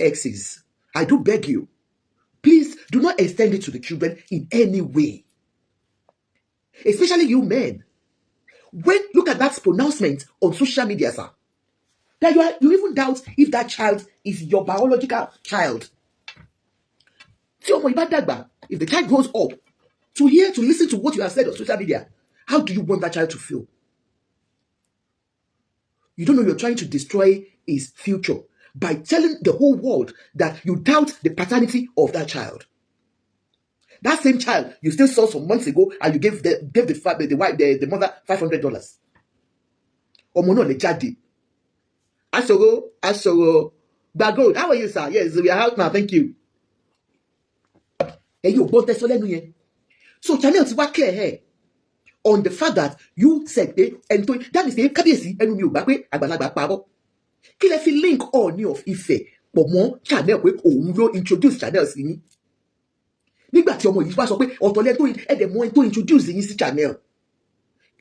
exes, I do beg you, please do not extend it to the children in any way. Especially you men. Look at that pronouncement on social media, sir. That you even doubt if that child is your biological child. If the child grows up to listen to what you have said on social media, how do you want that child to feel? You don't know you're trying to destroy his future by telling the whole world that you doubt the paternity of that child. That same child you still saw some months ago, and you gave the mother $500. Omono le jadi. Asoro. Bago, how are you, sir? Yes, we are out now. Thank you. Hey, you both so Chanel ti wa clear here on the fact that you said that is the kábíyèsí ẹnu mi ò gbà pé àgbàlagbà parọ́. Kí lẹ fi link Ọọ̀ni of Ifẹ̀ pọ̀ mọ́ Chanel pé òun ló introduce Chanel sí yín. Nígbà tí ọmọ yìí wá sọ pé ọ̀tọ̀lẹ́ tó ẹ̀dẹ̀ mọ́ ẹni tó introduce yín sí Chanel.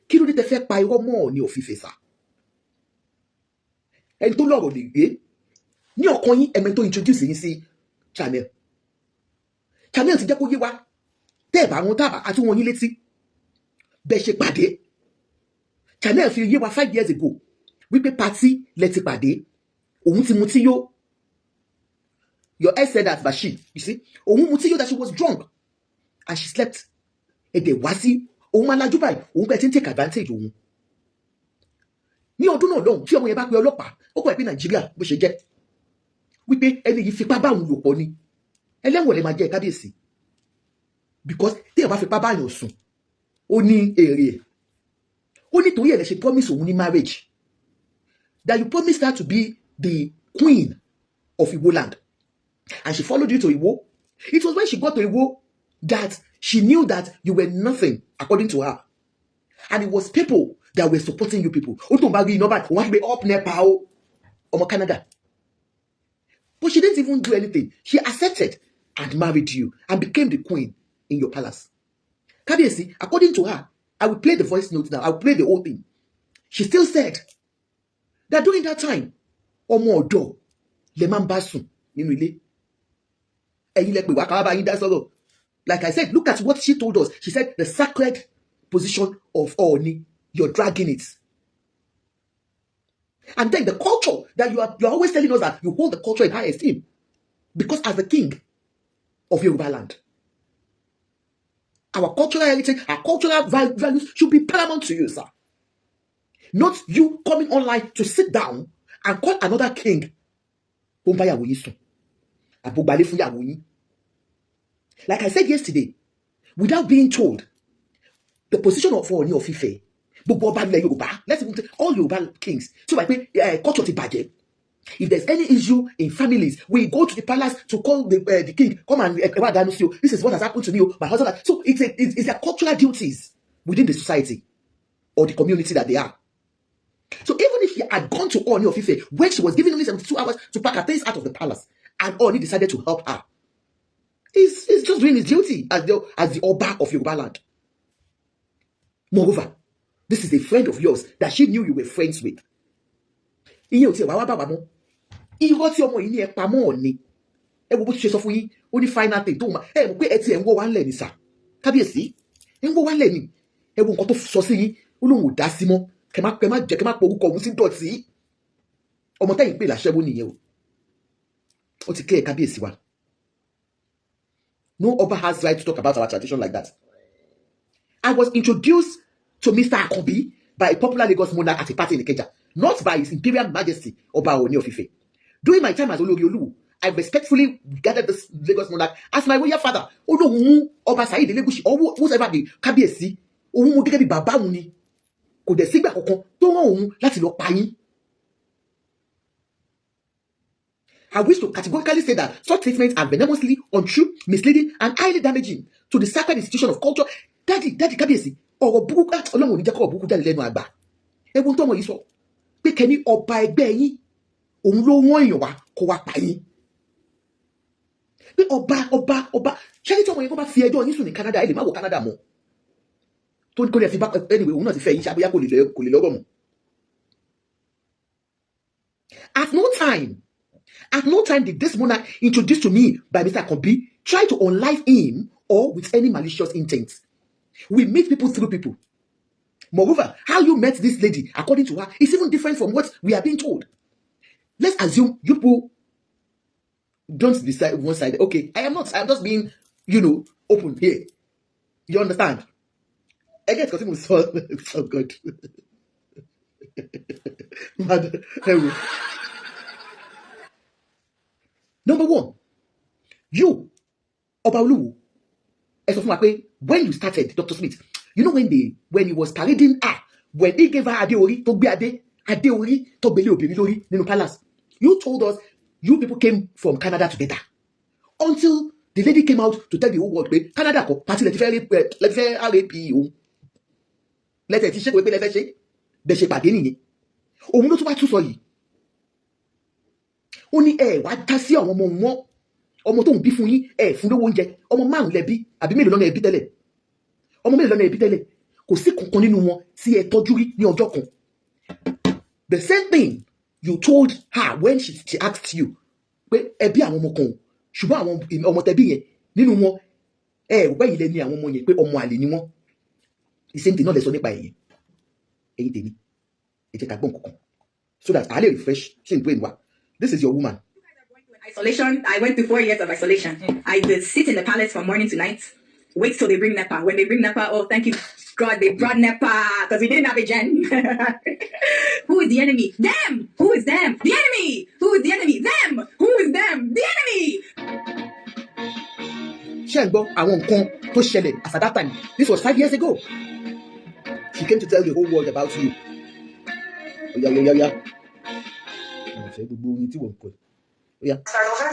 Kí ló dé tẹ fẹ́ pa irọ́ mọ́ Ọọ̀ni of Ifẹ̀ sà? Ẹni tó lọ́rọ̀ lè gbé ní ọkàn yín ẹ̀mẹ́ tó introduce yín sí Chanel. Chanel ti jẹ́ kó yé wa tẹ́ ẹ̀ bá wọn tábà àti wọn yín létí bẹ́ẹ̀ ṣe pàdé. Chanel fi yé wa 5 years ago wípé party lẹ ti pàdé òun ti mutí yó. Your ex said that Bashir, you see, òun mutí yó that she was drunk and she slept. Èdè wá sí òun máa lajú báyìí òun bẹ́ẹ̀ ti ń take advantage òun. Ní ọdún náà lọ́hùn tí ọmọ yẹn bá pe ọlọ́pàá ó kọ̀ ẹ́ pé Nàìjíríà bó ṣe jẹ́ wípé ẹni yìí fipá bá òun lò pọ̀ ni ẹlẹ́wọ̀n lè máa jẹ́ kábíyèsí because tí ẹ̀ bá fipá bá yàn sùn ó ní èrè ẹ̀ ó ní torí ẹ̀ lè ṣe promise òun ní marriage that you promised her to be the queen of Iwo land and she followed you to Iwo. It was when she got to Iwo that she knew that you were nothing according to her, and it was people that were supporting you people. Ó tó ń bá rí iná báyìí wọ́n á gbé up nepa o ọmọ Canada. But she didn't even do anything. She accepted and married you and became the queen in your palace. Kábíyèsí, according to her, I will play the voice note now. I will play the whole thing. She still said that during that time, ọmọ ọ̀dọ̀ lè máa ń bá sùn nínú ilé. Ẹ̀yin lẹ pè wá ká bá yín dá sọ̀rọ̀. Like I said, look at what she told us. She said the sacred position of Ọọ̀ni, you're dragging it. And then the culture that you're always telling us that you hold the culture in high esteem. Because as the king of Yoruba land, our cultural heritage, our cultural values should be paramount to you, sir. Not you coming online to sit down and call another king. Like I said yesterday, without being told, the position of Ooni of Ife, let's even take all Yoruba kings. So I pay culture ti bàjẹ́. If there's any issue in families, we go to the palace to call the king, come and this is what has happened to me, my husband. So it's their cultural duties within the society or the community that they are. So even if she had gone to Ooni of Ife when she was giving only 72 hours to pack her things out of the palace, and Ooni decided to help her, he's just doing his duty as the Oba of Yoruba land. Moreover, this is a friend of yours that she knew you were friends with. Ìyẹn ò tiẹ̀ wá wá bàbá mọ́. Irọ́ tí ọmọ yìí ní ẹ pamọ́ Ọọ̀ni. Ẹ wo bó ti ṣe sọ fún yín, ó ní final thing tó máa. Ẹ mọ̀ pé ẹ ti ẹ̀ ń wọ́ wá ńlẹ̀ ní sà. Kábíyèsí, ẹ ń wọ́ wá ńlẹ̀ ní. Ẹ wo nǹkan tó sọ sí yín, ó lóun ò dá sí mọ́. Kẹ má pọ̀ orúkọ òun sí dọ̀tí. Ọmọ tẹ́yìn pè láṣẹ́wó nìyẹn o. Ó ti kẹ́ ẹ̀ kábíyèsí wa. No Oba has right to talk about our tradition like that. I was introduced to Mr. Akobi by a popular Lagos monarch at a party in Ikeja, not by His Imperial Majesty Oba Ooni of Ife. During my time as Olori Olu, I respectfully regarded this Lagos monarch as my royal father. Olóhùn Ọba Saheed Elegushi or whoever the kábíyèsí, òun mo gẹ́gẹ́ bí bàbá òun ni. Kò dẹ̀ sígbà kankan tó rán òun láti lọ pa yín. I wish to categorically say that such statements are venomously untrue, misleading, and highly damaging to the sacred institution of culture. Daddy, kábíyèsí, ọ̀rọ̀ burúkú Ọlọ́run ò ní jẹ́ kó ọ̀rọ̀ burúkú jáde lẹ́nu àgbà. Ewu tó ọmọ yìí sọ pé kẹ́ni ọba ẹgbẹ́ yín òun ló wọ́n èèyàn wá kó wá pa yín. Pé ọba ṣé ní tí ọmọ yẹn kó bá fi ẹjọ́ yín sùn ní Canada ẹ lè má wọ Canada mọ́. Tó ní kó lè fi bá anyway òun náà ti fẹ́ yín ṣàbíyá kò lè lọ́rọ̀ mọ́. At no time At no time did this monarch introduced to me by Mr. Akombi try to unlive him or with any malicious intent. We meet people through people. Moreover, how you met this lady, according to her, is even different from what we are being told. Let's assume you people don't decide one side. Okay, I'm just being, open here. You understand? I guess because it was so good. Number one, you, Oba Olu, when you started, Dr. Smith, when he was parading her, when he gave her Adeori, Adeori, Tobele Obiri Ninu Palace, you told us you people came from Canada together. Until the lady came out to tell the whole world, Canada, party, let's say, RAP, let's say, bẹ́ẹ̀ ṣe pàdé nìyẹn òun ló tún wá tún sọ yìí ó ní ẹ wá dá sí àwọn ọmọ tóun bí fún yín ẹ fún lówó oúnjẹ ọmọ márùn lẹbí àbí mélòó lọ́nà ẹbí tẹ́lẹ̀ ọmọ mélòó lọ́nà ẹbí tẹ́lẹ̀ kò sí kankan nínú wọn tí ẹ tọ́jú rí ní ọjọ́ kan. The same thing you told her when she asked you pé ẹbí àwọn ọmọ kan ṣùgbọ́n àwọn ọmọ tẹbí yẹn nínú wọn ẹ wẹ́yìn lẹ ní àwọn ọmọ yẹn pé ọmọ àlè ni wọ́n. The same thing náà lẹ sọ nípa ẹ̀yìn ẹ̀yin tèmi ẹ jẹ́ ká gbọ́n kankan so that I refresh ṣe n brain wa. This is your woman. Isolation. I went through 4 years of isolation. I would sit in the palace from morning to night, wait till they bring Nepa. When they bring Nepa, oh, thank you, God, they brought Nepa because we didn't have a gen. Who is the enemy? Them. Who is them? The enemy. Who is the enemy? Them. Who is them? The enemy. Ṣé ẹ gbọ́ àwọn nǹkan tó ṣẹlẹ̀ as at that time? This was 5 years ago. She came to tell the whole world about you. Yeah. Yeah. Start over?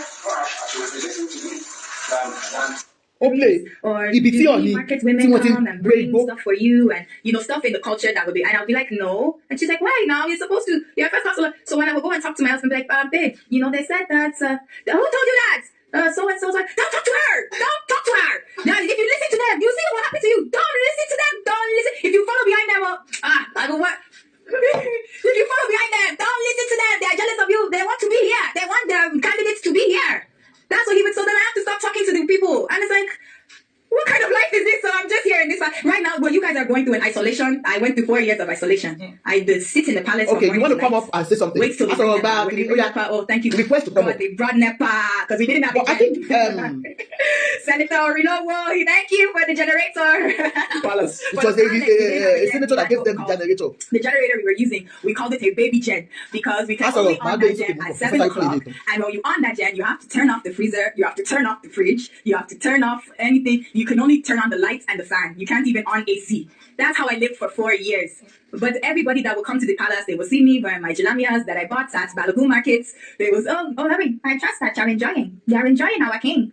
Or ibi tí Ọọ̀ni market women come and bring stuff for you and stuff in the culture that would be, and I'll be like, no. And she's like, why now? You're supposed to, you're first hustler. So when I would go and talk to my husband, be like, babe, they said that who told you that? So and so's like, don't talk to her! Don't talk to her! Now if you listen to them, you see what happened to you. Don't listen to them, don't listen. If you follow behind them, I go what? If you follow behind them, don't listen to them. They're jealous of you. They want to be here. They want their candidates to be here. That's what he would. So then I have to stop talking to the people. And it's like, what kind of life is this? So I'm just here in this right now. Well, you guys are going through an isolation. I went through 4 years of isolation. I did sit in the palace. Okay, you want to come up and say something? Wait till they bring Nepa. Oh, thank you. Request to come up. They brought Nepa because we didn't have. I think Senator Rinowo, thank you for the generator. Palace. It was a senator that gave them the generator. The generator we were using, we called it a baby gen because we can only on that gen at 7 o'clock. And when you on that gen, you have to turn off the freezer, you have to turn off the fridge, you have to turn off anything. You can only turn on the lights and the fan. You can't even on AC. That's how I lived for 4 years. But everybody that would come to the palace, they would see me wearing my jalamias that I bought at Balogun markets. They was, I trust that you're enjoying. You're enjoying how I came.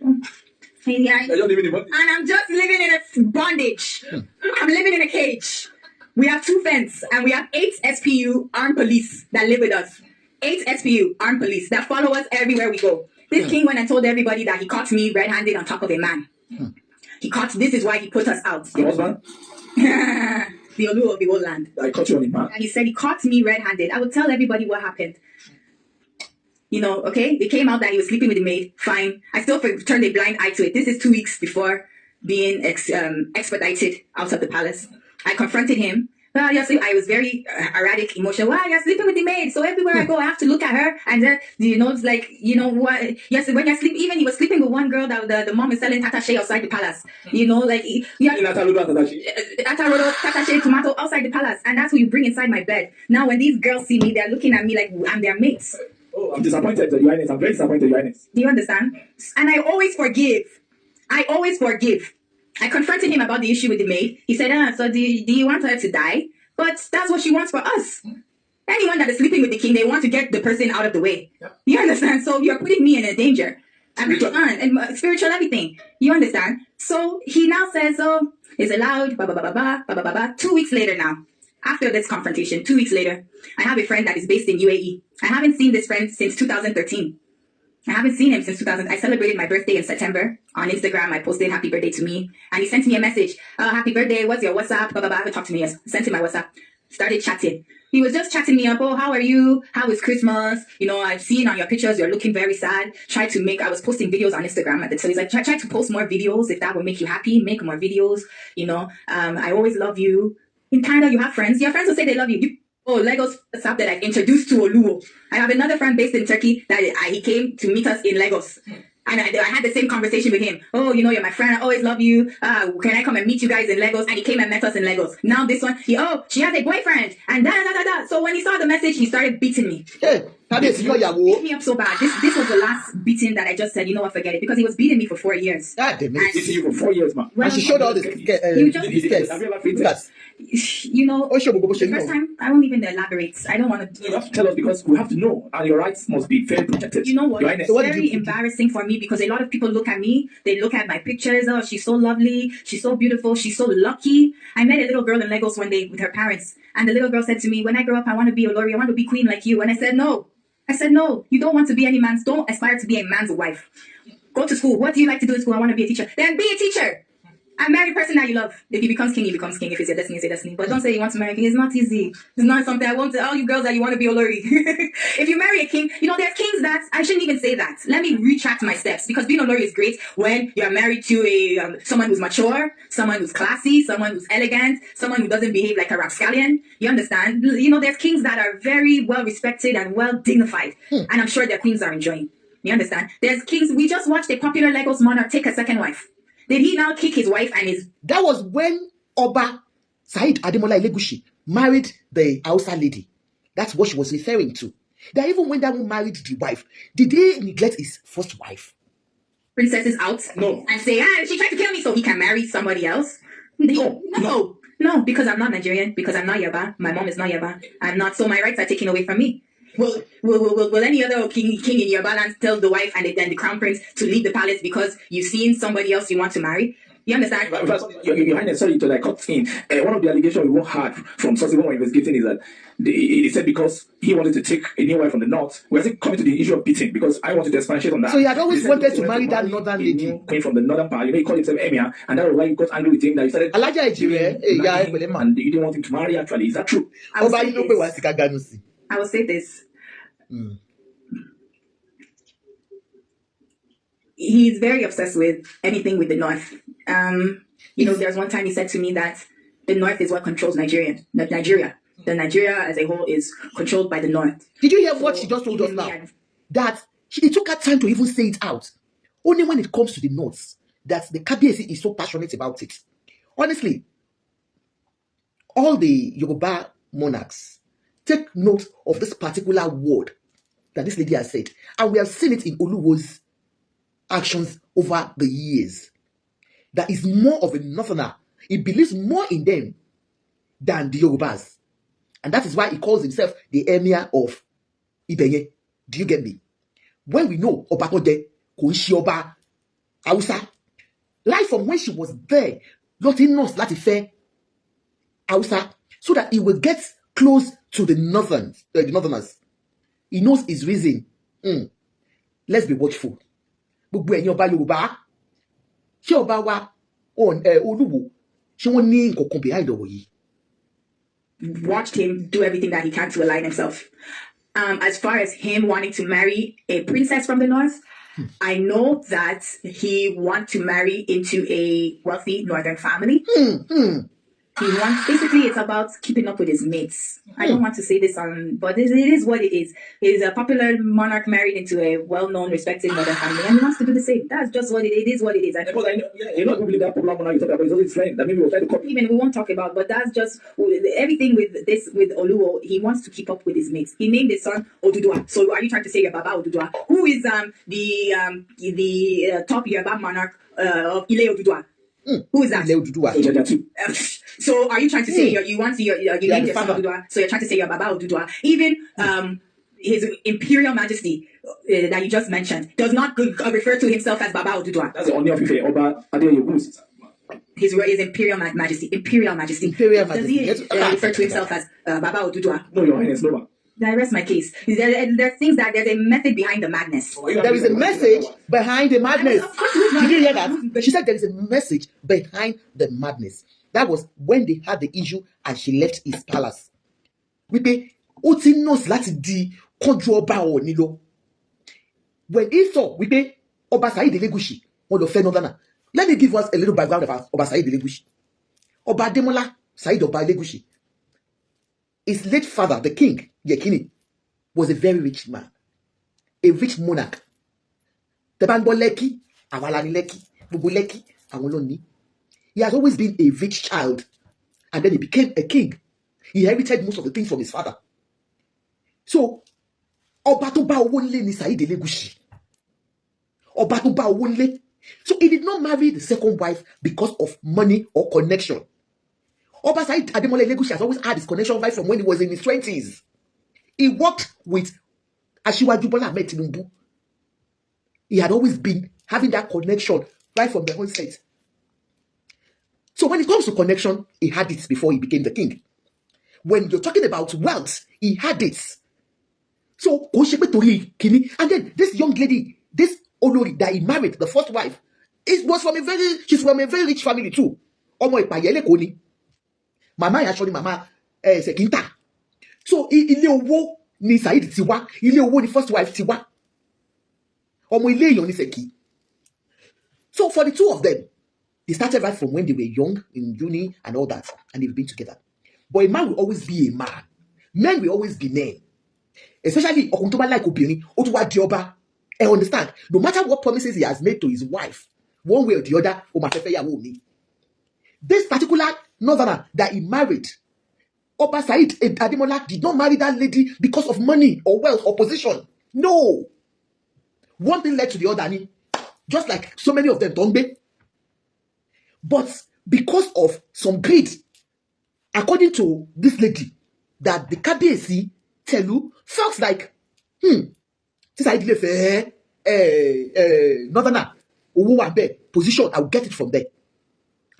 And I'm just living in a bondage. I'm living in a cage. We have 2 fence and we have 8 SPU armed police that live with us. 8 SPU armed police that follow us everywhere we go. This king went and told everybody that he caught me red-handed on top of a man. This is why he put us out. Your husband? The Olu of the whole land. I caught you on the man. And he said he caught me red-handed. I would tell everybody what happened. Okay? It came out that he was sleeping with the maid. Fine. I still turned a blind eye to it. This is 2 weeks before being expedited out of the palace. I confronted him. Well, I was very erratic, emotional. Wow, you're sleeping with the maid. So everywhere I go, I have to look at her. And then, it's like, what? Yes, when you're sleeping, even he was sleeping with one girl that the mom is selling attaché outside the palace. Attaché tomato outside the palace. And that's what you bring inside my bed. Now, when these girls see me, they're looking at me like I'm their mates. Oh, I'm disappointed, Your Highness. I'm very disappointed, Your Highness. Do you understand? And I always forgive. I confronted him about the issue with the maid. He said, so do you want her to die? But that's what she wants for us. Anyone that is sleeping with the king, they want to get the person out of the way. Yeah. You understand? So you're putting me in a danger. And spiritual everything. You understand? So he now says, it's allowed, 2 weeks later now. After this confrontation, 2 weeks later, I have a friend that is based in UAE. I haven't seen this friend since 2013. I haven't seen him since 2000. I celebrated my birthday in September. On Instagram, I posted happy birthday to me. And he sent me a message. Happy birthday. What's your WhatsApp? Blah, blah, blah. Haven't talked to me yet. Sent him my WhatsApp. Started chatting. He was just chatting me up. Oh, how are you? How is Christmas? You know, I've seen on your pictures you're looking very sad. I was posting videos on Instagram at the time. He's like, try to post more videos if that will make you happy. Make more videos. You know, I always love you. In Canada, you have friends. Your friends will say they love you. Lagos app that I've introduced to Oluwo. I have another friend based in Turkey that he came to meet us in Lagos. And I had the same conversation with him. Oh, you know, you're my friend. I always love you. Can I come and meet you guys in Lagos? And he came and met us in Lagos. Now this one, she has a boyfriend. And da. So when he saw the message, he started beating me. Hey, beat me up so bad. This was the last beating that I just said, you know what, forget it. Because he was beating me for 4 years. Beating you for 4 years, man. Well, and she showed all this. You know, the first time, I won't even elaborate. I don't want to. You have to tell us because we have to know, and your rights must be very protected. You know what? It's very embarrassing for me because a lot of people look at me, they look at my pictures. Oh, she's so lovely, she's so beautiful, she's so lucky. I met a little girl in Lagos one day with her parents, and the little girl said to me, when I grow up, I want to be Olori, I want to be queen like you. And I said, no. You don't want to be don't aspire to be a man's wife. Go to school. What do you like to do in school? I want to be a teacher. Then be a teacher. And marry a person that you love. If he becomes king, he becomes king. If it's your destiny, it's your destiny. But don't say you want to marry a king. It's not easy. It's not something I want to all you girls that you want to be Olori. If you marry a king, you know, there's kings that I shouldn't even say that. Let me retract my steps because being Olori is great when you're married to someone who's mature, someone who's classy, someone who's elegant, someone who doesn't behave like a rapscallion. You understand? You know, there's kings that are very well respected and well dignified. And I'm sure their queens are enjoying. You understand? There's kings. We just watched a popular Lagos monarch take a second wife. Did he now kick his wife and his... That was when Oba Said Ademola Elegushi married the Hausa lady. That's what she was referring to. That even when that one married the wife, did he neglect his first wife? Princesses out? No. And say, she tried to kill me so he can marry somebody else? No, because I'm not Nigerian, because I'm not Yoruba. My mom is not Yoruba. I'm not, so my rights are taken away from me. Will any other king in Yoruba land tell the wife and then the crown prince to leave the palace because you've seen somebody else you want to marry? You understand? Your Highness, sorry to cut in. One of the allegations we heard from sources when we were investigating is that he said because he wanted to take a new wife from the north, we're still coming to the issue of beating because I wanted to expatiate on that. So he had always wanted to marry that northern lady. Came from the northern part, you know, he called himself Emir, and that was why you got angry with him that he started. And you didn't want him to marry actually. Is that true? I will say this. He's very obsessed with anything with the North. You know, there's one time he said to me that the North is what controls Nigeria. The Nigeria as a whole is controlled by the North. Did you hear what she just told us now? That it took her time to even say it out. Only when it comes to the North, that the KBC is so passionate about it. Honestly, all the Yoruba monarchs take note of this particular word that this lady has said. And we have seen it in Oluwo's actions over the years. That is more of a northerner. He believes more in them than the Yorubas. And that is why he calls himself the Emir of Ibenye. Do you get me? When we know Oba Kode, Koishi Oba, Hausa, right from when she was there, nothing knows that fair Hausa, so that he will get close to the northerners. He knows his reason. Let's be watchful. Gbogbo ẹ̀yin ọba Yorùbá, ṣé ọba wa Olúwo, ṣé wọ́n ní nǹkan kan behind ọ̀rọ̀ yìí? Watched him do everything that he can to align himself. As far as him wanting to marry a princess from the north, I know that he wants to marry into a wealthy northern family. He wants, basically, it's about keeping up with his mates. I don't want to say this but it is what it is. He's a popular monarch married into a well-known, respected northern family, and he wants to do the same. That's just what it is. What it is. You're not really that popular monarch you talk about. It's only his friend that maybe we'll try to copy. Even we won't talk about, but that's just everything with this with Oluwo. He wants to keep up with his mates. He named his son Odudua. So are you trying to say you're Baba Odudua? Who is the top Yoruba monarch of Ile Odudua? Who is that? So are you trying to say you named your son Odudua? So you're trying to say you're Baba Odudua? Even His Imperial Majesty that you just mentioned does not refer to himself as Baba Odudua. That's the only of Oba His Imperial Majesty. Does he refer to himself as Baba Odudua? No, Your Highness, no. I rest my case. There's things that there's a method behind the madness. There is a message behind the madness. Did you hear that? She said there is a message behind the madness. That was when they had the issue and she left his palace. wípé ó ti nọ́ọ̀sì láti di kánjú ọba Ọọ̀ni lọ. When he saw wípé Ọba Saheed Elegushi wọ́n lọ fẹ́ Northerner. Let me give us a little background about Ọba Saheed Elegushi. Ọba Adémọ́lá Saheed Ọba Elegushi. His late father, the king, Yekini, was a very rich man, a rich monarch. Tẹ́ bá ń gbọ́ Lẹ́kì, àwa la ní Lẹ́kì, gbogbo Lẹ́kì, àwọn ló ní. He has always been a rich child, and then he became a king. He inherited most of the things from his father. So, Ọba tó bá owó nílé ni Saheed Elegushi. Ọba tó bá owó nílé. So he did not marry the second wife because of money or connection. Oba Saheed Ademola Elegushi has always had his connection right from when he was in his 20s. He worked with Asiwaju Bola Ahmed Tinubu. He had always been having that connection right from the onset. So when it comes to connection, he had it before he became the king. When you're talking about wealth, he had it. So, and then this young lady, this Olori that he married, the first wife, she's from a very rich family too. Ọmọ Ìpàyẹ́lẹ̀ kò ní. Mama actually mama Sekinta. So ilé owó ni Saheed ti wá, ilé owó ni first wife ti wá. Ọmọ ilé èèyàn ni Seki. So for the two of them, they started right from when they were young in uni and all that, and they've been together. But a man will always be a man. Men will always be men. Especially ọkùnrin tó bá like obìnrin, ó tún wá di ọba. I understand. No matter what promises he has made to his wife, one way or the other, ó máa fẹ́ fẹ́ yàwó mi. This particular Northerner that he married, Oba Saheed Ademola did not marry that lady because of money or wealth or position. No. One thing led to the other, just like so many of them, don't they? But because of some greed, according to this lady, that the Kabiyesi Telu felt like, since I did Northerner, position, I'll get it from there.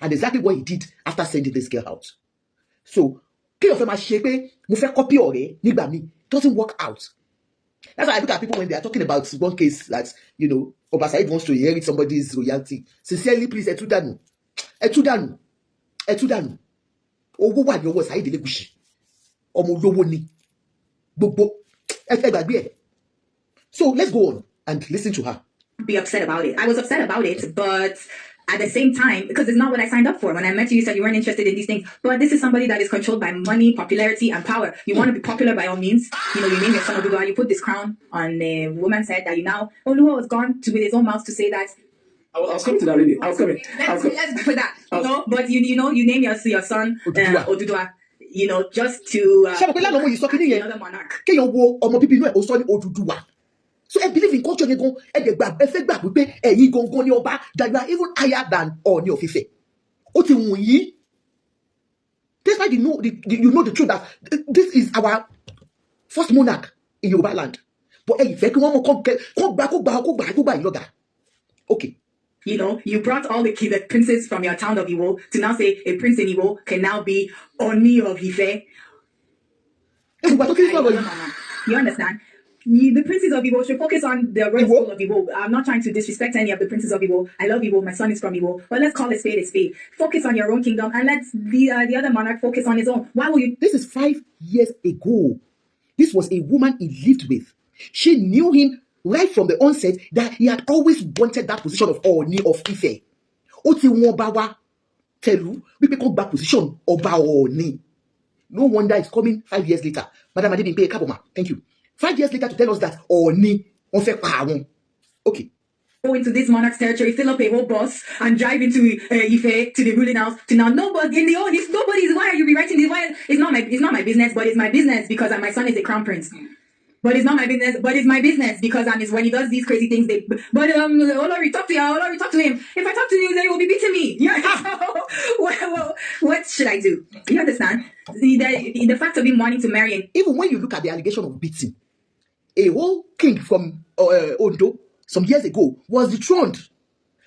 And exactly what he did after sending this girl out. So, doesn't work out. That's why I look at people when they are talking about one case that, Oba Saheed wants to inherit somebody's royalty. Sincerely, please, Etudanu. Owo wa ni owo Saheed Elegushi. Ọmọ olówó ni. Gbogbo. So, let's go on and listen to her. Be upset about it. I was upset about it, but at the same time, because it's not what I signed up for. When I met you, you said you weren't interested in these things. But this is somebody that is controlled by money, popularity, and power. You want to be popular by all means. You name your son Oduduwa, you put this crown on a woman's head that you now... Oluwa was gone with his own mouth to say that... I was coming to that already. Let's go for that. But you name your son Oduduwa. Just to... another monarch. So I believe in culture, that you are even higher than Ooni of Ife. That's why you know the truth that this is our first monarch in Yoruba land. But okay. You brought all the princes from your town of Iwo to now say a prince in Iwo can now be Ooni of Ife. You understand? The princes of Iwo should focus on the royal school of Iwo. I'm not trying to disrespect any of the princes of Iwo. I love Iwo. My son is from Iwo. But let's call a spade a spade. Focus on your own kingdom and let the other monarch focus on his own. Why will you... This is 5 years ago. This was a woman he lived with. She knew him right from the onset that he had always wanted that position of Ooni of Ife. Oti Wobawa Telu, we become back position Oba Ooni. No wonder it's coming 5 years later. Madam Adebimpe Kaboma, thank you. 5 years later to tell us that Ooni on fait pas. Okay. Go into this monarch's territory, fill up a whole bus, and drive into Ife to the ruling house. To now, nobody in the audience, nobody's. Why are you rewriting this? Why? It's not my business, but it's my business because my son is a crown prince. But it's not my business, but it's my business because when he does these crazy things, Olori, talk to him. If I talk to you, then he will be beating me. Yeah. What should I do? You understand? The fact of him wanting to marry him. Even when you look at the allegation of beating, a whole king from Ondo some years ago was dethroned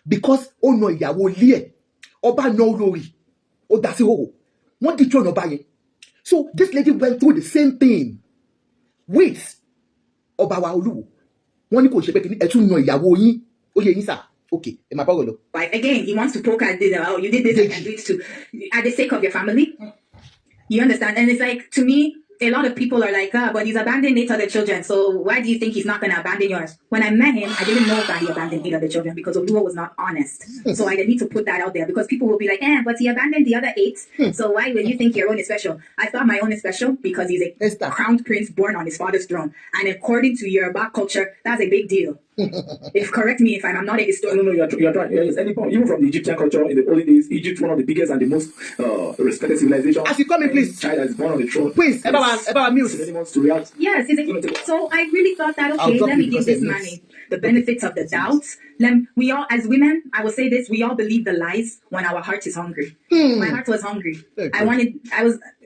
because Ono Iyawo Lie Oba no Olori Odasihoho wọ́n dethrone Oba yẹn. So this lady went through the same thing with Oba Olu. Wọ́n ní kò ṣe pé kí ni ẹ tún yan ìyàwó yín ó yẹ yín sà. Okay, ẹ máa bá wọ̀ lọ. Right, again, he wants to poke at you did this, I can do it too. At the sake of your family. You understand? And it's like, to me, a lot of people are like, but he's abandoned 8 other children, so why do you think he's not going to abandon yours? When I met him, I didn't know that he abandoned 8 other children because Oluwa was not honest. So I need to put that out there because people will be like, but he abandoned the other 8, so why will you think your own is special? I thought my own is special because he's a crown prince born on his father's throne. And according to Yoruba culture, that's a big deal. Correct me if I'm not a historian. No, you're right. Yes, even from the Egyptian culture in the early days, Egypt, one of the biggest and the most respected civilizations. As you come in, please. Child that is born on the throne. Please, about muse. To react. Yes, so I really thought that, okay, let me give this man the benefits of the doubt. We all, as women, I will say this, we all believe the lies when our heart is hungry. My heart was hungry.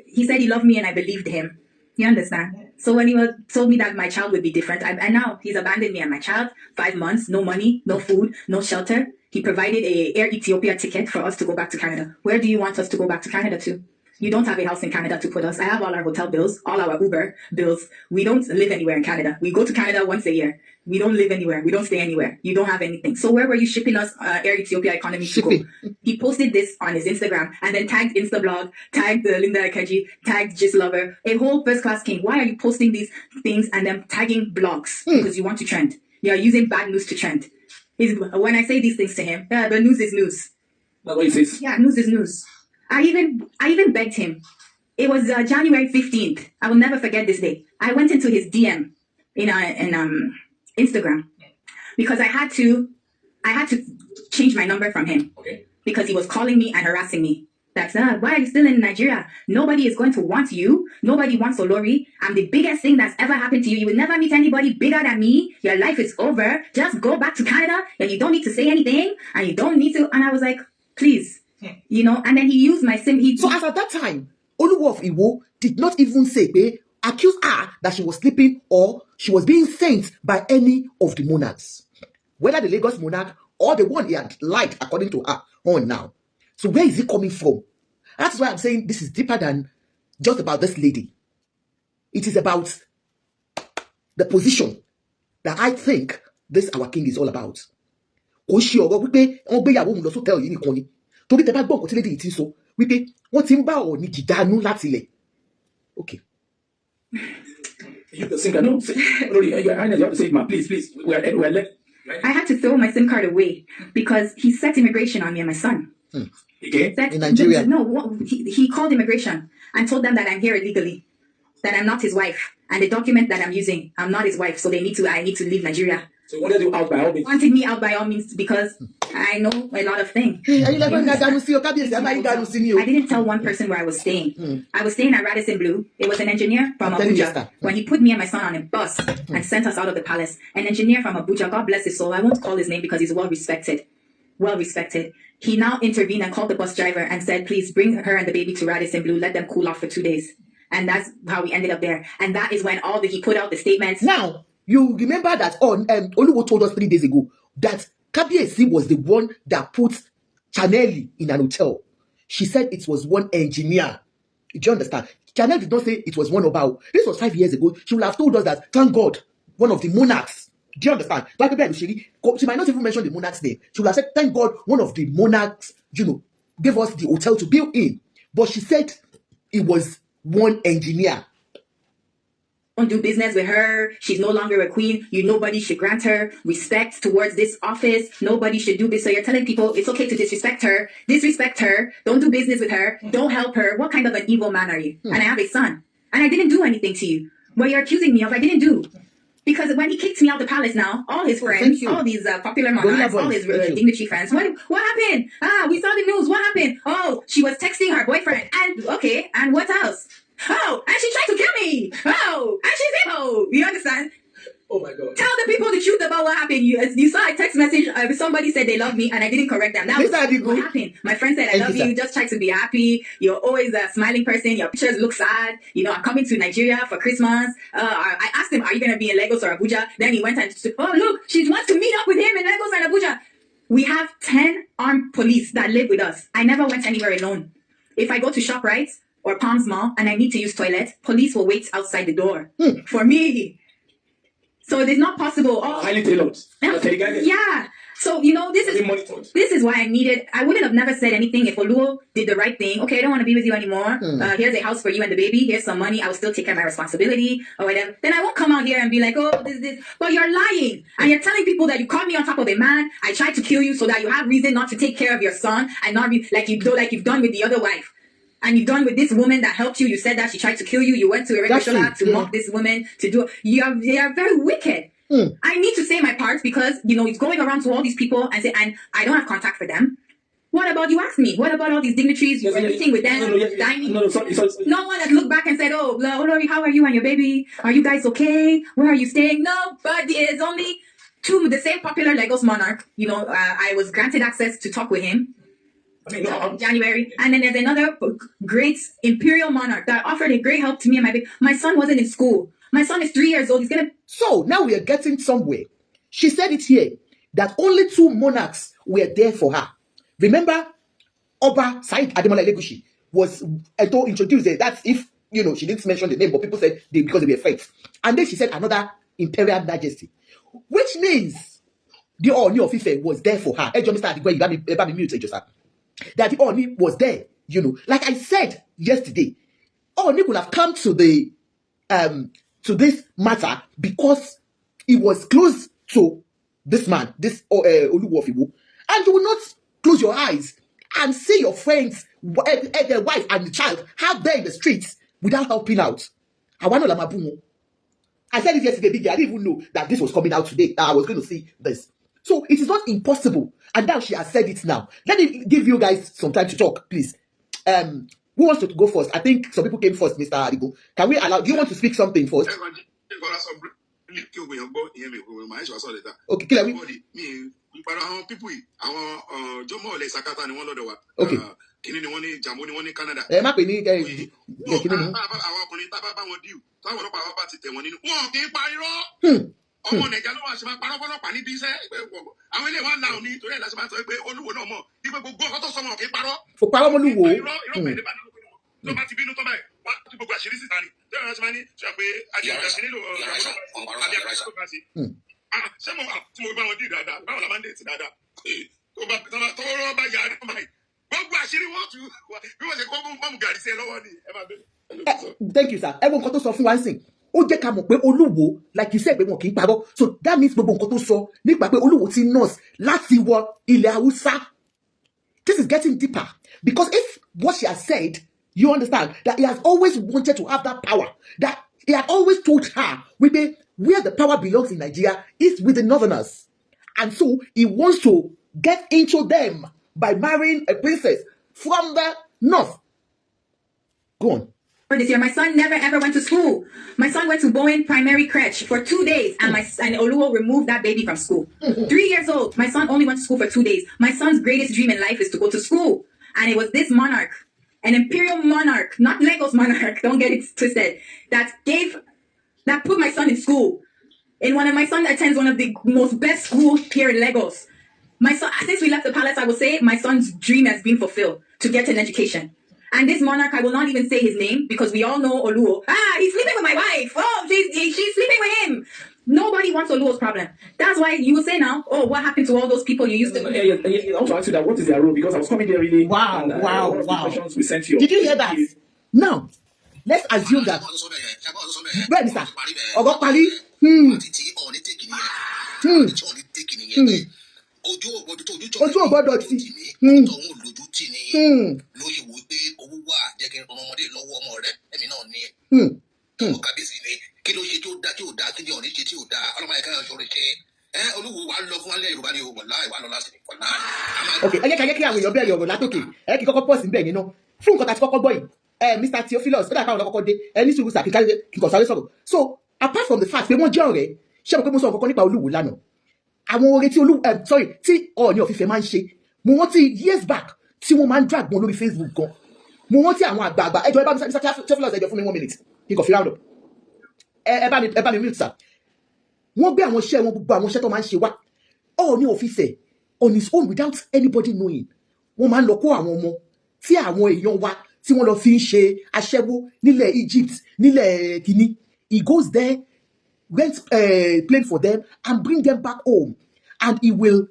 He said he loved me and I believed him. You understand? So when he told me that my child would be different, and now he's abandoned me and my child, 5 months, no money, no food, no shelter. He provided a Air Ethiopia ticket for us to go back to Canada. Where do you want us to go back to Canada to? You don't have a house in Canada to put us. I have all our hotel bills, all our Uber bills. We don't live anywhere in Canada. We go to Canada once a year. We don't live anywhere. We don't stay anywhere. You don't have anything. So where were you shipping us Air Ethiopia economy to go? He posted this on his Instagram and then tagged Instablog, tagged Linda Ikeji, tagged Lover, a whole first class king. Why are you posting these things and then tagging blogs? Because you want to trend. You are using bad news to trend. When I say these things to him, the news is news. That's what he says. Yeah, news is news. I even begged him. It was January 15th. I will never forget this day. I went into his DM in Instagram because I had to change my number from him. Okay. Because he was calling me and harassing me. That's why are you still in Nigeria? Nobody is going to want you. Nobody wants Olori. I'm the biggest thing that's ever happened to you. You will never meet anybody bigger than me. Your life is over. Just go back to Canada and you don't need to say anything and you don't need to. And I was like, please. And then he used my SIM. So as at that time, Oluwa of Iwo did not even accuse her that she was sleeping or she was being sent by any of the monarchs, whether the Lagos monarch or the one he had lied according to her on now. So where is it coming from? That's why I'm saying this is deeper than just about this lady. It is about the position that I think this our king is all about. Torí tẹ́ bá gbọ́ nǹkan tí lédè yìí ti ń sọ wípé wọ́n ti ń bá Ọọ̀ni jìdánú láti ilẹ̀. Okay. You have to say, man, please. We're left. Right? I had to throw my SIM card away because he set immigration on me and my son. Okay. In Nigeria? No, he called immigration and told them that I'm here illegally, that I'm not his wife. And the document that I'm using, I'm not his wife, so I need to leave Nigeria. So he wanted you out by all means? Wanted me out by all means because I know a lot of things. I didn't tell one person where I was staying. I was staying at Radisson Blu. It was an engineer from Abuja. When he put me and my son on a bus and sent us out of the palace, an engineer from Abuja, God bless his soul, I won't call his name because he's well respected. He now intervened and called the bus driver and said, please bring her and the baby to Radisson Blu. Let them cool off for 2 days. And that's how we ended up there. And that is when he put out the statements. Now, you remember that Oluwo told us 3 days ago that Kabiyesi was the one that put Chanelli in an hotel. She said it was one engineer. Do you understand? Chanel did not say it was one Oba. This was 5 years ago. She would have told us that, thank God, one of the monarchs. Do you understand? She might not even mention the monarch's name. She would have said, thank God, one of the monarchs, gave us the hotel to build in. But she said it was one engineer. Don't do business with her. She's no longer a queen. Nobody should grant her respect towards this office. Nobody should do this. So you're telling people it's okay to disrespect her. Disrespect her. Don't do business with her. Don't help her. What kind of an evil man are you? And I have a son. And I didn't do anything to you. What you're accusing me of, I didn't do. Because when he kicked me out of the palace now, all his friends, all these popular monarchs, all his dignitary friends, what happened? We saw the news. What happened? Oh, she was texting her boyfriend. And what else? Oh, and she tried to kill me. Oh, and she's evil. You understand? Oh my God. Tell the people the truth about what happened. You saw a text message. Somebody said they love me and I didn't correct them. That was what happened. My friend said, I love you. Just try to be happy. You're always a smiling person. Your pictures look sad. I'm coming to Nigeria for Christmas. I asked him, are you going to be in Lagos or Abuja? Then he went and said, oh, look, she wants to meet up with him in Lagos and Abuja. We have 10 armed police that live with us. I never went anywhere alone. If I go to ShopRite or Palms Mall and I need to use toilet, police will wait outside the door for me. So it is not possible. Highly tailored. Yeah. So, this is why I wouldn't have never said anything if Oluo did the right thing. Okay, I don't want to be with you anymore. Here's a house for you and the baby. Here's some money. I will still take care of my responsibility or whatever. Then I won't come out here and be like, oh, this. But you're lying. And you're telling people that you caught me on top of a man. I tried to kill you so that you have reason not to take care of your son and not be like you've done with the other wife. And you've done with this woman that helped you. You said that she tried to kill you. You went to a registrar to mock this woman to do. They are very wicked. I need to say my part because, it's going around to all these people and I don't have contact for them. What about, you asked me, what about all these dignitaries? You were meeting with them, dining. Sorry. No one has looked back and said, oh, Olori, how are you and your baby? Are you guys okay? Where are you staying? No, but there's only two, the same popular Lagos monarch. I was granted access to talk with him. January. And then there's another great imperial monarch that offered a great help to me and my baby. My son wasn't in school. My son is 3 years old. So now we are getting somewhere. She said it here that only 2 monarchs were there for her. Remember, Oba Said Ademola Elegushi was introduced there. That's if she didn't mention the name, but people said because they were friends. And then she said another imperial majesty, which means the Ooni of Ife was there for her. That the Ooni was there. Like I said yesterday, Ooni could have come to the to this matter because he was close to this man, this Oluwo Iwo, and you will not close your eyes and see your friends, their wife and the child out there in the streets without helping out. I said it yesterday, I didn't even know that this was coming out today. I was going to see this. So it is not impossible, and now she has said it now. Let me give you guys some time to talk, please. Who wants to go first? I think some people came first, Mr. Adigo. Can we allow? Do you want to speak something first? Okay, kill me. Okay. ọmọ nàìjíríà ló wà ṣe máa parọ́ fọlọ́pàá níbi iṣẹ́ àwọn ilé wa la òní torí ẹ̀ láti máa sọ pé olúwo náà mọ̀ wípé gbogbo ọkọ tó sọmọ kì í parọ́. kò parọ́ mọ́ lúwo. irọ́ pẹ̀lú bá nínú tó bá ti bínú tó báyìí wá tí gbogbo àṣírí síta ni tí wọ́n ti máa ní sọ pé àṣírí nílò àbí àkàṣe tó bá ṣe. ṣé mo tí mo bá wọn dì dáadáa báwo la máa ń dé ti dáadáa tó rọ́ bá yà á nípa báyìí gbogbo àṣírí wọn tù bí wọ́n ṣe kọ́ mọ́mú gàrí sí ẹ lọ́wọ́ ni ẹ máa bẹ. Thank you, sir. Ẹ wo nǹkan tó sọ fún wa ń sìn. Ó jẹ́ ká mọ̀ pé Olúwo, like you said, pé wọn kì í parọ́. So that means gbogbo nǹkan tó sọ nípa pé Olúwo ti nurse láti wọ ilẹ̀ Haúsá. This is getting deeper because if what she has said, you understand that he has always wanted to have that power. That he had always told her, where the power belongs in Nigeria is with the Northerners, and so he wants to get into them by marrying a princess from the North. Go on. This year, my son never ever went to school. My son went to Bowen Primary Crèche for 2 days, and Oluwo removed that baby from school. 3 years old, my son only went to school for 2 days. My son's greatest dream in life is to go to school, and it was this monarch, an imperial monarch, not Lagos monarch. Don't get it twisted. That put my son in school. My son attends one of the most best schools here in Lagos. My son, since we left the palace, I will say my son's dream has been fulfilled to get an education. And this monarch, I will not even say his name because we all know Oluwo. He's sleeping with my wife. Oh, she's sleeping with him. Nobody wants Oluwo's problem. That's why you will say now, oh, what happened to all those people you used to... I want to ask you that, what is their role? Because I was coming there really... Wow. Questions we sent you. Did you hear that? Now, let's assume that... Where is that? Ogo Pali? Ojú ògbọ́dọ̀ tí ló ṣe wò pé owó wà jẹ́ kí n ran ọmọdé lọ́wọ́ ọmọ rẹ̀ ẹ̀mí náà ní ọmọ kábíyèsí ni kí ló ṣe tí ó dá tí ò dá kí ni ọ̀ní ṣe tí ò dá ọlọ́mọ ẹ̀ka ọ̀ṣọ́ rẹ̀ ṣe Olúwo wà lọ fún alẹ́ Yorùbá ni o wọ̀lá ìwà lọ́la sí ni wọ̀lá. Ok, ẹ jẹ́ kí àwọn èèyàn bẹ̀rẹ̀ ọ̀rọ̀ látòkè ẹ kí kọ́kọ́ pọ̀ sí bẹ́ẹ̀ yẹn náà fún nǹkan tá a ti kọ́kọ́ gbọ́ yìí Mr. Theophilus ó dà káwọn ọkọ̀ dé ní sùúrù sà kíkọ̀ sáré sọ̀rọ̀. So apart from the fact pé wọ́n jẹ́ ọ̀rẹ́ ṣé mo pé mo sọ nǹkan nípa Olúwo lánàá àwọn oore tí Ọọ̀ni of Ifẹ̀ máa ń ṣe mo rántí years back tí wọ́n máa ń drag wọn lórí Facebook gan mo rántí àwọn àgbààgbà ẹjọ́ ẹ bá mi Mr. Theophilus ẹjọ́ fún mi 1 minute kí n kò fi round up ẹ bá mi mute sir. Wọ́n gbé àwọn iṣẹ́ wọn gbogbo àwọn iṣẹ́ tó máa ń ṣe wá Ọọ̀ni of Ifẹ̀ on his own without anybody knowing wọ́n máa ń lọ kó àwọn ọmọ tí àwọn èèyàn wa tí wọ́n lọ fi ń ṣe aṣẹ́wó nílẹ̀ Egypt nílẹ̀ kìíní he goes there rent plane for them and bring them back home and he will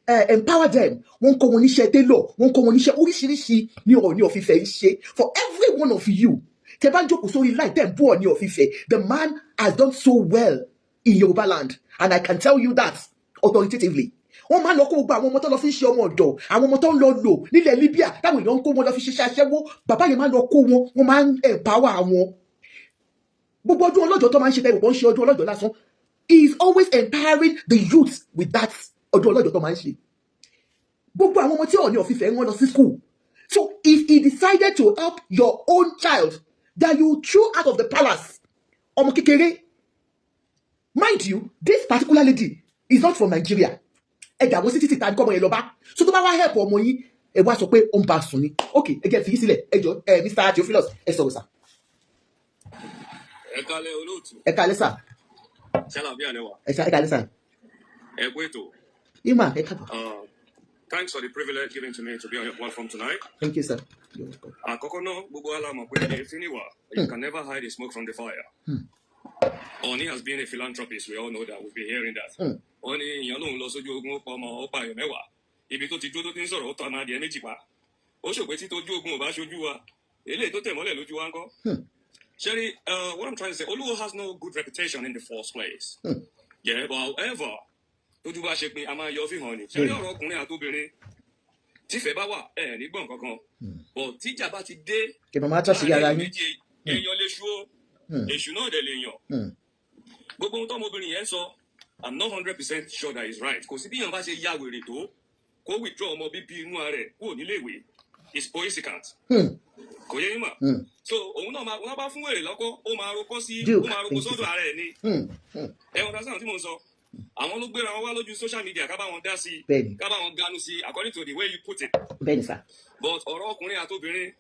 empower them. Wọ́n kọ́ wọn níṣẹ́ tailor, wọ́n kọ́ wọn níṣẹ́ oríṣiríṣi ní Ọọ̀ni of Ifẹ̀ ń ṣe. For every one of you, tẹ́ bá ń jókòó sórí line tẹ́ ń bú Ọọ̀ni of Ifẹ̀, the man has done so well in Yoruba land, and I can tell you that authoritatively. Wọ́n máa ń lọ kó gbogbo àwọn ọmọ tó lọ fi ń ṣe ọmọ ọ̀dọ̀, àwọn ọmọ tó ń lọ lò nílẹ̀ Libya, táwọn èèyàn ń kó wọn lọ fi ṣiṣẹ́ aṣẹ́wó, bàbá yẹn máa ń lọ kó wọn, wọ́n máa ń empower wọn. Gbogbo ọdún ọlọ́jọ́ tó máa ń ṣe tẹ́lẹ̀, wọ́n ń ṣe ọdún ọlọ́jọ́ lásán. He is always empowering the youth with that ọdún ọlọ́jọ́ tó máa ń ṣe. Gbogbo àwọn ọmọ tí Ọọ̀ni of Ifẹ̀ ń wọ́n lọ sí school. So if he decided to help your own child that you threw out of the palace, ọmọ kékeré, mind you, this particular lady is not from Nigeria. Ẹ̀dà àwọn sí títí tàbí kọ́mọ yẹn lọ bá. So tó bá wá help ọmọ yín, ẹ wá sọ pé ó ń bá a sùn ni. Okay, ẹ jẹ́ fi yín sílẹ̀, ẹ jọ Mr. Theophilus, ẹ sọ̀rọ̀ sà. Ẹ kálẹ́ olóòtú. Ẹ kálẹ́ sà. Ṣàlàbíà lẹ́wà. Ẹ kálẹ́ sà. Ẹ kú ètò. Ima, ẹ káàbọ̀. Thanks for the privilege given to me to be on your platform tonight. Thank you, sir. Àkọ́kọ́ náà, gbogbo wa la mọ̀ pé èéfín ni wà. You can never hide the smoke from the fire. Ọọ̀ni has been a philanthropist. We all know that. We've been hearing that. Wọ́n ní ìyẹn lòun lọ sójú ogun ó pa ọmọ ó pa ayọ̀ mẹ́wàá. Ibi tó ti dúró tó ti ń sọ̀rọ̀ ó tọ́ ọmọ adìẹ méjì pa. Ó ṣòpé tí tójú ogun ò bá ṣojú wa. Eléyìí tó tẹ̀ mọ́lẹ̀ lójú wa ń kọ́. Sherry, what I'm trying to say, Oluwo has no good reputation in the first place. Yeah, but however, tójú bá ṣe pé a máa yọ fíhàn ni. Sherry ọ̀rọ̀ ọkùnrin àtobìnrin tífẹ̀ bá wà ní gbọ̀n kankan. But tíjà bá ti dé. Kí màmá tó ṣe yára yín. Èèyàn lè ṣú ó. Èṣù náà dẹ̀ lè yàn. Gbogbo ohun tọ́mọbìnrin yẹn sọ, I'm not 100% sure that he's right. Kò sí bí yàn bá ṣe ya wèrè tó, kó withdraw ọmọ bíbí inú rẹ̀ kúrò nílé ìwé. It's poisicant. Kò yẹ yín mà. So òun náà wọ́n bá fún wèrè lọ́kọ́, ó máa roko sọ́dọ̀ ara ẹ̀ ni. Ẹ wọ́n dásán tí mo ń sọ. Àwọn ló gbéra wọn wá lójú social media ká bá wọn dá sí, ká bá wọn ganu sí according to the way you put it. Bẹ́ẹ̀ni sá. But ọ̀rọ̀ ọkùnrin àtobìnrin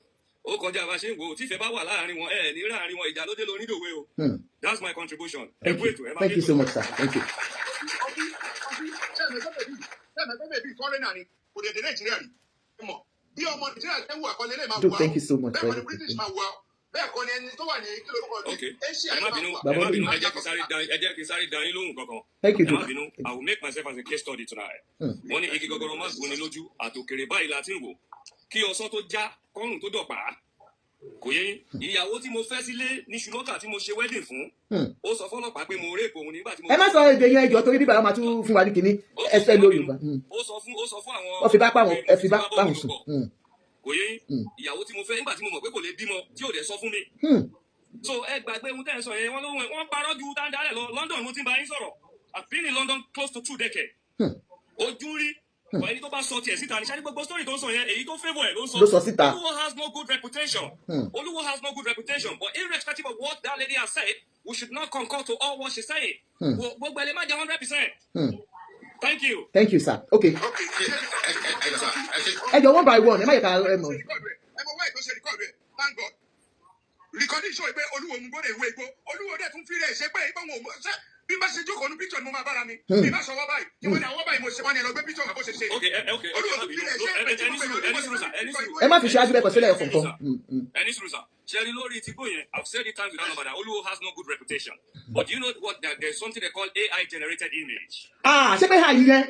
ó kọjá bá ṣe ń wò ó tífẹ̀ bá wà láàrin wọn ní láàrin wọn ìjà ló dé lórí ìdòwe o. That's my contribution. Thank you so much, sir. Thank you. Duke, thank you so much. Okay. Thank you, Duke. Duke. I will make myself as a case study tonight. Wọ́n ní igi gọgọrọ máa gbóni lójú àtòkèrè báyìí láti wò kí ọsán tó já kọ́rùn tó dọ̀pá. Kò yẹ ìyàwó tí mo fẹ́ sílé ní ṣùlọ́kà tí mo ṣe wedding fún. Ó sọ fọ́lọ́pàá pé mo rape òun nígbà tí mo. Ẹ má sọ èdè yẹn ẹjọ́ torí bíbá máa tún fún wa ní kinní ẹsẹ̀ ló Yorùbá. Ó sọ fún àwọn. Wọ́n fi bá pàwọn ẹ fi bá pàwọn sùn. Kò yẹ ìyàwó tí mo fẹ́ nígbà tí mo mọ̀ pé kò lè bímọ tí ò dẹ̀ sọ fún mi. So ẹ gbàgbé ohun tẹ́ ẹ sọ yẹn wọ́n parọ́ ju dáadáa lọ London mo ti bá yín sọ̀rọ̀. I've been in London close to 2 decades. Ojú rí ẹni tó bá sọ tiẹ̀ síta ní sáré gbogbo story tó ń sọ yẹn èyí tó favour ẹ̀ ló ń sọ. Ló sọ síta. Oluwo has no good reputation. Oluwo has no good reputation, but irrespective of what that lady has said, we should not concur to all what she saying. Gbogbo ẹlẹ́mà jẹ́ 100%. Thank you. Thank you, sir. Okay. Ẹ jọ one by one ẹ má yẹ ká ẹ mọ̀. Thank God. Recording show pé Olúwo mú gbọ́dọ̀ ìwé igbó Olúwo dẹ̀ tún fi rẹ̀ ṣe pé ìbọn wọn ṣe bí bá ṣe jókòó ní picture ni mo máa bára mi bí bá sọwọ́ báyìí tí wọ́n ní àwọn báyìí mo ṣe wá ní ẹlọgbẹ́ picture àbó ṣe ṣe. Olúwo tún fi rẹ̀ ṣe pé ẹ má fi ṣe ájú bẹ́ẹ̀ kọ́ sílẹ̀ ọ̀kọ̀ọ̀kan. Ẹni sùúrù sà, ṣẹ́ni lórí ti gbóyè, I've said it times without number that Oluwo has no good reputation. But do you know what? There's something they call AI generated image. Ṣé pé ha yìí yẹn?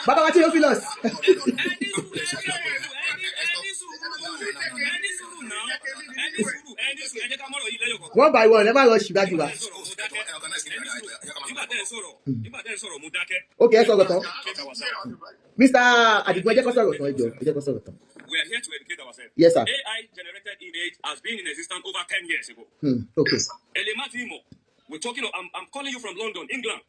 Bàbá wa Theophilus. One by one, ẹ má lọ ṣìdájú wa. Nígbà tẹ́ ẹ sọ̀rọ̀ mo dákẹ́. Okay, ẹ sọ̀rọ̀ tán. Mr. Adigun, ẹ jẹ́ kó sọ̀rọ̀ tán, ẹ jẹ́ kó sọ̀rọ̀ tán. We are here to educate ourselves. Yes, sir. AI generated image has been in existence over 10 years ago. Okay. Elematimo, we're talking of, I'm calling you from London, England.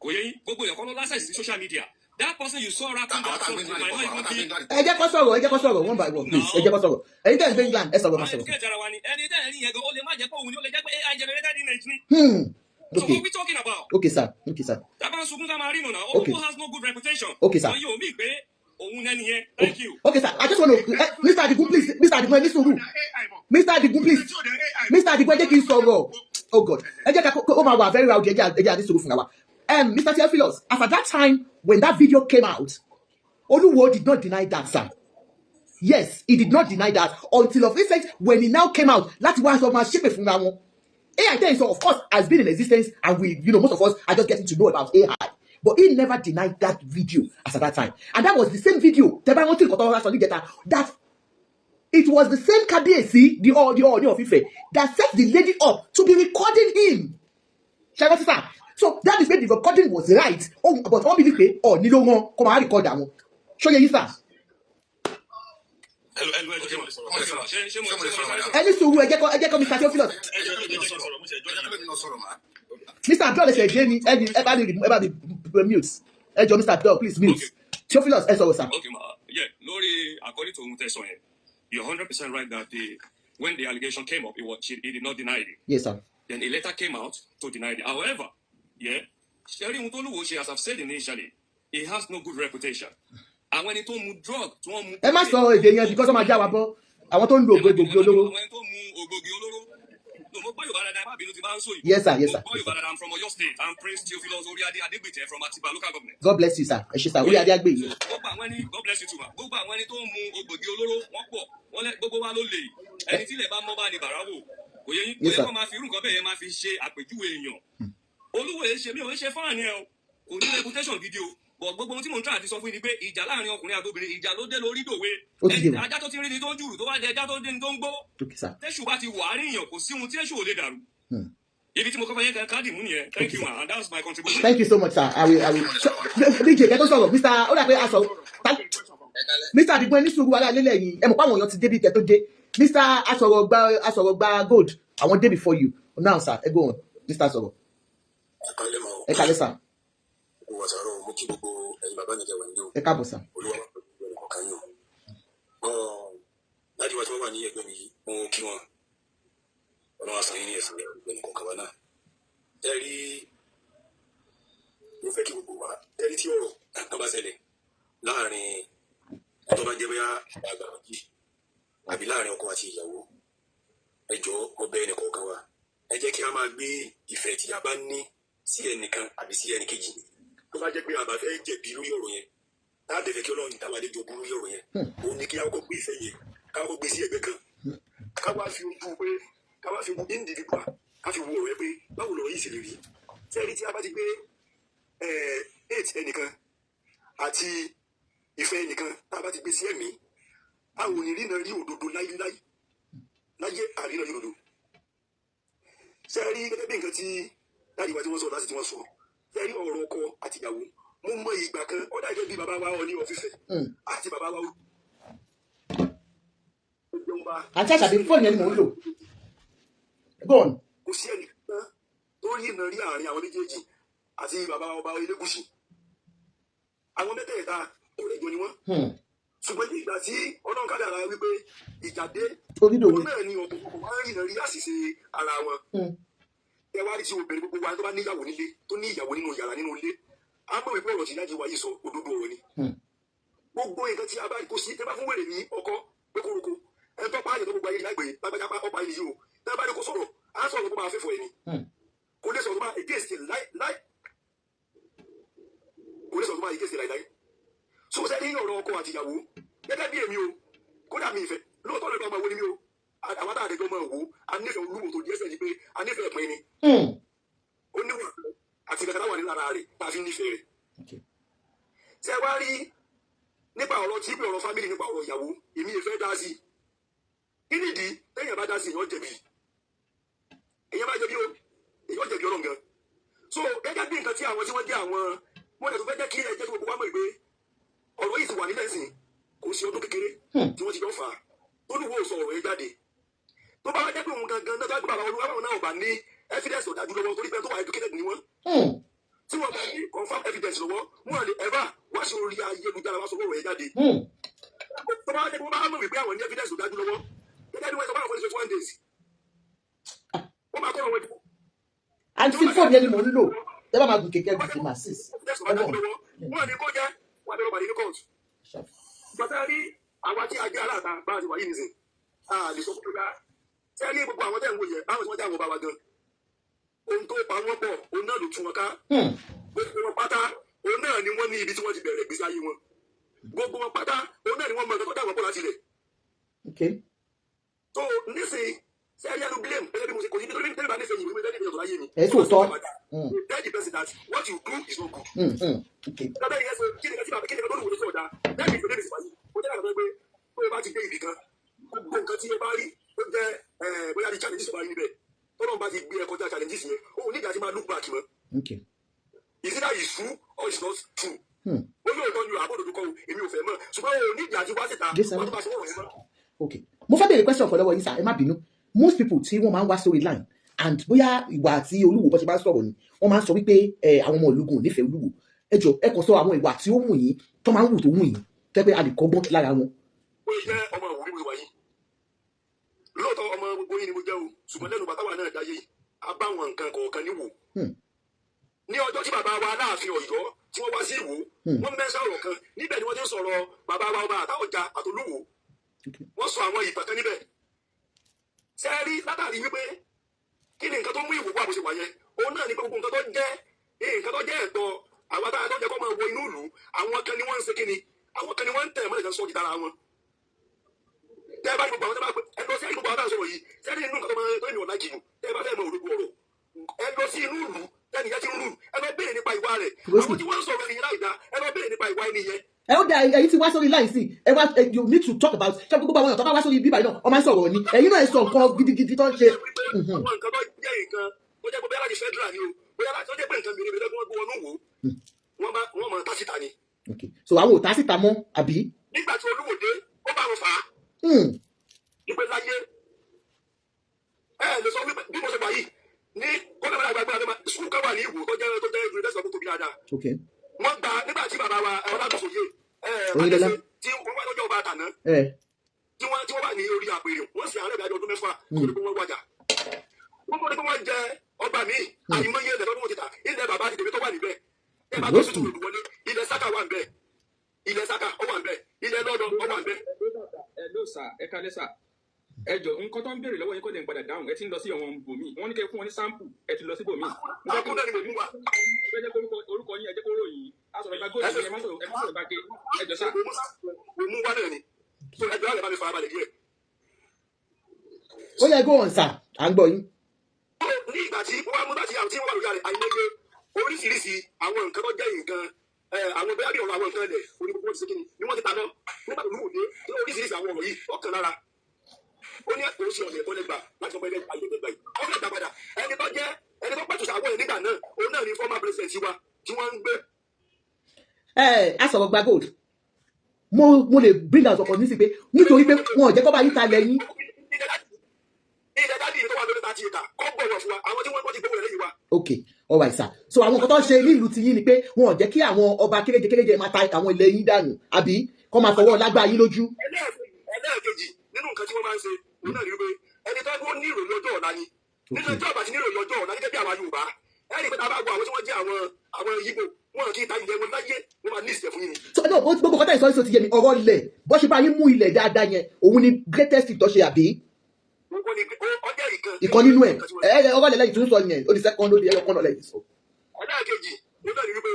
Gbogbo ẹ̀kọ́ ló access to social media. That person you saw rapping that song might not even be. Ẹ jẹ́ kó sọ̀rọ̀ one by one, please. Ẹ jẹ́ kó sọ̀rọ̀. Ẹ̀yin tẹ́ ẹ gbé England, ẹ sọ̀rọ̀ máa sọ̀rọ̀. Ẹni tẹ́ ẹ ní yẹn gan, ó lè má jẹ́ pé òun ni ó lè jẹ́ pé AI generated image ni. So Okay. what are we talking about? Okay, sir. Okay, sir. Taban Sugun Kamarino now. Okay. Oluwo has no good reputation. Okay, sir. You me pé òun ẹni yẹn. Thank you. Okay, sir. I just want to Mr. Adigun, please. Mr. Adigun, ẹ ní sùúrù. Mr. Adigun, please. Mr. Adigun, ẹ jẹ́ kí n sọ̀rọ̀. Oh God. Ẹ jẹ́ ká ó máa wà very loud ẹ jẹ́ àdí sùúrù fún wa. Mr. Theophilus, as at that time when that video came out, Oluwo did not deny that, sir. Yes, he did not deny that until of recent when he now came out. Láti wá sọ máa ṣépè fún wa wọn. AI then, so of course has been in existence, and we, most of us are just getting to know about AI. But he never denied that video as at that time. And that was the same video. That it was the same Kabiyesi, the audio of Ife, that set the lady up to be recording him. So that is where the recording was right. Oh, but one believe Nilo mo come and record them. Show you, sir. Any so we get Mr. Theophilus. Mr. Abdul is a Jamie. Ever be mute. Mr. Abdul, please mute. Theophilus, sir. Okay, yeah. Lori, according to Mutesson, you're 100% right that when the allegation came up, he did not deny it. Yes, sir. Then he later came out to deny it. However, yeah, Sherry Mutoluwoshi, as I've said initially, he has no good reputation. And when he told me drug, because of my job, I want to know Yes, sir. Yes, sir. I'm from Oyo State. I'm Prince Theophilus Oriade from Atiba local government. God bless you, sir. God bless you too, man. Yes, sir. But gbogbo tí mo ń try àti sọ fún yín ni pé ìjà láàrin ọkùnrin àti obìnrin ìjà ló dé lórí dòwe. Ajá tó ti rí ni tó ń jùrù tó bá jẹ ajá tó dé ni tó ń gbó. Tẹ́sù bá ti wà á ríyàn kò sí ohun tí èṣù ò lè dàrú. Ibi tí mo kọ́ fẹ́ yẹn káàdì mú nìyẹn. Thank you, man. And that's my contribution. Thank you so much, sir. I will. DJ, get us sọ̀rọ̀. Mr. Olape Aso. Mr. Adigun ẹni sùúrù wàhálà lélẹ̀ yìí. Ẹ mọ̀ pé àwọn èèyàn ti débi kẹ́ tó dé. Mr. Asọ̀rọ̀ gba gold. I want day before you. Now, sir. Go on. Mr. Asọ̀rọ̀. Ẹ kálẹ́ sir. Ẹ káàbọ̀ sà. Láti wá tí wọ́n wà ní ẹgbẹ́ mi yìí, mo kí wọn. Ọlọ́run àṣà yín ní ẹ̀sìn ẹ̀gbẹ́ nìkan kan náà. Ẹ rí mo fẹ́ kí gbogbo wa ẹ rí tí ọ̀rọ̀ kan bá ṣẹlẹ̀ láàrin tó bá jẹ́ bóyá àgbà méjì àbí láàrin ọkọ àti ìyàwó. Ẹ jọ̀ọ́ ọbẹ̀ ẹnìkan kan wa. Ẹ jẹ́ kí a máa gbé ìfẹ́ tí a bá ní sí ẹnìkan àbí sí ẹnìkejì. Tó bá jẹ́ pé àbá fẹ́ jẹ̀bi lórí ọ̀rọ̀ yẹn láti fẹ́ kí Ọlọ́run táwa lè jọ burú lórí ọ̀rọ̀ yẹn òun ni kí a kọ́ gbé ìfẹ́ yẹn ká kọ́ gbé sí ẹgbẹ́ kan ká wá fi ojú pé ká wá fi ojú individual ká fi wo ọ̀rọ̀ yẹn pé báwo lọ̀rọ̀ yìí ṣe lè rí sẹ́ẹ̀rí tí a bá ti gbé hate ẹnìkan àti ìfẹ́ ẹnìkan tá a bá ti gbé sí ẹ̀mí a ò ní ríran rí òdodo láyé àríran rí òdodo sẹ́ẹ̀rí gẹ́gẹ́ bí nǹkan tí láti wá tí wọ́n sọ láti tí wọ́n sọ sẹ́ẹ̀rí ọ̀rọ̀ ọkọ àtìyàwó mo mọ ìgbà kan ó dàgẹ́ bí bàbá wa Ọọ̀ni ọ̀fífẹ́ àti bàbá wa àti àṣàbí fóònù yẹn ni mò ń lò. Go on. Kò sí ẹnì kan tó rí iná rí àárín àwọn méjèèjì àti bàbá ọba Elégùṣì. Àwọn mẹ́tẹ̀ẹ̀ta kò lè jọ ni wọ́n. Ṣùgbọ́n ní ìgbà tí Ọlọ́run kádàrá wípé ìjà dé, òun náà ni ọ̀pọ̀lọpọ̀ wá rí iná rí àṣìṣe ara wọn. Ẹ wá rí tí obìnrin gbogbo wa tó bá níyàwó nílé tó ní ìyàwó nínú yàrá nínú ilé. A mọ̀ wípé ọ̀rọ̀ tí láti wáyé sọ òdodo ọ̀rọ̀ ni. Gbogbo nǹkan tí a bá kó sí tẹ́ bá fún wèrè ní ọkọ pé kóróko ẹ tọ́ pa àyè tó gbogbo ayé lágbè lágbàjá pa ọ̀pá yìí o tẹ́ bá ní kó sọ̀rọ̀ á sọ̀rọ̀ tó máa fẹ́ fọ ẹni. Kò lè sọ̀rọ̀ tó máa against láì kò lè sọ̀rọ̀ tó máa against láì. So sẹ́ni ọ̀rọ̀ ọkọ àti ìyàwó gẹ́gẹ́ bí èmi o kódà mi ìfẹ́ lóòótọ́ lè máa wo ni mi o àwọn tá àdéjọ́ máa wò á nífẹ̀ẹ́ olúwo tó jẹ́ sẹ́ni pé a nífẹ̀ẹ́ pín ni. Ó níwà àti kàkàrà wà ní lára rẹ̀ tá a fi nífẹ̀ẹ́ rẹ̀. Ṣé wá rí nípa ọ̀rọ̀ tí pé ọ̀rọ̀ fámìlì nípa ọ̀rọ̀ ìyàwó èmi ìfẹ́ dá sí i nídìí téèyàn bá dá sí èèyàn jẹ̀bi èèyàn bá jẹ̀bi o èèyàn jẹ̀bi ọ̀rọ̀ nǹkan. So gẹ́gẹ́ bí nǹkan tí àwọn tí wọ́n jẹ́ àwọn wọ́n dẹ̀ tó fẹ́ jẹ́ kí ẹ jẹ́ kí gbogbo wa mọ̀ pé ọ̀rọ̀ yìí ti wà nílẹ̀ sìn kò sí ọdún kékeré tí wọ́n ti jọ fà á tó ní wo sọ ọ̀rọ̀ yẹn jáde tó bá wá jẹ́ pé òun gangan náà tó bá bàbá olúwa náà ò bá ní evidence tó dájú lọ́wọ́ torí pé tó wà educated ni wọ́n tí wọ́n bá ní confam evidence lọ́wọ́ wọ́n lè ever wá sí orí ayélujára wá sọ ọ̀rọ̀ yẹn jáde tó bá wá jẹ́ pé wọ́n bá mọ̀ wípé àwọn ní evidence tó dájú lọ́wọ́ gẹ́gẹ́ bí wọ́n sọ fún àwọn 21 days wọ́n máa kọ́ ọ̀rọ̀ wọn. àti fóònù yẹn ni mò ń lò ẹ bá máa gùn kékeré gùn sí màsís. wọ́n ní kó jẹ́ wọ́n bẹ̀rẹ̀ pàdé ní kóòtù. bàtà rí àwa tí a jẹ́ aláàtà bá a ti wà yìí nìsín lè sọ fún mi ṣé rí gbogbo àwọn tẹ̀ ń wò yẹn àwọn tí wọ́n jẹ́ àwọn bàbá gan ohun tó pa wọ́n pọ̀ òun náà ló tún wọn ká gbogbo wọn pátá òun náà ni wọ́n ní ibi tí wọ́n ti bẹ̀rẹ̀ ìgbésí ayé wọn gbogbo wọn pátá òun náà ni wọ́n mọ ẹ̀kọ́ tó dàgbà pọ̀ láti ilẹ̀. So nísìnyí Say you blame. It's so tell the person that what you do is not good. Okay. Okay. Is it that it's true or it's not true? Okay. Mo fẹ́ bèèrè question lọ́wọ́ yín sir, ẹ má bínú. Most people tí wọ́n máa ń wá sórí line and bóyá ìwà àti Olúwo bó ṣe máa ń sọ̀rọ̀ ni wọ́n máa ń sọ wípé àwọn ọmọ Olúgun ò nífẹ̀ẹ́ Olúwo. Ẹ jọ̀ọ́ ẹ kàn sọ àwọn ìwà tí ó wù yín tó máa ń wù tó wù yín tẹ́ pé a lè kọ́gbọ́n lára wọn. Ó jẹ́ ọmọ ìwúrí mi wáyé. Lóòótọ́ ọmọ gbogbo yín ni mo jẹ́ o, ṣùgbọ́n lẹ́nu bàtà wà náà dáyé, a bá wọn nǹkan kọ̀ọ̀kan níwò. Ní ọjọ́ tí bàbá wa Aláàfin Ọ̀yọ́ tí wọ́n wá sí Ìwó, wọ́n mẹ́sàn ọ̀rọ̀ kan níbẹ̀ ni wọ́n ti ń sọ̀rọ̀ bàbá wa Ọba Àtàọ̀jà àtolúwo. Wọ́n sọ àwọn ìtàn kan níbẹ̀. Sẹ́ẹ̀rí látàrí wípé kí ni nǹkan tó mú Ìwó wá bó ṣe wà yẹn? Òun náà ni gbogbo nǹkan tó jẹ́ ẹ̀tọ́ àwọn àtàwọn tó jẹ́ kó máa wọ inú ìlú, àwọn kan ni wọ́n ń ṣe kí ni? Àwọn kan ni wọ́n ń tẹ̀ mọ́lẹ̀ kan sọ́ọ̀dì dára wọn. Tẹ́ ẹ bá gbogbo àwọn tó bá pẹ́ ẹ lọ sí gbogbo àwọn tó sọ̀rọ̀ yìí, sẹ́ẹ̀rí inú nǹkan tó máa ń tó ènìyàn lájì nù, tẹ́ ẹ bá fẹ́ mọ òdodo ọ̀rọ̀. Ẹ lọ sí inú ìlú tẹ́ni yẹn ti ń lù, ẹ lọ béèrè nípa ìwà rẹ̀. Àwọn tí wọ́n ń sọ̀rọ̀ ẹni láì dá, ẹ lọ béèrè nípa ìwà ẹni yẹn. Ẹ ó da èyí tí wá sórí line sí ẹ wá you need to talk about ṣé gbogbo àwọn èèyàn tó bá wá sórí bíbá yìí náà ọmọ sọ̀rọ̀ ni ẹ̀yin náà sọ nǹkan gidigidi tó ń ṣe. Àwọn nǹkan tó jẹ́ nǹkan tó jẹ́ pé bóyá láti federal ni o bóyá láti tó jẹ́ pé nǹkan mìíràn mìíràn wọ́n gbé wọn lówó wọ́n máa tá síta ni. So àwọn ò tá síta mọ́ àbí. Nígbà tí Olúwo dé ó bá wọn fà á. Ìpè láyé lè sọ wípé bí mo ṣe wà yìí ní kọ́ńtà àgbàgbà àdébà sukùl kan wà ní Ìwó tó jẹ́ university of tóbi dáadáa. Wọ́n gba nígbà tí bàbá wa Ọládùsóyè tí wọ́n wá lọ́jọ́ ọba àtàná tí wọ́n wà ní orí àpèrè wọ́n sì àárẹ̀ ìdájọ́ ọdún 6 kó lè kó wọ́n wájà. Wọ́n mọ̀ ní pé wọ́n jẹ ọba mi àyìnmọ́yé ilẹ̀ lọ́dún wọn ti tà ilẹ̀ bàbá àti tèmi tó wà níbẹ̀. Ẹ bá tó sùtù olùwọlé ilẹ̀ Saka wà níbẹ̀ ilẹ̀ Saka ó wà níbẹ̀ ilẹ̀ lọ́dọ̀ ó wà níbẹ̀. Ẹ ló sà ẹ kalẹ́ sà ẹ jọ nǹkan tó ń béèrè lọ́wọ́ yín kó lè ń padà dáhùn ẹ ti ń lọ sí àwọn bòmí wọ́n ní kẹ́ fún wọn ní sáǹpù ẹ ti lọ sí bòmí. Àkúndà ni mo mú wa. Ẹ jẹ́ orúkọ yín ẹ jẹ́ kó ròyìn asọ̀rọ̀ ìgbà góòlù ẹ má sọ̀rọ̀ ìgbà ké ẹ jọ sà. Mo mú wa náà ni tó ẹ jọ àlẹ́ bá mi fara balẹ̀ díẹ̀. Ó yẹ go on sà à ń gbọ́ yín. Ní ìgbà tí wọ́n mú láti àwọn tí wọ́n wà lórí àìmọye oríṣiríṣi àwọn nǹkan tó jẹ́ nǹkan àwọn bẹ́ẹ̀ bí ọ̀rọ̀ àwọn nǹkan ẹ̀lẹ̀ onígbogbo ti ṣe kí ni wọ́n ti ta náà nígbà tó lúwòde ní oríṣiríṣi àwọn ọ̀rọ̀ yìí ọ̀kan lára ó ní oṣù ọ̀nà ẹ̀kọ́ lẹ́gbà láti ọmọ ẹgbẹ́ ayé lẹ́gbà yìí ọ̀fẹ́ ìgbà padà ẹni tó pẹ̀tù sàwọn ẹ̀ nígbà náà òun náà ni former president wa tí wọ́n ń gbé. Asọ̀rọ̀ gba gold mo lè bring out ọkọ̀ nísìsiyìí pé nítorí pé wọn ò jẹ́ kọ́ bá yín ta lẹ́yìn. Ilẹ̀ dádì tó wà lórí 30 acre kọ́ gbọ̀wọ̀ fún wa àwọn tí wọ́n ti gbowó lẹ́yìn wa. Okay, all right sir. So àwọn nǹkan tó ń ṣe ní ìlú ti yín ni pé wọn ò jẹ́ kí àwọn ọba kéréje máa ta àwọn ilẹ̀ yín dànù àbí kọ́ máa fọwọ́ lágbá yín lójú. Ẹlẹ́ẹ̀kejì nínú nǹkan tí wọ́n máa ń ṣe òun náà ni wípé ẹni tó ní ìròyìn ọjọ́ ọ̀la ni nínú ẹjọ́ àbàtì ní ìròyìn ọjọ́ ọ̀la gẹ́gẹ́ bí àwa Yorùbá ẹni pé tá a bá gbọ́ àwọn tí wọ́n jẹ́ àwọn Yíbò wọn kì í ta ilẹ̀ wọn láyé wọn máa ní ìsìlẹ̀ fún yín ni. So no gbogbo kọ́tà ìsọ́yìn ti yé mi ọ̀rọ̀ ilẹ̀ bó ṣe bá yín mú ilẹ̀ dáadáa yẹn òun ni greatest ìtọ́ṣe àbí. Ìkan nínú ẹ̀ ọ̀rọ̀ ilẹ̀ lẹ́yìn tó ń sọ yẹn ó di second ó di ẹyọ kan náà lẹ́yìn sọ. Ẹlẹ́ẹ̀kejì ló náà ni wípé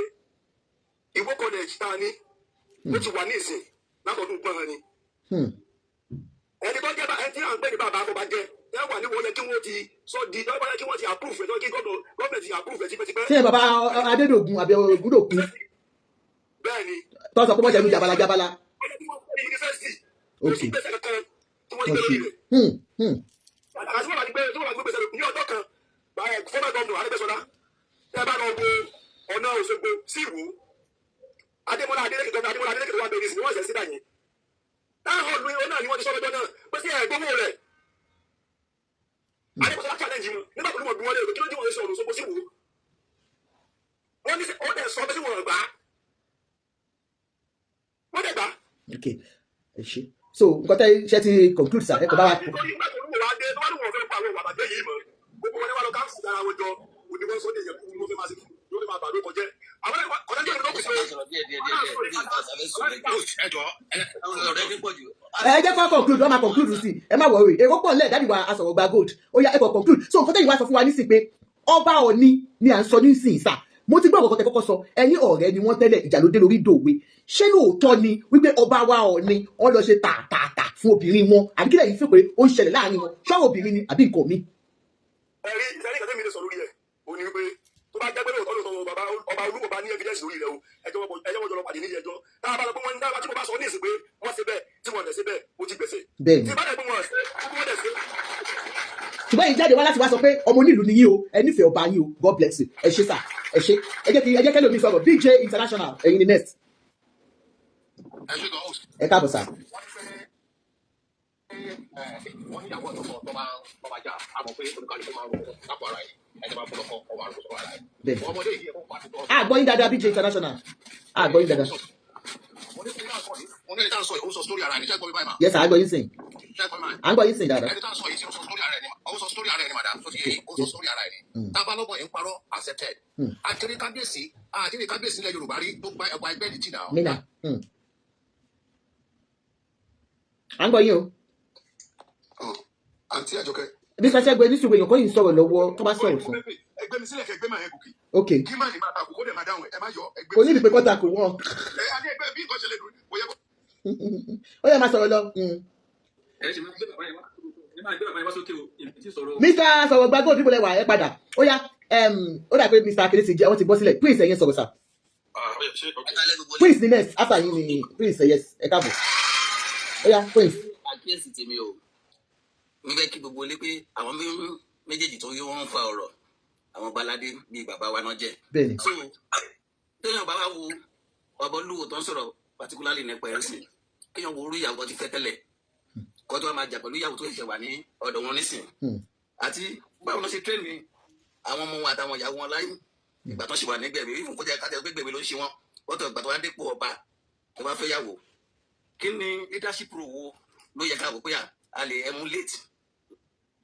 Ìwó college tá a ní ó ti wà ní ìsìn látọdún gbọ́n ni. Ẹni tó jẹ́ ẹni tí à ń pè ní bàbá àbọ̀bá jẹ́ ẹ wà ní wọlé kí wọ́n ti sọ di lọ́wọ́ kí wọ́n ti approve ẹ̀ kí gọ́ọ̀mẹ̀ntì approve ẹ̀ tipẹ́tipẹ́. Ṣé bàbá Adédògún àbí Ògúndògún? Bẹ́ẹ̀ni. Tó sọ pé wọ́n jẹ́ ní jabalajabala. Okay. Àti wọ́n bá ti gbé gbèsè ní ọjọ́ kan fọ́nà gọ́ọ̀mù Arẹ́gbẹ́ṣọlá ẹ bá lọ wo ọ̀nà Òṣogbo sí Ìwó Adémọ́lá Adélékè wà bẹ̀rẹ̀ sí ni wọ́n ṣẹ̀ sí dàyìn. Táwọn ọ̀lú ìwọ náà ni wọ́n ti sọ lọ́jọ́ náà pé sí ẹ̀gbọ́n rẹ̀. Adémọ́lá challenge wọn nígbà tó ní wọ́n bí wọ́n lé kí ló dé wọ́n ṣe ọ̀nà Òṣogbo sí Ìwó. Wọ́n ní ó dẹ̀ sọ pé sí wọ́n gbà. Wọ́n dẹ̀ gbà. Okay, ẹ ṣe. So nǹkan tẹ́ ṣe ti conclude sir ẹ kò bá wa. Ẹ jẹ́ kó conclude wọ́n máa conclude sí ẹ má worry èrò pọ̀ nílẹ̀ dábìí wa asọ̀rọ̀ gba gold ó yá ẹ kò conclude so nǹkan tẹ́yìn wá sọ fún wa nísìnyí pé Ọba Ọọ̀ni ni à ń sọ nísìnyí sà mo ti gbọ́ ọ̀kọ̀ tẹ́ kọ́kọ́ sọ ẹ̀yin ọ̀rẹ́ ni wọ́n tẹ́lẹ̀ ìjà ló dé lórí dòwe ṣé lóòótọ́ ni wípé ọba wa Ọọ̀ni wọ́n lọ ṣe tààtààtà fún obìnrin wọn àbí kílẹ̀ yìí fi pé ó ń ṣẹlẹ̀ láàrin wọn ṣọ́wọ́ obìnrin ni àbí nǹkan mi. ẹ̀rí ìkàtẹ́ mi lè sọ lórí ẹ̀ o ní wípé tó bá jágbé lóòótọ́ lóòótọ́ Ọba Olu kò bá ní evidence lórí rẹ̀ o ẹjọ́ wọ́n jọ lọ pàdé nílé ẹjọ́ tá a bá lọ pé wọ́n ń dábàá tí mo bá sọ ní ìsìn pé wọ́n ṣe bẹ́ẹ̀ tí wọ́n dẹ̀ ṣe bẹ́ẹ̀ ó ti gbèsè. bẹ́ẹ̀ni tí bá dẹ̀ pé wọ́n dẹ̀ ṣe. ṣùgbọ́n ìjáde wá láti wá sọ pé ọmọ onílù ni yín o ẹ nífẹ̀ẹ́ ọba yín o God bless you ẹ ṣé sà ẹ ṣé ẹ jẹ́ kẹ́lẹ́ omi sọ̀rọ̀ BJ International ẹ̀yin ni next. ẹ káàbọ̀ sà. wọ́n ní ìyàwó ọ̀dọ́ tó bá jà á mọ̀ pé olùkàlùkù máa ń rò lápò ara ẹ̀ ẹni máa fún ọkọ ọmọ àrùn sọ̀rọ̀ ara ẹ̀. ọmọdé yìí ẹ̀kọ́ pàṣẹ tó. àgbọ̀yìn dáadáa BJ International àgbọ̀yìn dáadáa. mo ní ẹni tá à ń sọ yìí ó sọ sórí ara ẹ̀ ní sẹ́gbọ́n mi báyìí mà. yes sir àgbọ̀yìn sìn. àgbọ̀yìn sìn dáadáa. ẹni tá à ń sọ yìí ó sọ sórí ara ẹ̀ ní madam tó ti yé ó sọ sórí ara ẹ̀ ní. tá a bá lọ́bọ̀ yẹn ń parọ́ accepted. àtẹ̀lé kábíyèsí ilẹ̀ Yorùbá rí tó gba ẹgbà ẹgbẹ́ ìdí náà. mina àgbọ̀yìn o. àǹtí Àjọkẹ́. bí sọ́sẹ́ gbé ní ṣùgbọ́n èèyàn kò yìí sọ̀rọ̀ lọ́wọ́ tó bá sọ̀rọ̀ fún. ẹgbẹ́ mi sílẹ̀ kẹ́ ẹgbẹ́ máa yẹn gòkè. ok kí má ní máa ta àkókò dẹ̀ máa dáhùn ẹ má yọ ẹgbẹ́. kò ní ìdìpé kọ́ta kò wọ́n. ẹ adé ẹgbẹ́ bí nǹkan ṣẹlẹ̀ lórí kò yẹ kó. ó yẹ máa sọ̀rọ̀ lọ. ẹ ṣe máa gbé bàbá yẹn wá ẹ máa gbé bàbá yẹn wá sókè o èmi ti sọ̀rọ̀. Mr. sọ̀rọ̀ gbàgbọ́ òbí bọ̀lẹ̀ wà ẹ padà ó yá ó dà pé Mr. Akérésì jẹ́ wọ́n ti bọ́ sílẹ̀ Prince ẹ̀yẹn sọ̀rọ̀ sà. Prince ni next after yín ni Prince ẹ̀yẹ ẹ káàbọ̀ ó yá Prince. àkíyèsí tèmi o mi fẹ́ kí gbogbo ilé pé àwọn méjèèjì tó yé wọn ń fa ọ̀rọ̀ àwọn baládé bíi bàbá wa náà jẹ́. bẹ́ẹ̀ni. so téèyàn bá wá wo Ọba Olu tó ń sọ̀rọ̀ particularly nípa ẹ̀sìn kéèyàn wo orí ìyàwó tó ti fẹ́ tẹ́lẹ̀ kó tó wá máa jà pẹ̀lú ìyàwó tó ṣẹ̀ṣẹ̀ wà ní ọ̀dọ̀ wọn nísìn àti báwo ló ṣe tírẹ́nì àwọn ọmọ wọn àtàwọn ìyàwó wọn láyé ìgbà tó ṣe wà ní gbẹ̀mí ìfún kọjá kájà pé gbẹ̀mí ló ń ṣe wọn wọ́n tọ̀ ìgbà tó wá dépò ọba tó bá fẹ́ yàwó kí ni leadership role wo ló yẹ ká wò pé a lè emulate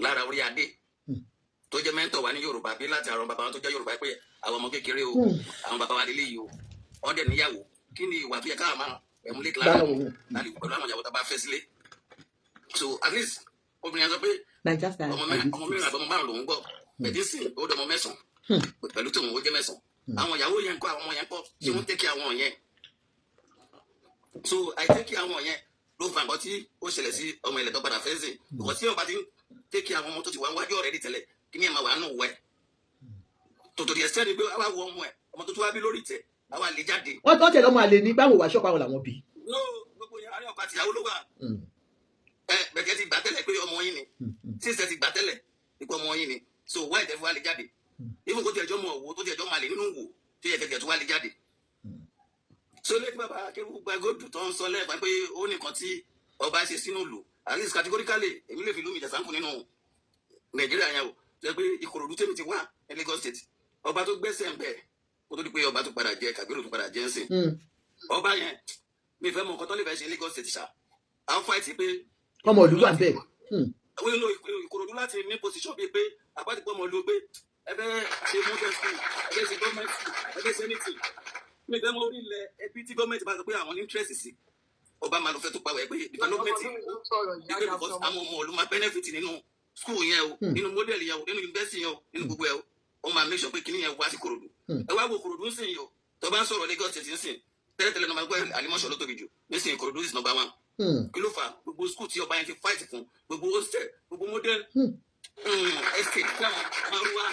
lára orí adé tó jẹ́ mẹ́ńtọ̀ wa ní Yorùbá bí láti àwọn bàbá wọn tó jẹ́ Yorùbá pé àwọn ọmọ kékeré o àwọn bàbá wa délé yìí o wọ́n dẹ̀ níyàwó kí ni ìwà tó yẹ ká máa emulate lára láti pẹ̀lú àwọn ìyàwó tó bá fẹ́ sílé so at least obìnrin yẹn sọ pé ọmọ mẹ́rin àbọ̀mọ márùn lòún gbọ́ bẹ̀dí sìn ó dọmọ mẹ́sàn-án pẹ̀lú tòun ó jẹ́ mẹ́sàn-án àwọn ìyàwó yẹn kọ́ àwọn ọmọ yẹn kọ́ ṣé wọ́n tẹ́kì àwọn yẹn so àìtẹ́kì àwọn yẹn ló fa nǹkan tí ó ṣẹlẹ̀ sí ọmọ ilẹ̀ tó padà fẹ́ sìn because tí ọba ti ń tẹ́kì àwọn ọmọ tó ti wá wájú ọ̀rẹ́ di tẹ́lẹ̀ kí ni ẹ̀ máa wà nù wẹ̀ tòtò díẹ̀ sẹ́ni pé àwa wọ ọmọ ẹ̀ ọmọ tó tún wá bí lórí tẹ̀ àwa lè jáde. wọ́n tọ́ tẹ̀lé ọmọ àlè ní báwo wà ṣọ́pọ̀ àwọn làwọn bí. no gbogbo yẹn àárẹ̀ ọkọ àti ìyàwó ló wà bẹ̀kẹ́ ti gbà tẹ́lẹ̀ pé ọmọ yín ni sísẹ ti gbà tẹ́lẹ̀ pé ọmọ yín ni so wáyé tẹ́ fi wá lè jáde even kó tiẹ̀ jọ́ mọ òwò tó tiẹ̀ jọ́ mọ àlè nínú wò tó yẹ kẹ́kẹ́ tó wá lè jáde so lẹ́yìn bàbá akẹ́rù gbàgòdù tó ń sọ lẹ́ẹ̀kan pé ó nìkan tí ọba ṣe sínú lò at least categorically èmi lè fi lómi ìjàsánkù nínú Nàìjíríà yẹn o jẹ́ pé Ìkòròdú tèmi ti wà ní Lagos State ọba tó gbẹ́sẹ̀ ń bẹ̀ kó tó di pé ọba tó padà jẹ Kàbírù tó padà jẹ ń sìn ọba yẹn mi fẹ́ mọ nǹkan tó lè fẹ́ ṣe Lagos State ṣá à ń fáìtì pé ọmọ ìlú wà bẹ́ẹ̀. àwọn èlò Ìkòròdú láti ní position bíi pé àpáti pé ọmọ ìlú pé ẹ fẹ́ ṣe modern school ẹ fẹ́ ṣe government school ẹ fẹ́ ṣe anything mi fẹ́ mọ orí ilẹ̀ ẹbí tí gọ́ọ̀mẹ̀ntì bá sọ pé àwọn interest sí ọba máa lọ fẹ́ tó pa wẹ̀ pé development ìgbé because àwọn ọmọ ìlú máa benefit nínú school yẹn o nínú model yẹn o nínú university yẹn o nínú gbogbo ẹ o wọ́n máa make sure pé kíní yẹn wá sí Ìkòròdú ẹ wá wo Ìkòròdú ń sìn yìí o tó bá ń sọ̀rọ̀ Lagos State ń sìn tẹ́lẹ̀tẹ́lẹ̀ náà máa gbọ́ Àlímọ̀ṣọ́ ló tóbi jù nísìnyí Ìkòròdú is number 1 kí ló fà gbogbo school tí ọba yẹn ti fight fún gbogbo hostel gbogbo model estate tí àwọn máa ń wá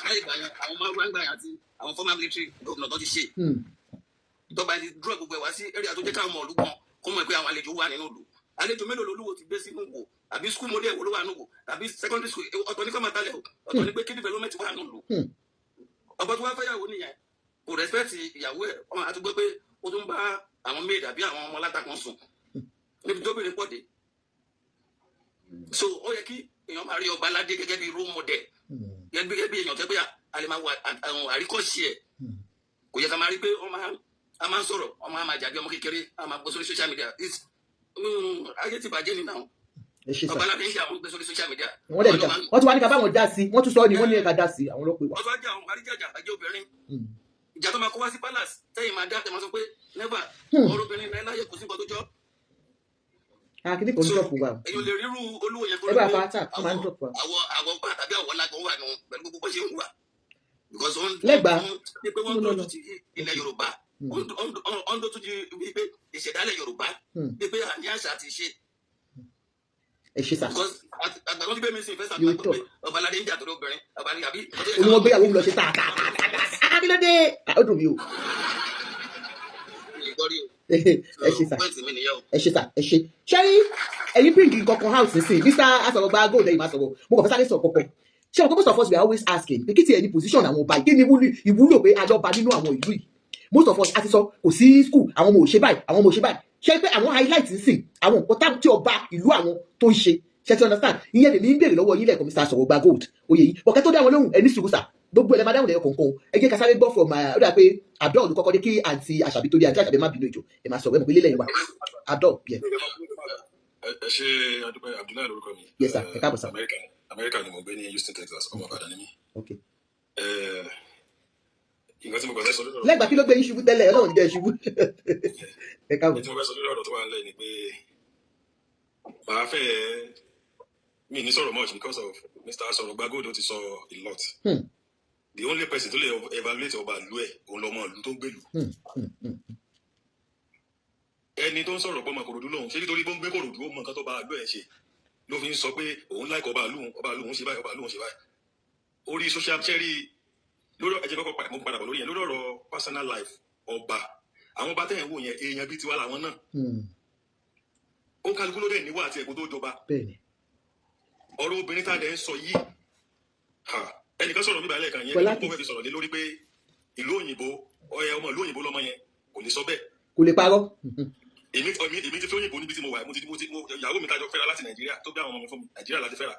láì gbà yẹn àwọn máa ń wá gbà yẹn àti àwọn former military governor tó ti ṣe tọba yẹn ti dúró gbogbo ẹ̀ wá sí area tó jẹ́ káwọn ọmọ olùgbọ́n kó mọ̀ pé àwọn àlejò wà nínú ìlú àlejò mélòó lolúwo ti gbé sínú wò àbí school model wo ló wà nínú wò àbí secondary school ọ̀tọ̀ ní kọ́mọ̀tálẹ̀ o ọ̀tọ̀ ní pé kí development wà nínú ìlú ọba tó wá fẹ́ yàwó nìyẹn kò respect ìyàwó ẹ̀ ọmọ àti gbọ́ pé ó tún bá àwọn maid àbí àwọn ọmọ alátakùn sùn níbi tó bìnrin pọ̀ dé so ó yẹ kí èèyàn máa rí ọba aládé gẹ́gẹ́ bí role model gẹ́gẹ́ bí èèyàn tẹ́ pé a lè máa wà àwọn àríkọ́ṣe ẹ̀ kò yẹ ká máa rí pé a máa ń sọ̀rọ̀ ọmọ a máa jàbí ọmọ kékeré a máa gbé sórí social media ayé ti bàjẹ́ nínú àwọn ọba aládé ń jà àwọn gbé sórí social media. wọ́n ti wá ní ká báwọn dá sí wọ́n tún sọ ọ́ ni wọ́n ní ẹ̀ka dá sí àwọn ọlọ́pàá. wọ́n tún wá jẹ́ àwọn àríjàjà àjẹ́ obìnrin ìjà tó máa kó wá sí palace tẹ́yìn máa dá tẹ́ máa sọ pé never ọ̀rọ̀ obìnrin náà láyé kò sí nǹkan tó jọ. akíní kò ní jọ̀pù wa. èyàn lè rírú olúwo yẹn kó ẹ bá a fa ata kó máa ń jọ̀pù wa. àwọn bá tàbí àwọn lágbọ̀n wà nù pẹ̀lú gbogbo bó ṣe ń wà. because lẹ́gbàá pé wọ́n tó ti ilẹ̀ Yorùbá wọ́n tó ti wípé ìṣẹ̀dálẹ̀ Yorùbá pé àní àṣà ti ṣe Sir. Because I don't think missing first and You talk. Obalade India to Obere, Obali Abi. Olúwo gbéyàwó mi lọ ṣe ta. Kí ló dé? Ó dùn mí o. Ẹ ṣe sà. Ṣẹ́rí ẹ̀yin bring kankan house nísìnyí. Mr. Asọ̀rọ̀gba Gold ẹ̀yin máa sọ̀rọ̀. Mo kàn fẹ́ sáré sọ̀rọ̀ kankan. Ṣé most of us we are always asking pé kí ti ẹni position àwọn ọba kí ni ìwúlò pé adọ́ba nínú àwọn ìlú yìí. Most of us a ti sọ kò sí school àwọn ọmọ ò ṣe báyìí àwọn ọmọ ò ṣe báyìí. Ṣé pé àwọn highlight nísìn àwọn nǹkan tí ọba ìlú àwọn tó ń ṣe. Ṣé ti understand? Ìyẹn lèmi ń béèrè lọ́wọ́ yín lẹ́ẹ̀kan Mr. Asọ̀rọ̀gba Gold. Oyè yìí. Bọ̀kẹ́ tó dá wọn lóhùn ẹni sùúrù sà. Gbogbo ẹlẹ́mà dáhùn lẹ́yọ̀ kọ̀ọ̀kan. Ẹ jẹ́ ká sáré gbọ́ from ó dà pé Abdul olùkọ́kọ́ dé kí àǹtí Àṣàbí tó dé àǹtí Àṣàbí má bínú ìjọ. Ẹ máa sọ̀rọ̀ ẹ̀ mọ̀ pé lélẹ̀ yìí wà. Abdul yẹ. Ẹ ṣe adúpẹ́ Abdullahi lórúkọ mi. Yes sir, ẹ káàbọ̀ sir. Amẹ́ríkà ni mo gbé ní Houston, Texas, ọmọ Ìbàdàn ni mí. Okay. Nǹkan tí mo kàn fẹ́ sọ lórí ọ̀rọ̀. Lẹ́gbàá kí ló gbé yín ṣubú tẹ́lẹ̀ Ọlọ́run jẹ́ ṣubú. Ẹ káàbọ̀. Tí mo fẹ́ sọ lórí ọ̀rọ̀ tó wà nílẹ̀ ni pé màá fẹ́ mi ní sọ̀rọ̀ much because of Mr. Asọ̀rọ̀gba Gold ó ti sọ a lot. The only person tó lè evaluate ọba ìlú ẹ̀ òun lọmọ ìlú tó ń gbèlú. Ẹni tó ń sọ̀rọ̀ pọ̀ ọmọ Kòròdú lòun ṣé nítorí bó ń gbé Kòròdú ó mọ nǹkan tó bá ìlú ẹ̀ ṣe ló fi ń sọ pé òun láìka ọba ìlú òun ṣe báyìí ọba ìlú òun ṣe báyìí. Orí social cherry lórí ẹ̀jẹ̀ kọ́kọ́ mo padà bọ̀ lórí yẹn lórí ọ̀rọ̀ personal life ọba àwọn ọba tẹ̀yìn wò yẹn èèyàn bíi tiwa làwọn náà. Ó kálukú ló dẹ̀ níwà àti ẹ̀kọ́ tó jọba. Ọ̀rọ̀ obìnrin tá a dẹ̀ ń sọ yìí ẹnìkan sọ̀rọ̀ níbàá lẹ́ẹ̀kan yẹn kí wọ́n fẹ́ fi sọ̀rọ̀ lé lórí pé ìlú òyìnbó ọmọ ìlú òyìnbó lọ́mọ yẹn kò lè sọ bẹ́ẹ̀. Kò lè parọ́. Èmi ti fẹ́ òyìnbó níbi tí mo wà ìyàwó mi tájọ fẹ́ra láti Nàìjíríà tó bí àwọn ọmọ mi fún mi Nàìjíríà láti fẹ́ra.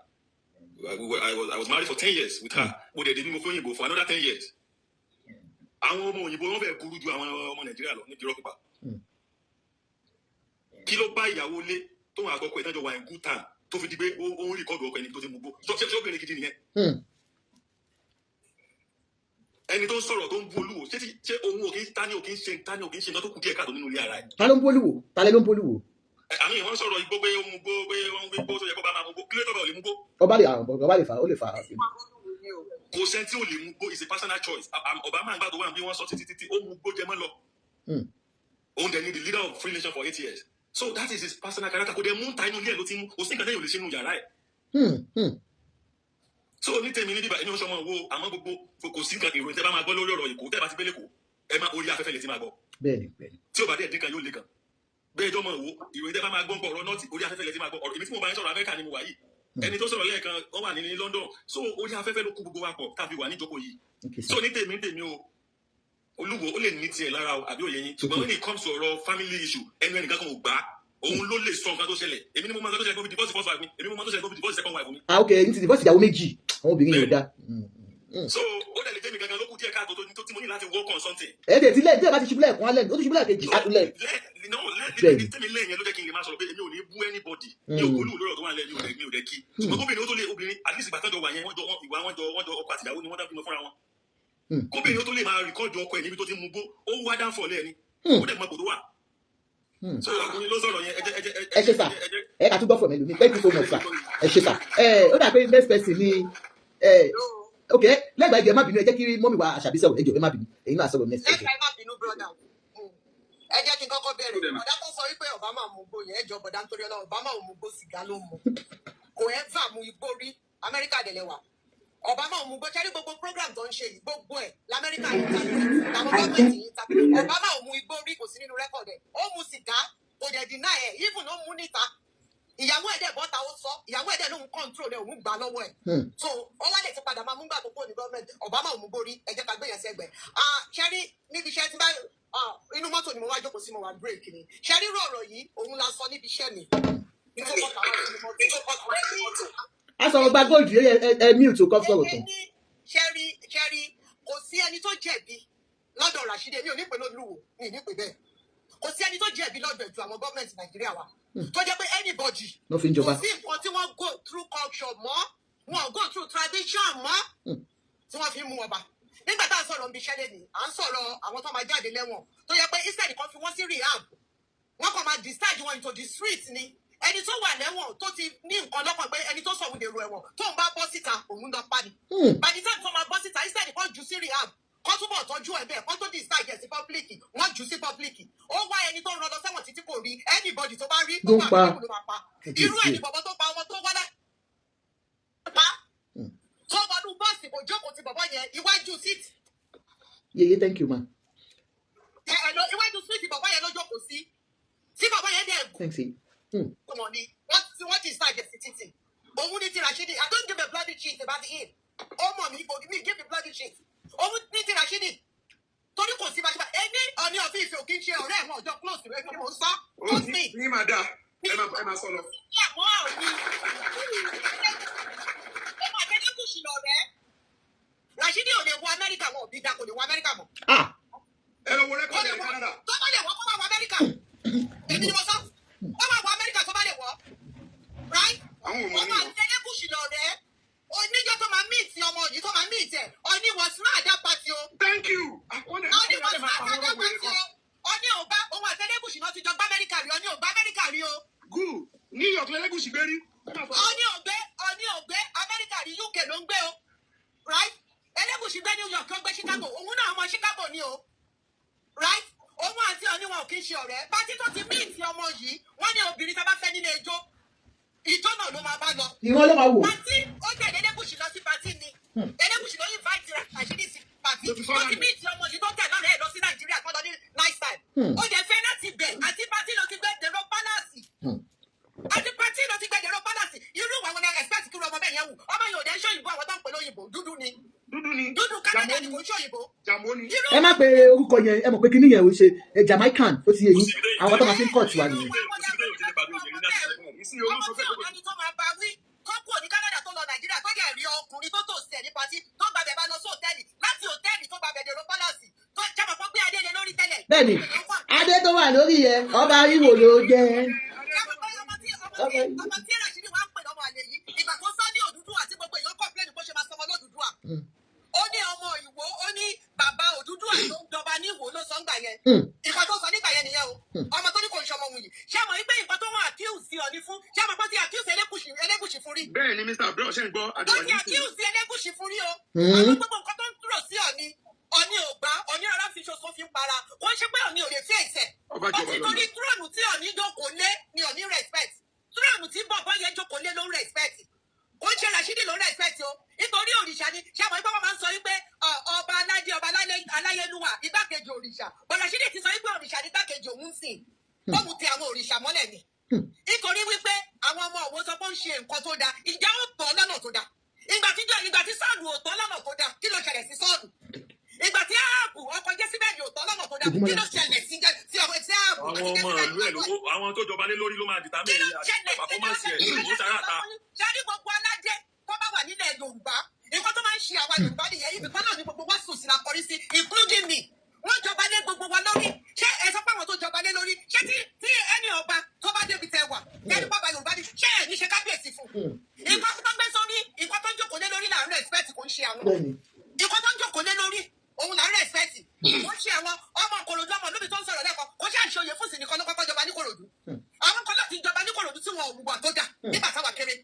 I was married for 10 years with her. Mo dẹ̀ dé bí mo fẹ́ òyìnbó for another 10 years. Àwọn ọmọ òyìnbó wọn fẹ́ burú ju àwọn ọmọ Nàìjíríà lọ ní irọ́ pípa. Kí ló bá ìyàwó lé tó wọn àkọ́kọ́ ìtàjọ wà in good time tó fi di pé ó ń rìkọ́dù ọkọ ẹni tó ti mú gbó ṣé obìnrin gidi nìyẹn. Ẹni tó ń sọ̀rọ̀ tó ń bú Olúwo ṣé òun ò kí ń tání ò kí ń ṣe nǹkan tó kù díẹ̀ káàtó nínú ilé ara ẹ̀. Ta ló ń bú Olúwo? Ta ló ń bú Olúwo? Àmì ìwọ́n sọ̀rọ̀ igbó pé ó mú gbó pé wọ́n ń gbé gbó tó yẹ kó bá máa mú gbó kí ló tọ́ bá ò lè mú gbó. Ọba lè fà ó lè fà á. Kò sẹ́ni tí ò lè mú gbó is a personal choice. Obama àgbà tó wà bí wọ́n sọ títí ó mú gbó jẹ mọ́ lọ. Òun dẹ̀ ni the leader of Free Nation for 8 years. So that is his personal character. Kò dẹ̀ mú ta inú ilé ẹ̀ ló ti mú kò sí nǹkan tẹ́yìn ò lè ṣe nínú yàrá ẹ̀. So ní tèmi ní bíbá ẹni oṣù ọmọ wo àmọ́ gbogbo kò sí nǹkan ìròyìn tẹ́ bá máa gbọ́ lórí ọ̀rọ̀ Èkó tẹ́ bá ti gbélé kó ẹ máa orí afẹ́fẹ́ lè ti máa gbọ́. Bẹ́ẹ̀ni. Tí ò bá dé ẹ̀dín kan yóò le kan. Bẹ́ẹ̀ jọ́ mọ̀ wo ìròyìn tẹ́ bá máa gbọ́ ń pọ̀ ọ̀rọ̀ nọ́ọ̀tì orí afẹ́fẹ́ lè ti máa gbọ́ ọ̀rọ̀ èmi tí mo bá ń sọ̀rọ̀ Amẹ́ríkà ni mo wà yìí. Ẹni tó sọ̀rọ̀ lẹ́ẹ̀kan wọ́n wà ní London so orí afẹ́fẹ́ ló kú gbogbo wa pọ̀ tàbí wà níjókòó yìí. So ní tèmi o Olúwo ó lè ní tiẹ̀ lára o àbí òye yín ṣùgbọ́n when it comes to ọ̀rọ̀ family issue ẹnu ẹnìkan kan ò gbà òun ló lè sọ nǹkan tó ṣẹlẹ̀ èmi ni mo máa ń sọ tó ṣẹlẹ̀ kó fi divorce first wife mi èmi ni mo máa ń sọ tó ṣẹlẹ̀ kó fi divorce second wife mi. Ok ní ti divorce ìyàwó méjì àwọn obìnrin yóò dá. So ó dẹ̀ lè jẹ́ mi gangan ló kù díẹ̀ káàtó tó tí mo ní láti work on something. Ẹ̀ẹ́dẹ̀ tí lẹ́yìn tí ẹ bá ti ṣubú lẹ́ẹ̀kan alẹ́ ó ti ṣubú lẹ́ẹ̀kejì àtúlẹ̀. Lẹ́ẹ̀ni tẹ́mi lẹ́yìn yẹn ló jẹ́ kí n lè máa sọ̀rọ̀ pé èmi ò ní bú anybody ní òkúlù lórí ọ̀tọ̀ wà lẹ́yìn mi ò dẹ̀ kí. Ṣùgbọ́n kóbìnrin ó tó lè obìnrin at least ìgbà tọ́jọ́ wà yẹn wọ́n jọ ọkọ àtìyàwó ni wọ́n dá bímọ fúnra wọn. Kóbìnrin ó tó lè máa rìkọ́ọ̀dù ọkọ ẹ̀ níbi tó ti mú gbó ó wá dáńfọ̀ lẹ́ẹ̀ni ó dẹ̀ mọ kò tó wà. So ọkùnrin ló sọ̀rọ̀ yẹn ẹ ṣe sà ẹ kà tún gbọ́ fọ̀mẹ́lú ní thank you so much sir ẹ ṣe sà ó dà pé next person ni ok lẹ́gbàá ẹgbẹ́ má bínú ẹ jẹ́ kí mọ́mí wa Àṣàbí sọ̀rọ̀ ẹ jọ̀ọ́ ẹ má bínú èyí náà sọ̀rọ̀ next. lẹ́gbàá má bínú brother ẹ jẹ́ kí n kọ́kọ́ bẹ̀rẹ̀ bọ̀dá tó sọ wípé Obama mú gbó yẹn ẹ jọ bọ̀dá nítorí Ọlọ́run Obama ò mú gbó sìgá ló mú kò ẹ́ fà mú igbó rí Amẹ́ríkà dẹ̀lẹ̀ wà Obama ò mú gbó ṣẹ́rí gbogbo program tó ń ṣe yìí gbogbo ẹ̀ l'Amẹ́ríkà yìí tàbí làwọn gọ́ọ̀mẹ̀ntì yìí tàbí Obama ò mú igbó rí kò sí nínú rẹ́kọ̀dẹ̀ ó mú sìgá kò dẹ̀ dínà ẹ̀ even ó mú níta ìyàwó ẹ̀dẹ̀ bọ́ta ó sọ ìyàwó ẹ̀dẹ̀ ló ń control ẹ̀ òun gbà lọ́wọ́ ẹ̀ so ó wá lè ti padà máa mú gbà tó kó ní gọ́ọ̀mẹ̀ntì Obama ò mú gbórí ẹ jẹ́ ká gbé yẹn sẹ́gbẹ̀ ṣẹ́rí níbi iṣẹ́ tí bá inú mọ́tò ni mo wá jókòó sí mo wà break ni ṣẹ́rí rú ọ̀rọ̀ yìí òun la sọ níbi iṣẹ́ mi Asọ̀rọ̀gba Gold ẹ mute kọ́ sọ̀rọ̀ tán. ṣẹ́rí kò sí ẹni tó jẹ̀bi lọ́dọ̀ Rashidi mi ò ní pè lóluwò mi ò ní pè bẹ́ẹ̀ kò sí ẹni tó jẹ̀bi lọ́dọ̀ ètò àwọn gọ́ọ̀mẹ̀ntì Nàìjíríà wa tó jẹ́ pé anybody kò sí nǹkan tí wọ́n go through culture mọ́ wọn go through tradition mọ́ tí wọ́n fi mú ọba nígbà tá à ń sọ̀rọ̀ ń bí iṣẹ́ lẹ́nu à ń sọ̀rọ̀ àwọn tó máa jáde lẹ́wọ̀n tó yẹ pé instead kan fi wọ́n sí rehab wọ́n kàn máa discharge wọn into the street ni ẹni tó wà lẹ́wọ̀n tó ti ní nǹkan lọ́kàn pé ẹni tó sọ̀rọ̀ dèrò ẹ̀wọ̀n tó ń bá bọ́ síta òun lọ pa ni by the time tó máa bọ́ síta instead kan jù sí rehab kọ́ túbọ̀ tọ́jú ẹ̀ bẹ́ẹ̀ kọ́ tó discharge ẹ̀ sí public wọ́n jù sí public ó wá ẹni tó ń rán lọ sẹ́wọ̀n títí kò rí anybody tó bá rí tó wà nínú ló máa pa irú ẹni bọ̀bọ̀ tó pa ọmọ jókòó ti bọ̀bọ̀ yẹn iwájú síìtì. Yeye, thank you, ma. Iwájú síìtì bọ̀bọ̀ yẹn ló jókòó sí. Tí bọ̀bọ̀ yẹn dẹ̀ gùn. Thanks, you. Come on, what is that títì? Òun ní ti Rashidi. I don't give a bloody shit about him. Ọmọ mi, for me, give a bloody shit. Òun ní ti Rashidi. Torí kò sí bàṣẹ. Ẹni ọ̀ní ọ̀fìn ìfẹ́ òkè ń ṣe ọ̀rẹ́ ẹ̀wọ̀n ọjọ́ close rẹ̀ ni mò ń sọ. Close me. Ní màá dá, ẹ máa sọ lọ. Ìyàwó òní. Ẹ máa tẹ́lẹ̀ kù sí lọ rẹ̀. Rashidi ò lè wọ Amẹ́ríkà wọn ò bí dá kò lè wọ Amẹ́ríkà mọ́. Ẹ lọ wo rẹ́kọ̀dì ní Canada. Tó bá lè wọ́ kó bá wọ Amẹ́ríkà. Èmi ni mo sọ. Ó máa wọ Amẹ́ríkà tó bá lè wọ́. Right? Àwọn ọmọ Ó máa tẹ́lẹ̀ kù sí lọ rẹ̀. Oníjọ́ tó máa meet ọmọ yìí tó máa meet ẹ̀. Ọní was not that party o. Thank you. Ọní was not that party o. Ọní ò bá òun àti Elégùṣì náà ti jọ gbá Amẹ́ríkà rí. Ọní ò gbá Amẹ́ríkà rí o. Good. New York lẹ́lẹ́gùsì gbé rí. Ọní ò gbé Amẹ́ríkà rí UK ló ń gbé o. Right? Elégùṣì gbé New York ló gbé Chicago. Òun náà ọmọ Chicago ni o. Right? Òun àti Ọní wọn ò kí ń ṣe ọ̀rẹ́. Pátí tó ti meet ọmọ yìí, wọ́n ní obìnrin tá bá fẹ́ nílé ijó. Ìjọ náà ló máa bá lọ. Ìwọ ló máa wò. Pátí ó tẹ̀lé Elégùṣì lọ sí pátí ni. Elégùṣì ló invite Rashidi sí pátí. Ó ti meet ọmọ yìí tó tẹ̀lé ọ̀rẹ́ ẹ̀ lọ sí Nàìjíríà kọ́ lọ ní nice time. Ó jẹ́ fẹ́ láti bẹ̀ àti pátí ló ti gbé dèrò pálásì. Àti pátí ló ti gbé dèrò pálásì. Irú ìwà wọn ni expect kí ọmọ bẹ́ẹ̀ yẹn wù. Ọmọ yóò dẹ́ ṣòyìnbó àwọn tó ń pè lóyìnbó. Dúdú ni. Dúdú Canada ni kò ń ṣòyìnbó. Ẹ má pe orúkọ yẹn, ẹ mọ̀ pé kíní yẹn ò ṣe Jamaican ó ti yẹ yín. Àwọn tó máa fi ń kọ̀ tiwa nìyẹn. Ọmọ tí ọ̀gá ni tó máa bá wí. Kọ́kọ́ ní Canada tó lọ Nàìjíríà tó dẹ̀ rí ọkùnrin tó tò sí ẹ̀ ní pátí tó gbàbẹ̀ bá lọ sí hòtẹ́ẹ̀lì láti hòtẹ́ẹ̀lì tó gbàbẹ̀ dèrò pálásì tó jábọ̀ fún gbé adé lé lórí tẹ́lẹ̀. Bẹ́ẹ̀ni, adé tó wà lórí yẹn, Ọba Iwo ló jẹ́. Ọmọ tí Rashidi wá ń pè lọ́mọ àlè yìí, ìgbà tó sọ ní Odùduwà àti gbogbo èèyàn kọ̀ọ̀pléènì bó ṣe máa sọmọ lódùduwà. Ó ní ọmọ Ìwó, ó ní bàbá Odùduwà tó ń jọba ní Ìwó ló sọ ń gbà yẹn. Ìkan tó sọ nígbà yẹn nìyẹn o. Ọmọ tó ní kò ń ṣọmọ wù yìí. Ṣé àmọ́ wípé nǹkan tó wọ́n accuse Ọọ̀ni fún? Ṣé àmọ́ pé ti accuse Elégùṣì fún rí? Bẹ́ẹ̀ ni Mr. Abdul ṣe ń gbọ́ Ó ti accuse Elégùṣì fún rí o. Àwọn gbogbo nǹkan tó ń dúró sí Ọọ̀ni. Ọọ̀ni ò gbá, Ọọ̀ni rárá fi ṣoṣo fi ń para. Wọ́n ṣe pé Ọọ̀ni ò lè fẹ́ ìṣẹ̀. Ó ti torí tróònù tí Ọọ̀ni jókòó lé ni Ọọ̀ni respect. Tróònù tí bọ̀bọ̀ yẹn jókòó lé ló ń respect. Ó ń ṣe Rashidi ló ń respect o. Nítorí òrìṣà ni ṣé àmọ́ ìgbà wọn máa ń sọ wípé ọba aládé ọba aláyélúwà igbákejì òrìṣà. But Rashidi ti sọ wípé òrìṣà ní igbákejì òun sìn. Bọ́ọ̀mù ti àwọn òrìṣà mọ́lẹ̀ ni. Nítorí wípé àwọn ọmọ òwò sọ pé ó ń ṣe nǹkan tó dáa. Ìjà ó tọ́ lọ́nà tó dáa. Ìgbà tí Sọ́ọ̀lù ò tọ́ lọ́nà tó dáa, kí ló ṣẹlẹ̀ sí Sọ́ọ̀lù? Ìgbà tí Áàbù ọkọ̀ Jésíbẹ́lì ò tọ́ lọ́nà tó dáa, kí ló ṣẹlẹ̀ sí Áàbù? Àwọn ọmọ ìlú ẹ̀ lówó, àwọn tó jọba lé lórí ló máa dìtà mí pàfọ́mánsì ẹ̀ ní ìlú sàràtà. Ṣé ní gbogbo aládé tó bá wà nílẹ̀ Yorùbá? Nǹkan tó máa ń ṣe àwa Yorùbá nìyẹn, ibì kan náà ni gbogbo wa sùn sí la kọrí sí, including me. Wọ́n jọba lé gbogbo wa lórí. Ṣé ẹ sọ pé àwọn tó jọba lé lórí? Ṣé tí ẹni ọba tó bá débi tẹ wà, ẹni bàbá Yorùbá ni, ṣé ẹ̀ ní ṣe kábíyèsí fún? Nǹkan tó gbé sórí, nǹkan tó ń jókòó lé lórí là ń respect kò ń ṣe àwọn. Nǹkan tó ń jókòó lé lórí, òun là ń respect. Kò ń ṣe àwọn ọmọ Kòròdú ọmọ lóbi tó ń sọ̀rọ̀ lẹ́kọ̀ọ́. Kò ṣe àṣeyẹ fún ìsìnkú ló kọ́kọ́ jọba ní Kòròdú. Àwọn kan láti jọba ní Kòròdú tí wọn ò wùwà tó dà nígbà táwa kéré.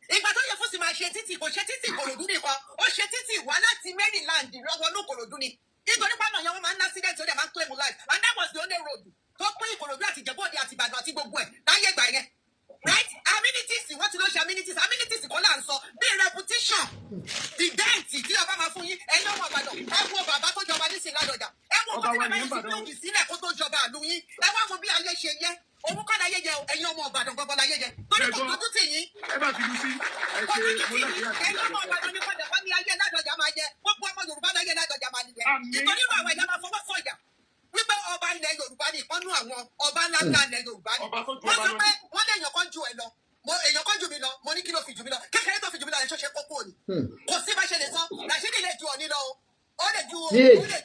Ìgbà tó yẹ fún sì máa ṣe títì kò ṣe títì Kòròdú nìkan. Ó ṣe títì wá láti Maryland lọ́wọ́ ní Kòròdú ni. Nítorí pàánù yẹn wọ́n máa ń ná accident ó dẹ̀ máa ń claim life. And that was the only road tó pín Ìkòròdú àti Ìjẹ̀bú-Òde àti Ìbàdàn àti gbogbo ẹ̀ láyé ìgbà yẹn. Right? Amenities wọ́n ti lọ ṣe amenities kọ́ là ń sọ bí repetition ìdẹ́ǹtì tí ọba máa fún yín ẹ̀yin ọmọ Ìbàdàn ẹ wo bàbá tó jọba nísìnyí ládọjà ẹ wo bàbá bàbá yìí ti lóògì sílẹ̀ kó tó jọba àlù yín ẹ wá wo bí ayé ṣe yẹ òun kọ́ láyé yẹ ẹ̀yin ọmọ Ìbàdàn gbọ́gbọ́ láyé yẹ torí kò dúdú tì yín ẹ bá fi sí kò dúdú tì yín ẹ̀yin ọmọ Ìbàdàn ní kọ́dà wọ́n ní ayé ládọjà máa yẹ gbogbo ọmọ Yorùbá láyé ládọjà máa nìyẹn nítorí àwọn ẹ̀yà máa fọwọ́ sọ̀yà wípé ọba ilẹ̀ Yorùbá ni ìpọ́nú àwọn ọba ńláńlá ilẹ̀ Yorùbá ni wọ́n sọ pé wọ́n lè èèyàn kan ju ẹ lọ èèyàn kan jù mí lọ mo ní kí ló fi jù mí lọ kékeré tó fi jù mí lọ ẹ̀ṣọ́ ṣe kókó ni kò sí bá ṣe lè sọ Rashidi lè ju Ọọ̀ni lọ o ó lè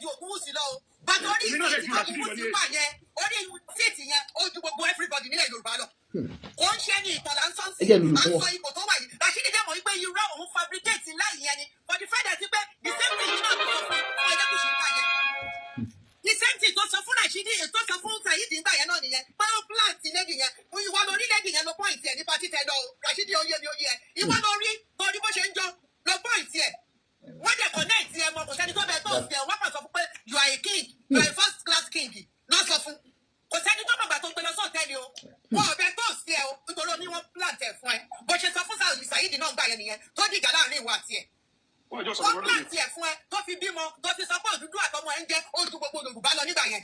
ju Ògúnwùsì lọ o bàtà orí ìsìtì Ògúnwùsì wà yẹn orí síìtì yẹn ó ju gbogbo everybody nílẹ̀ Yorùbá lọ kò ń ṣe ní ìtàn là ń sọ sí à ń sọ ipò tó wà yìí Rashidi dẹ̀ mọ̀ wípé irọ́ òun fabricate láì yẹn ni for the fact that pé the same thing náà tó sọ fún Elégùṣì nígbà yẹn the same thing tó sọ fún Rashidi tó sọ fún Saheed nígbà yẹn náà nìyẹn pé ó plant lady yẹn ìwọ lórí lady yẹn ló point ẹ nípa títẹ lọ Rashidi oyè mi oyè ẹ ìwọ lórí torí bó ṣe ń jọ ló point ẹ wọ́n dẹ̀ connect ẹ mọ kò sẹ́ni tó bẹ tó ṣe wọ́n kàn sọ fún pé you are a king you are a first class king náà sọ fún kò sẹ́ni tó bàbà tó gbé lọ sọ́ọ̀tẹ́lì o wọ́n ọ̀bẹ tó ṣe ẹ o nítorí ó ní wọ́n plant ẹ fún ẹ bó ṣe sọ fún Saheed náà gbà yẹn nìyẹn tó dìjà láàrin ìwọ àti ẹ Ó plant ẹ̀ fún ẹ tó fi bímọ tó fi sọ pé òdúdú àtọmọ ẹ ń jẹ ojú gbogbo Yorùbá lọ nígbà yẹn.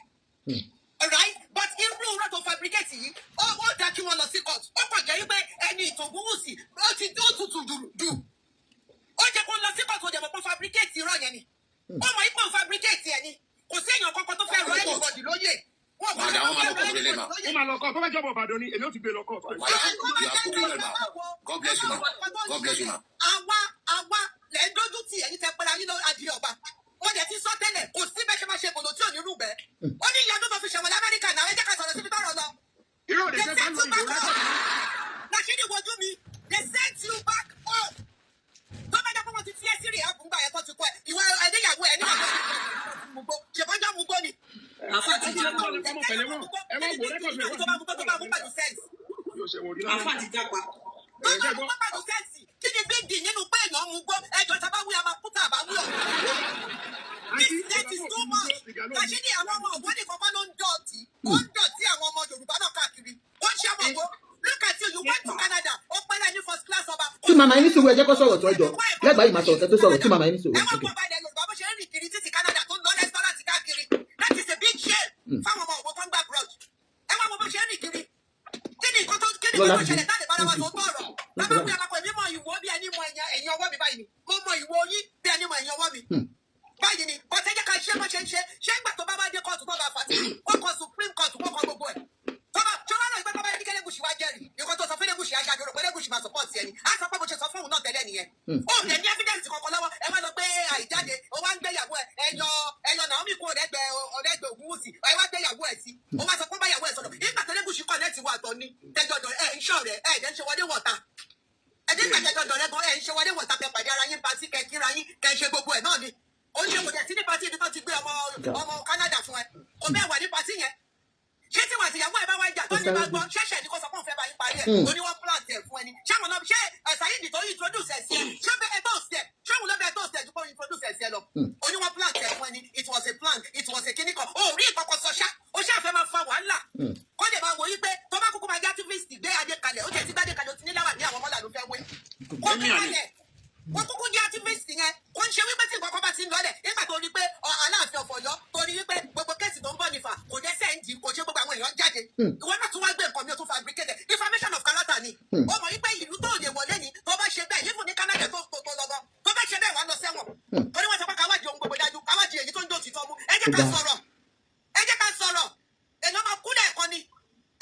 Alright, but irú rẹ̀ tó fabricate yìí, ó dá kí wọ́n lọ sí court. Ó kàn jẹ́ wípé ẹni ìtògúnwùsì ó ti tó tutù jù. Ó jẹ́ kó lọ sí court, ó jẹ́ mọ̀ pé fabricate irọ́ yẹn ni. Ó mọ̀ ipò fabricate ẹ̀ ni. Kò sí èèyàn kankan tó fẹ́ rọ anybody lóyè. Wọ́n máa lọ kọ́, tó bá jọ̀bọ̀ Ìbàdàn ni èmi ò ti gbé lọ kọ́. God bless you, ma. God bless you, ma. Àwa lẹ́ ń dójú tì ẹ̀yin tẹ́ pẹ́ra yín lọ adìyẹ ọba. Wọ́n jẹ́ ti sọ tẹ́lẹ̀, kò sí bẹ́ẹ̀ ṣe máa ṣe bòlò tí ò ní rú bẹ́ẹ̀. Ó ní ìyá ọdún tó fi ṣẹ̀wọ̀n l'Amẹ́ríkà náà, ẹ jẹ́ ká sọ̀rọ̀ síbi tọ́rọ̀ lọ. They sent you back home. Rashidi wojú mi, they sent you back home. Tó bá jẹ́ pé wọ́n ti fi ẹ́ sí rìhà fún gbà yẹn tó ti kọ́ ẹ̀. Ìwọ ẹ̀dẹ́yàwó ẹ̀ nígbà tó ti mú ṣèbọ́jà mú gbó ni. Àfa ti jápa. Ẹ má wò rẹ́kọ̀dù rẹ̀ wá. Tó bá mú pẹ̀lú sẹ́ǹsì. Àfa ti jápa. Tó bá mú pẹ̀lú sẹ́ǹsì. Kí ni big deal nínú pé èèyàn mú gbó? Ẹjọ́ tá a bá wí a máa kú tá a bá wí ọ̀. That is too much. Rashidi àwọn ọmọ ògbóni kankan ló ń dọ̀tí. Ó ń dọ̀tí àwọn ọmọ Yorùbá náà káàkiri. Ó ń ṣe ọmọ ògbó. Look at you went to Canada. Ó pẹ́ lẹ́ni first class ọba. Tí màmá yín ní sùúrù ẹ jẹ́ kó sọ̀rọ̀ tó ẹjọ́. Lẹ́gbàá yìí máa sọ̀rọ̀ tó sọ̀rọ̀ tí màmá yín ní sùúrù. Ẹ wọ́n gbọ́ balẹ̀ Yorùbá bó ṣe ń rìn kiri títí Canada tó ń lọ rẹ́sítọ́rántì káàkiri. That is a big shame. Fáwọn ọmọ ògbó kan gbà abroad. Ẹ wọ́n bó ṣe ń rìn kiri. Kí ni nǹkan tó ṣẹlẹ̀ táàdì bá lọ́wọ́ tó tọ̀rọ̀? Bàbá mi àpapọ̀ èmi mọ ìwọ bí ẹni mọ ẹ̀yìn ọwọ́ mi báyìí ni. Mo mọ ìwọ yín bí ẹni mọ ẹ̀yìn ọwọ́ mi. Báyìí ni ọ̀tẹ́ jẹ́ ká ṣe bó ṣe ń ṣe ìgbà tó bá bá dé kóòtù tó bá fà sí wọ́n kọ Supreme Court wọ́n kọ gbogbo ẹ̀. Tọ́ba ìgbà bàbá yẹn ní kẹ́lẹ́gùsì wá jẹ́rìí nǹkan tó sọ fún Elégùṣì ajáde rò pé Elégùṣì máa support ẹni á sọ pé bó ṣe sọ fún òun náà tẹ́lẹ̀ nìyẹn. Ó lè ní evidence kankan lọ́wọ́ ẹ wá lọ pé àìjáde ó wá ń gbéyàwó ẹyọ Naomi kú ọ̀rẹ́gbẹ̀ Ògúnwùsì ẹ wá gbéyàwó ẹ̀ sí ó wá sọ pé báyàwó ẹ̀ sọ̀rọ̀ nígbà tó Elégùṣì connect wà tọ́ ni tẹ́jọ́dọ̀ ẹ̀ ń ṣọ̀ rẹ̀ ẹ̀ ẹ̀ ń ṣe wọlé wọ̀ta ẹ̀dín gbàjẹ́jọ́dọ̀ rẹ̀ gan ẹ̀ ń ṣe wọlé wọ̀ta kẹ pàdé ara yín pàtí kẹ kíra yín kẹ ṣe gbogbo ẹ̀ náà ni ó ṣe kò jẹ́ sí ní pàtí ibi tó ti gbé ọmọ Canada fún ẹ kò bẹ́ẹ̀ wà ní pàtí yẹn ṣé tí wà tìyàwó ẹ bá wá jà tó ní bá gbọ́ ṣẹ̀ṣẹ̀ ní kó sọ fún òun fẹ́ bá yín parí ẹ̀ ó ní wọ́n plant ẹ̀ fún ẹni ṣé àwọn náà ṣé Saheed tó introduce ẹ̀ sí ẹ ṣé bẹ́ẹ̀ tó ṣẹ̀ ṣé òun ló bẹ́ẹ̀ tó ṣẹ̀ ju kó introduce ẹ̀ sí ẹ lọ ó ní wọ́n plant ẹ̀ fún ẹni it was a plan it was a kíní kan ó rí ìkọ̀kọ̀ sọ ṣá ó ṣàfẹ́ máa fa wàhálà kó lè máa wò yí pé tó bá kúkú máa jẹ́ activist gbé adé kalẹ̀ ó jẹ́ ti gbádé kalẹ̀ ó ti ní láwà ní àwọn ọmọlà ló fẹ́ wé kó fi kalẹ̀ wọ́n kúkú jẹ́ activist yẹn kó ń ṣe wípé tí nǹkan kan bá ti ń lọlẹ̀ nígbà tó rí pé Aláàfin of Ọ̀yọ́ tó rí wípé gbogbo kéèsì tó ń bọ̀ nífà kò dé sẹ́ǹdì kò ṣe gbogbo àwọn èèyàn jáde ìwọ náà tún wá gbé nǹkan mi ò tún fabricated defamation of character ni ó mọ̀ wípé ìlú tó lè wọlé ni tó bá ṣe bẹ́ẹ̀ yífun ní Canada tó lọ́gọ́ tó bá ṣe bẹ́ẹ̀ wà lọ sẹ́wọ̀n torí wọ́n sọ pé káwájì ohun gbogbo dájú káwájì èyí tó ń dòtí tọ́ mú ẹ jẹ́ ká sọ̀rọ̀ èèyàn máa kú lẹ́ẹ̀kan ni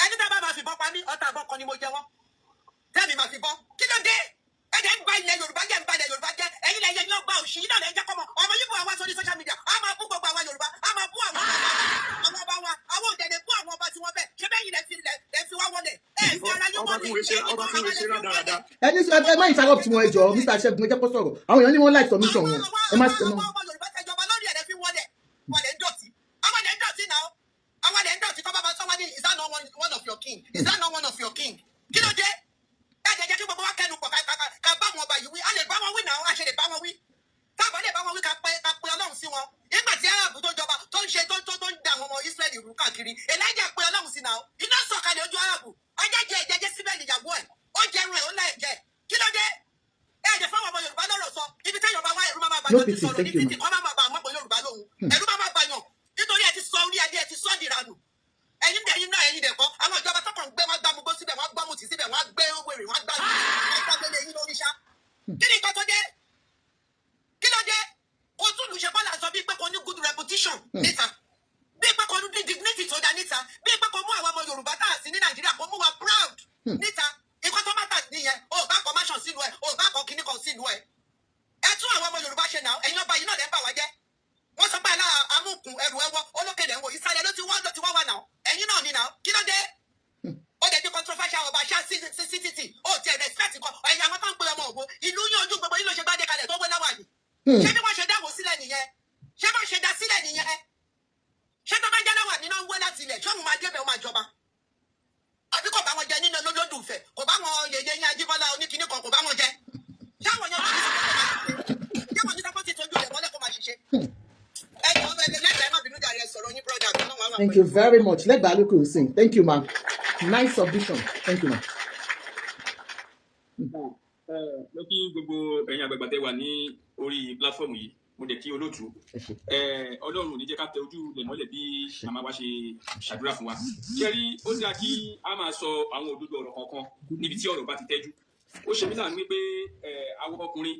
ẹni tá a bá máa fi bọ́ pa mí ọ̀tá àbọ̀ kan ni mo jẹ wọ́n tẹ́mi máa fi bọ́ kí ló dé ẹ̀jẹ̀ ń gba ilẹ̀ Yorùbá jẹ́ ń ba ilẹ̀ Yorùbá jẹ́ ẹ̀yin lẹ́yìn ẹ̀yin ọgbà òṣì yìí náà lẹ́yìn jẹ́ kọ́mọ ọmọ yìí bú àwọn sórí social media a máa bú gbogbo àwọn Yorùbá a máa bú àwọn ọba wa àwọn òdẹ̀dẹ bú àwọn ọba tí wọ́n bẹ̀ ṣé bẹ́yìn lẹ́ fi wá wọlé ẹ̀ fi ara yín wọlé ẹni ẹ má interrupt wọn ẹ jọ̀ọ́ Mr. Ṣẹ́gun ẹ jẹ́ kó sọ̀rọ̀ àwọn èèyàn ní wọ́n like submission wọn ẹ má ṣe mọ́. ọmọ Yorùbá tẹjọba lórí ẹ̀rẹ́ fi wọlé wọlé ń dọ̀tí àwọn ẹ̀ ń dọ̀tí náà àwọn ẹ̀ ń dọ̀tí tó bá bá sọ́wọ́n ní is that not one of your king is that not one of your king kí ló dé ẹ jẹ́ kí gbogbo wa kẹnu pọ̀ ká bá wọn ọba yìí wí a lè bá wọn wí náà a ṣe lè bá wọn wí táàbà lè bá wọn wí ká pe Ọlọ́run sí wọn nígbà tí Árábù tó jọba tó ń ṣe tó ń da àwọn ọmọ Ísírẹ́lì rú káàkiri Elijah pe Ọlọ́run sí náà iná sọ̀kalẹ̀ ojú Árábù ọjà jẹ ìjẹjẹ síbẹ̀ níyàwó ẹ̀ ó jẹrun ẹ̀ ó láì jẹ kí ló dé ẹ jẹ́ fáwọn ọmọ Yorùbá lọ́rọ̀ sọ ibi tẹ́yọ̀ bá wá ẹ̀rú máa bá yàn ti sọ̀rọ̀ ní títì kọ́ máa bá àwọn ọmọ Yorùbá lóhùn ẹ̀rú máa bá yàn nítorí ẹ ti sọ orí adé ẹ ti sọ́ dìranù ẹ̀yin náà ẹ̀yin dẹ̀kọ́ àwọn ìjọba tó kàn ń gbé wọn gbá mugbó síbẹ̀ wọn gbá mutì síbẹ̀ wọn gbé wèrè wọn gbá gbélé yín lórí ṣá kí ni nǹkan tó dé kí ló dé kó tún lù ṣe bọ́lá sọ bí pé kò ní good reputation níta bí pé kò ní dignity tó dá níta bí pé kò mú àwọn ọmọ Yorùbá tá a sí ní Nàìjíríà kò mú wa proud níta nǹkan tó má tà nìyẹn o bá kọ máṣàn sílùú ẹ o bá kọ kíní kan sílùú ẹ ẹ tún àwọn ọmọ Yorùbá ṣe náà ẹ̀yin ọba yìí náà lẹ́ ń bà wá jẹ́ wọ́n sọ pé amúkùn ẹrù ẹwọ́ olókèdè ẹ̀wọ̀ ìsàlẹ̀ ló ti wá wà náà ẹ̀yin náà ni náà kí ló dé ó dẹ̀ di controversial ọba ṣá ctt ó tiẹ̀ respect kan ẹ̀yin àwọn tó ń pe ọmọ ògbó ìlú yín ojú gbogbo yín ló ṣe gbádé kalẹ̀ tó wé láwà ní ṣé bí wọ́n ṣe dáwọ́ sílẹ̀ nìyẹn ṣé bá ṣe dá sílẹ̀ nìyẹn ṣé tó bá jẹ́ láwà nínú ń wé láti ilẹ̀ ṣọ́hun máa débẹ̀ ó máa jọba àbí kò bá wọn jẹ nínú olódùfẹ́ kò bá wọn yèyé yín Ajíbọ́lá oníkíní kan kò bá wọn jẹ ṣáwọn yẹn wọ́n ní sọ́kọ́ ti tójú rẹ̀ wọlé kó máa ṣiṣẹ́. Thank you very much. Let Baluku sing. Thank you, ma'am. Nice submission. Thank you, ma'am. Mo kí gbogbo ẹ̀yin àgbààgbà tẹ́ wà ní orí platform yìí, mo dẹ̀ kí olóòtú. Ọlọ́run ò ní jẹ́ ká tẹ ojú rẹ̀ mọ́lẹ̀ bí màmá wa ṣe ṣàdúrà fún wa. Ṣẹ́rí ó dáa kí a máa sọ àwọn òdodo ọ̀rọ̀ kankan níbi tí ọ̀rọ̀ bá ti tẹ́jú. Ó ṣe mí láàánú wípé àwọn ọkùnrin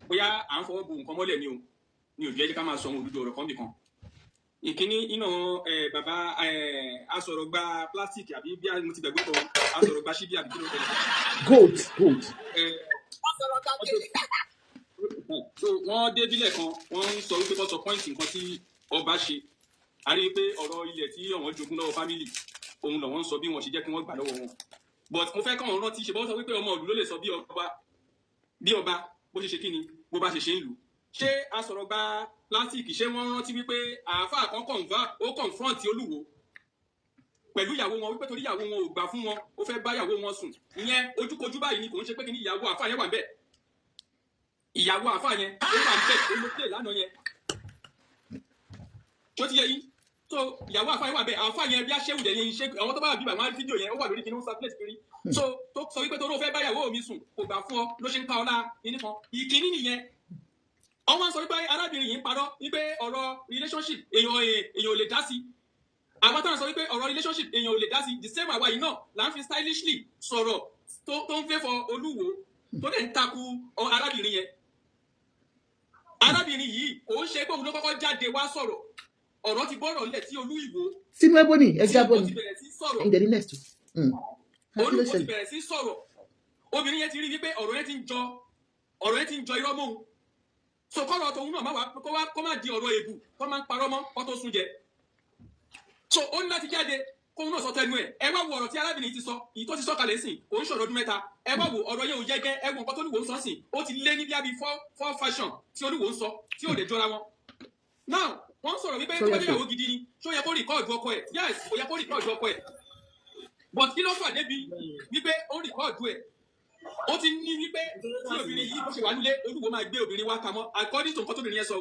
bóyá à ń fọwọ́ bo nǹkan mọ́lẹ̀ ni ò jẹ́ ká máa sọ àwọn òdodo ọ̀rọ̀ kan bìkan. Ìkíní iná bàbá asọ̀rọ̀ gba plastic àbí bí mo ti gbàgbé kan asọ̀rọ̀ gba ṣíbí àbí kí ló tẹ̀lé. gold. So wọ́n dé bílẹ̀ kan wọ́n ń sọ wípé kó sọ pọ́ìntì nǹkan tí ọba ṣe. A rí i pé ọ̀rọ̀ ilẹ̀ tí àwọn jogún lọ́wọ́ fámìlì òun lọ́wọ́ ń sọ bí wọ́n ṣe jẹ́ kí wọ́n gbà lọ́wọ́ wọn. But mo fẹ́ kọ́ ọ̀rọ̀ rántí ṣe bọ́ sọ wípé ọmọ ìlú ló lè sọ bí ọba bó ṣe kí ni bó bá ṣe ń lù. Ṣé asọ̀rọ̀ gba plastic ṣé wọ́n rántí wípé àáfàá kan confront Olúwo pẹ̀lú ìyàwó wọn wípé torí ìyàwó wọn ò gbà fún wọn ó fẹ́ bá ìyàwó wọn sùn. Ìyẹn ojúkojú báyìí ni kò ń ṣe pé kí ni ìyàwó àáfàá yẹn wà ńbẹ̀. Ìyàwó àáfàá yẹn ó wà ńbẹ̀ ó ló tẹ̀ lánàá yẹn. Tó ti yẹ yín so ìyàwó àáfàá yẹn wà ńbẹ̀ àáfàá yẹn bí a ṣéwù dẹ̀ yẹn ṣe àwọn tó bá wà bí bàbá fídíò yẹn ó wà lórí kí ni ó circulate kiri. So tó sọ wípé torí ó fẹ́ bá ìyàwó mi sùn kò gbà fún ọ ló ṣe ń ka ọlá kíní kan. Ìkíní nìyẹn. Àwọn sọ wípé arábìnrin yìí ń parọ́ wípé ọ̀rọ̀ relationship èèyàn ò lè dá sí. Àwọn táwọn sọ wípé ọ̀rọ̀ relationship èèyàn ò lè dá sí the same àwa yìí náà là ń fi stylishly sọ̀rọ̀ tó ń fẹ́ fọ Olúwo tó dẹ̀ ń takú arábìnrin yẹn. Arábìnrin yìí kò ń ṣe pé òun ló kọ́kọ́ jáde wá sọ̀rọ̀ ọ̀rọ̀ ti bọ́rọ̀ lẹ̀ sí Olú Ìwó. Sínú ẹbọ ni ẹgbẹ́ abọ́ ni ẹ̀yin dẹ̀ ní next. Olúwo ti bẹ̀rẹ̀ sí sọ̀rọ̀ obìnrin yẹn ti rí wípé ọ̀rọ̀ yẹn ti ń jọ irọ́ mọ́ òun. So kọ́rọ̀ tòun náà kó má di ọ̀rọ̀ èbù kó má parọ́ mọ́ kó tó sún jẹ. So ó ní láti jáde kóun náà sọ tẹnu ẹ̀. Ẹ wá wo ọ̀rọ̀ tí arábìnrin ti sọ èyí tó ti sọ kalẹ̀ sìn kò ń ṣọ̀rọ̀ ọdún mẹ́ta. Ẹ wá wo ọ̀rọ̀ yẹn ò jẹ́gẹ́ ẹ wo nǹkan tó Olúwo ń sọ sìn ó ti lé ní bí four fashion tí Olúwo ń sọ tí ò lè jọra wọn. Now wọ́n sọ̀rọ̀ wípé tó bá dé ìyàwó gidi ni ṣó yẹ kó rìkọ́ọ̀dù ọkọ ẹ̀ yes kò yẹ kó rìkọ́ọ̀dù ọkọ ẹ̀ but kí ló fà débi wípé ó rìkọ́ọ̀dù ẹ̀ ó ti ní wípé tí obìnrin yìí bó ṣe wà nílé Olúwo máa gbé obìnrin wá pamọ́ according to nǹkan tóbìnrin yẹn sọ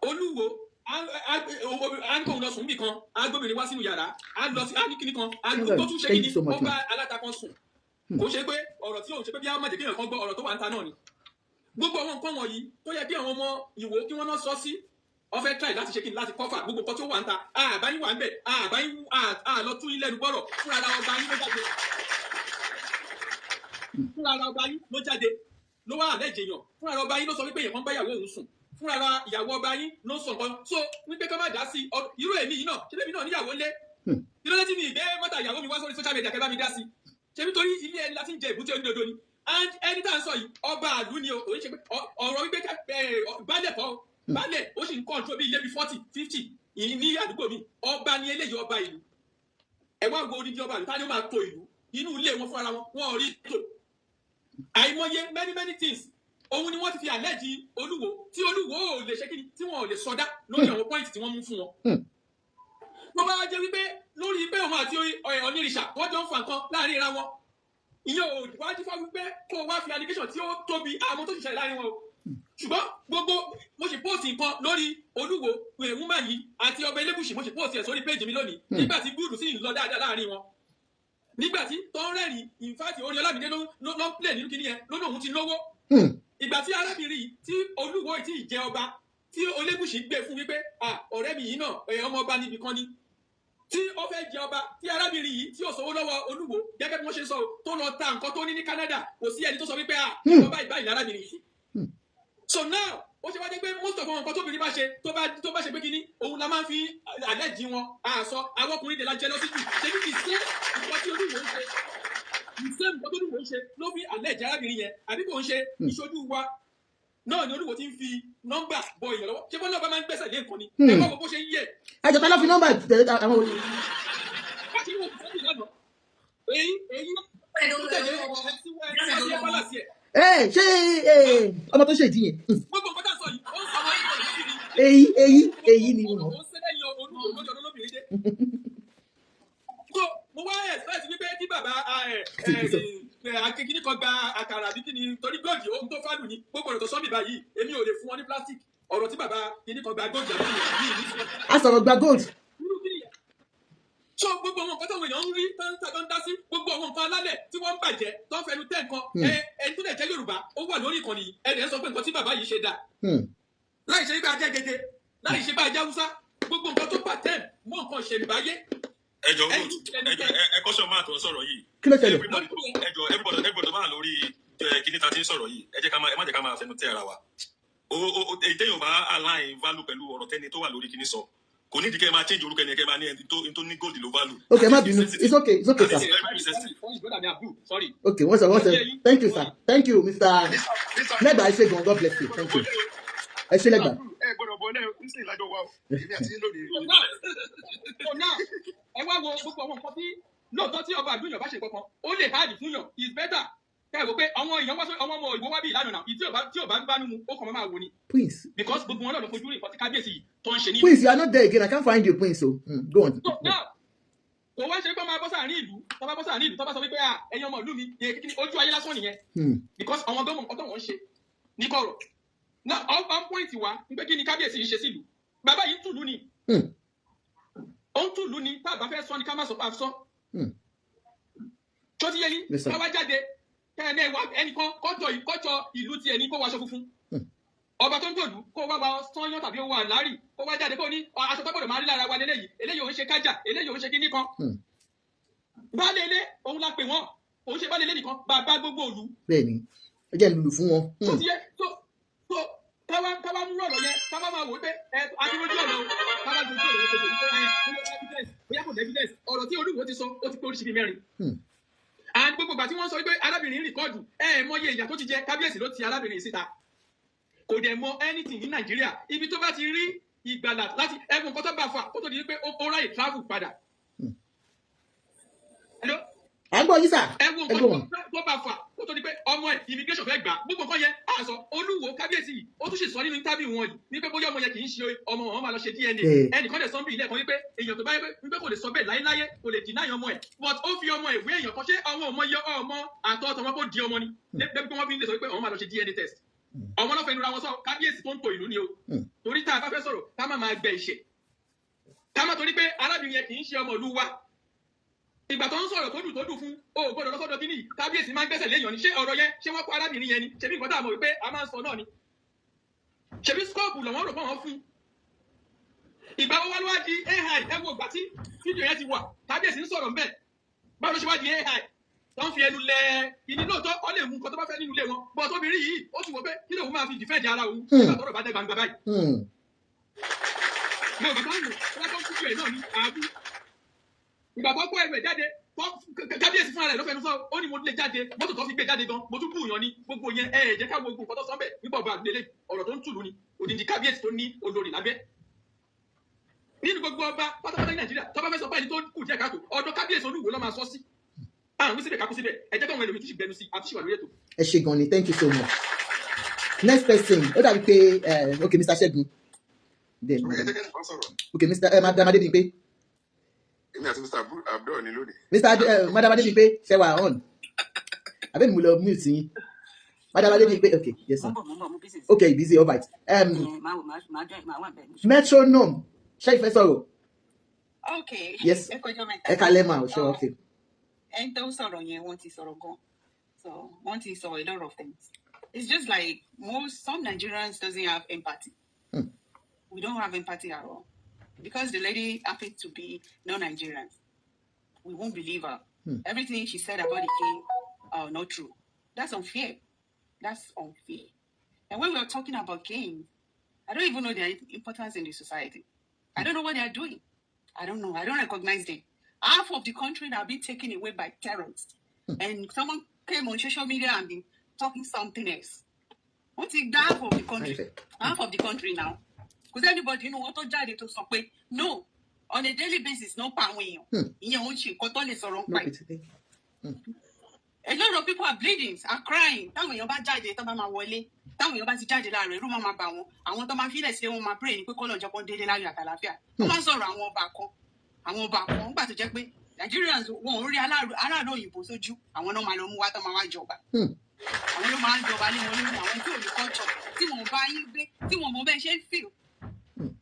Olúwo á ń kóun lọ sùn nìkan á gbóbìnrin wá sínú yàrá á lọ sí á ní kíní kan á tó tún ṣe kíní ó bá alátakọ sùn kò ṣe pé ọ̀rọ̀ tí òun ṣe pé bí amájẹ kéèyàn kan gbọ́ ọ̀rọ̀ tó wà ń ta náà ni gbogbo àwọn nǹkan wọ̀nyí tó yẹ kí àwọn ọmọ Ìwó kí wọ́n náà sọ sí ọfẹ try láti ṣe kíni láti kọfà gbogbo nǹkan tí ó wà ń ta àbáyín wà ń bẹ àbáyín lọ tún ilé ẹnu gbọ́rọ̀ fúnra ara ọba yín ló jáde fúnra ara ọba yín ló jáde ló wà àlẹ́ ìjèyàn fúnra ara ọba yín ló sọ wípé èèyàn kan bá ìyàwó òun sùn fúnra ara ìyàwó ọba yín ló sọ nǹkan so wípé ká má dá sí irú èmi yìí náà ṣé lèmi náà níyàwó lé kí ló dé tí mi ìgbé mọ́tà ìyàwó mi wá sórí social media kẹ́ bá mi dá sí ṣé nítorí ilé ẹni láti ń jẹ ìbúté onídodo ni and ẹni tá à ń sọ yìí ọba àlú ni òun ṣe pé ọ̀rọ̀ wípé baálẹ̀ kọ́ baálẹ̀ ó sì ń kọ́ńtró bí ilé bíi 40-50 ní àdúgbò mi ọba ni eléyìí ọba ìlú ẹ wá wo odidi ọba ìlú tá ni ó máa to ìlú inú ilé wọn fúnra wọn wọn ò rí tò àìmọye many things òun ni wọ́n ti fi àlẹ́jì Olúwo tí Olúwo ò lè ṣe kíni tí wọn ò lè sọdá lórí àwọn pọ́ìntì tí wọ́n mú fún wọn. wọ́n bá jẹ́ wípé lórí pé òun àti onírìṣà wọ́n jọ ń fa nǹkan láàrin ara wọn ìyẹn ò wájú fún wípé kó o wá fi allegation tí ó tóbi àmọ́ tó ṣiṣẹ́ láàrin wọn o ṣùgbọ́n gbogbo mo ṣe póòsì nǹkan lórí Olúwo wúmà yìí àti ọba Elégùṣì mo ṣe póòsì ẹ̀ sórí péèjì mi lónìí nígbà tí gúdù sì ń lọ dáadáa láàrin wọn nígbà tí tó ń rẹ́rìn ìfáàtì orí Ọlámídé ló ń plẹ̀ nínú kíní yẹn ló lóun ti lówó ìgbà tí arábìnrin yìí tí Olúwo tí ì jẹ ọba tí Elégùṣì gbé fún wípé ọ̀rẹ́ mi yìí náà ọmọ ọba níbi kan ni tí ó fẹ́ jẹ ọba tí arábìnrin yìí tí ò sówó lọ́wọ́ Olúwo gẹ́gẹ́ bí wọ́n ṣe sọ tó lọ ta nǹkan tó ní Canada kò sí ẹni tó sọ wípé ọba ìbáyìí lárábìnrin yìí so now ó ṣe wá dé pé most of àwọn nǹkan tóbìnrin bá ṣe tó bá ṣe pé kíní òun la máa ń fi àlẹ́jì wọn àṣọ àwọn ọkùnrin dè la jẹ lọ sí jù ṣe ní ìṣe nǹkan tí Olúwo ń ṣe ìṣe nǹkan tó Olúwo ń ṣe ló fi àlẹ́jì arábìnrin yẹn àbí kò ń ṣe ìṣojú wa náà ni Olúwo ti ń fi nọ́mbà bọ èèyàn lọ́wọ́ ṣé bọ́lá ọba máa ń gbẹ́sẹ̀ lé nǹkan ni ẹ bá wo bó ṣe ń yẹ. ẹjọ tá ló fi nọ́mbà tẹ̀lé àwọn olè. láti ní òkú sẹ́yìn lánàá èyí tó tẹ̀lé ọmọ ẹ sí ẹ bá láti ẹ̀. ṣé ọmọ tó ṣe ìdí yẹn. gbogbo nǹkan tá a sọ yìí ó ń sọ wọ́n èyí ni mo mọ̀. ó ń sẹ́lẹ̀ yan Olúwo lójú ọdún lóbìnrin dé. so mo wá expect wípé kí bàbá akékiní kan gba àkàrà bí kíni torí góòdì ohun tó fádùn ni gbogbo ọ̀rọ̀ tó sọ́ọ̀bì báyìí èmi ò lè fún wọn ní plastic ọ̀rọ̀ tí bàbá kíní kan gba góòdì àbí mi ní. a sọ̀rọ̀ gba gold. so gbogbo àwọn nǹkan táwọn èèyàn ń rí tó ń dá sí gbogbo àwọn nǹkan alálẹ̀ tí wọ́n ń bàjẹ́ tó ń fẹnu tẹ́ nǹkan ẹni tó lè jẹ́ Yorùbá ó wà lórí ìkànnì ẹ̀dẹ̀ ń sọ pé nǹkan tí bàbá yìí ṣe dà láì ṣe pé ajẹ́ gẹ́gẹ́ láì ṣe pé ajá Hausa gbogbo nǹkan tó pàtẹ́ mọ́ nǹkan ìṣèlúbáyé. ẹjọ ẹkọṣọ máa tó ń sọ̀rọ̀ yìí kí ló tẹ̀lé. ẹjọ everybody máa lórí kíní ta ti ń sọ̀rọ̀ yìí ẹ má jẹ́ ká máa fẹnu tẹ́ ara wa èyí téèyàn bá align value pẹ̀lú ọ̀rọ̀ tẹ́ni tó wà lórí kíní sọ kò ní ìdíkẹ́ máa change orúkọ ẹni kẹ́ máa ní ẹni tó ní gold ló value. Okay, má bínú, it's okay sir. Okay, one second. Thank you sir, thank you Mr. Legba Isegun, God bless you, thank you. Ẹ ṣe Legba. ẹ gbọ́dọ̀ bọ náà ń sìn lájọ wa o èmi àti yín lónìí. ẹ wá wo gbogbo àwọn nǹkan tí lóòótọ́ tí ọba àdúyàn bá ṣe kankan ó lè háàdì fún yàn is better ká ẹ wò pé àwọn èèyàn wá sọ ọmọ ìwọ wá bí ìlànà náà tí ò bá ń bá nínú ó kàn máa wò ni. Prince. Because gbogbo wọn náà lọ fojú rí nǹkan tí kábíyèsí yìí tó ń ṣe ní. Prince, you are not there again, I can't find you Prince, so go on. So now kò wá ṣe pé máa bọ́ sáàrin ìlú tó bá bọ́ sáàrin ìlú tó bá sọ wípé ẹ̀yin ọmọ ìlú mi ojú ayé lásán nìyẹn because àwọn gbọ́mọ̀ nǹkan tó wọ́n ń ṣe ní kọ̀rọ̀ now on point wa ń pé kí ni kábíyèsí yìí ṣe sílùú bàbá yìí ń tùlú ni ó ń tùlú ni tá a bá fẹ́ sọ ni ká má sọ pa sọ tó ti yẹ yín ká wá jáde kẹ́hìn náà ẹnìkan kọ́jọ ìlú tiẹ̀ ní kó wá aṣọ funfun ọba tó ń tòlú kó wá wa sanyán tàbí owó àlárì kó wá jáde kó ní aṣọ tó gbọ́dọ̀ máa rí lára wa lélẹyìí eléyìí òun ṣe kájà eléyìí òun ṣe kíní kan baálé ilé òun la pè wọn òun ṣe baálé ilé nìkan bàbá gbogbo òlu. Bẹ́ẹ̀ni ẹ jẹ́ lulu fún wọn. tó ti yẹ tó káwá mú ọ̀rọ̀ yẹn káwá máa wò ó pé adúlójú ọ̀rọ̀ káwá dojú ọ̀rọ̀ tó bóyá kò evidence ọ̀rọ̀ tí Olúwo ti sọ ó ti pé oríṣiríṣi mẹ́rin. and gbogbo ìgbà tí wọ́n sọ pé arábìnrin rìkọ́ọ̀dù mọyé ìyà tó ti jẹ kábíyèsí ló ti arábìnrin síta kò dẹ̀ mọ anything ní Nàìjíríà ibi tó bá ti rí ìgbàlà láti ẹ̀gbọ́n nǹkan tó bá fà kó tó di pé ó ráyè travel padà. àgbọ̀ yìí sà ẹ̀gbọ́n nǹkan tó bá fà kó tó di pé ọmọ ẹ̀ immigration fẹ́ gbà gbogbo nǹkan yẹn àṣọ Olúwo kábíyèsí yìí ó tún sì sọ nínú interview wọn yìí ní pé bóyá ọmọ yẹn kì í ṣe ọmọ wọn máa lọ ṣe DNA ẹnìkan dẹ̀ sọ bí ilé ẹ̀kan wípé èèyàn tó bá yẹ pé kò lè sọ bẹ́ẹ̀ láéláyé kò lè deny ọmọ ẹ̀ but ó fi ọmọ ìwé èèyàn kan ṣé àwọn ọmọ yọ ọmọ àtọ́ ọmọ kó di ọmọ ni débi pé wọ́n fi ń lè sọ pé àwọn máa lọ ṣe DNA test ọmọ náà fẹnu ra wọn sọ kábíyèsí tó ń tò ìlú ni o torí tá a bá fẹ́ sọ̀rọ̀ ká má máa gbẹ ìṣe ká má torí pé arábìnrin yẹn kì í ṣe ọmọ ìlú wa ìgbà tó ń sọ̀rọ̀ tó dùn fún o gbọ́dọ̀ lọ́sọ̀dọ̀ kí ni kábíyèsí máa ń gbẹ́sẹ̀ léèyàn ni ṣé ọ̀rọ̀ yẹn ṣé wọ́n kó arábìnrin yẹn ni ṣebí nǹkan tá a mọ̀ wípé a máa ń sọ náà ni ṣebí skọ́ọ̀pù lọ́wọ́ rò pọ̀ wọ́n fún ìgbà wo wá ló wá di ai ẹ wo ìgbà tí fídíò yẹn ti wà kábíyèsí ń sọ̀rọ̀ ńbẹ̀ báwo ló ṣe wá di ai tó ń fi ẹnu lẹ ìní lóòótọ́ ọ lè mú nǹkan tó bá fẹ́ nínú ilé wọn bọ́ tóbìnrin yìí ó ti wò pé kí lóun máa fi dìfẹ́ẹ̀dì ara òun nígbà tọ́rọ̀ bá dé gbangba báyìí. mo bàbá ń lò wọ́n tó ń fídíò ẹ̀ náà ní ààbù ìgbà tó kó ẹrù ẹ̀ jáde kábíyèsí fúnra rẹ̀ ló fẹnu sọ ó ní mo lè jáde mọ́tò tó fi gbé jáde gan mo tún bù yàn ní gbogbo yẹn jẹ́ ká wo ogun nǹkan tó sọ bẹ́ẹ̀ nípa ọba àgbélé ọ̀rọ̀ tó ń tùlù ni òdìdí kábíyèsí tó ní olórí lábẹ́ nínú gbogbo ọba pátápátá ní Nàìjíríà tó bá fẹ́ sọ pé ẹni tó kù díẹ̀ káàtó ọ̀dọ̀ kábíyèsí Olúwo ló máa sọ sí àwọn síbẹ̀ kakú síbẹ̀ ẹ jẹ́ káwọn ẹlòmíì tún sì gbẹnu sí àtúnṣe wà lórí ètò. ẹ ṣé gan ni, thank you so much. Next person ó dàbí pé okay Mr. Ṣẹ́gun okay Mr. Madam Adébímpé. èmi àti Mr. Abdul ni lónìí. Madam Adébímpé ṣe wà on abẹ́ mi lọ mute yín. Madam Adébímpé okay yes sir okay busy all right. Metronome ṣé ìfẹ́ sọ̀rọ̀. Okay. Yes. Ẹ kalẹ̀ ma o ṣe okay. And those sọ̀rọ̀ yẹn wọ́n ti sọ̀rọ̀ gan. So wọ́n ti sọ a lot of things. It's just like some Nigerians doesn't have empathy. We don't have empathy at all. Because the lady happened to be non-Nigerian. We won't believe her. Everything she said about the king not true. That's unfair. That's unfair. And when we are talking about kings, I don't even know their importance in the society. I don't know what they are doing. I don't know. I don't recognize them. Half of the country that have been taken away by terrorists. And someone came on social media and been talking something else. What's the half of the country? Half of the country now. Because anybody, what to judge to say, no, on a daily basis, no power. A lot of people are bleeding, are crying. Táwọn èèyàn bá jáde, tán bá máa wọlé. Táwọn èèyàn bá ti jáde láàrin, irú máa bà wọ́n. Àwọn tó máa fílẹ̀ sílé wọn máa pray ní pé kọ́lọ̀ jẹ́ kó délé láyọ̀ àtàlàáfíà. Wọ́n máa ń sọ̀rọ̀ àwọn ọba kan. Nígbà tó jẹ́ pé Nigerians wọn ò rí aráàlú òyìnbó sójú. Àwọn náà máa lọ mú wá tán máa wá jọba. Àwọn ló máa ń jọba lé wọn lórí àwọn tí ò ní culture, tí wọ́n bá yín gbé, tí wọ́n mọ bẹ́ẹ̀ ṣe ń feel.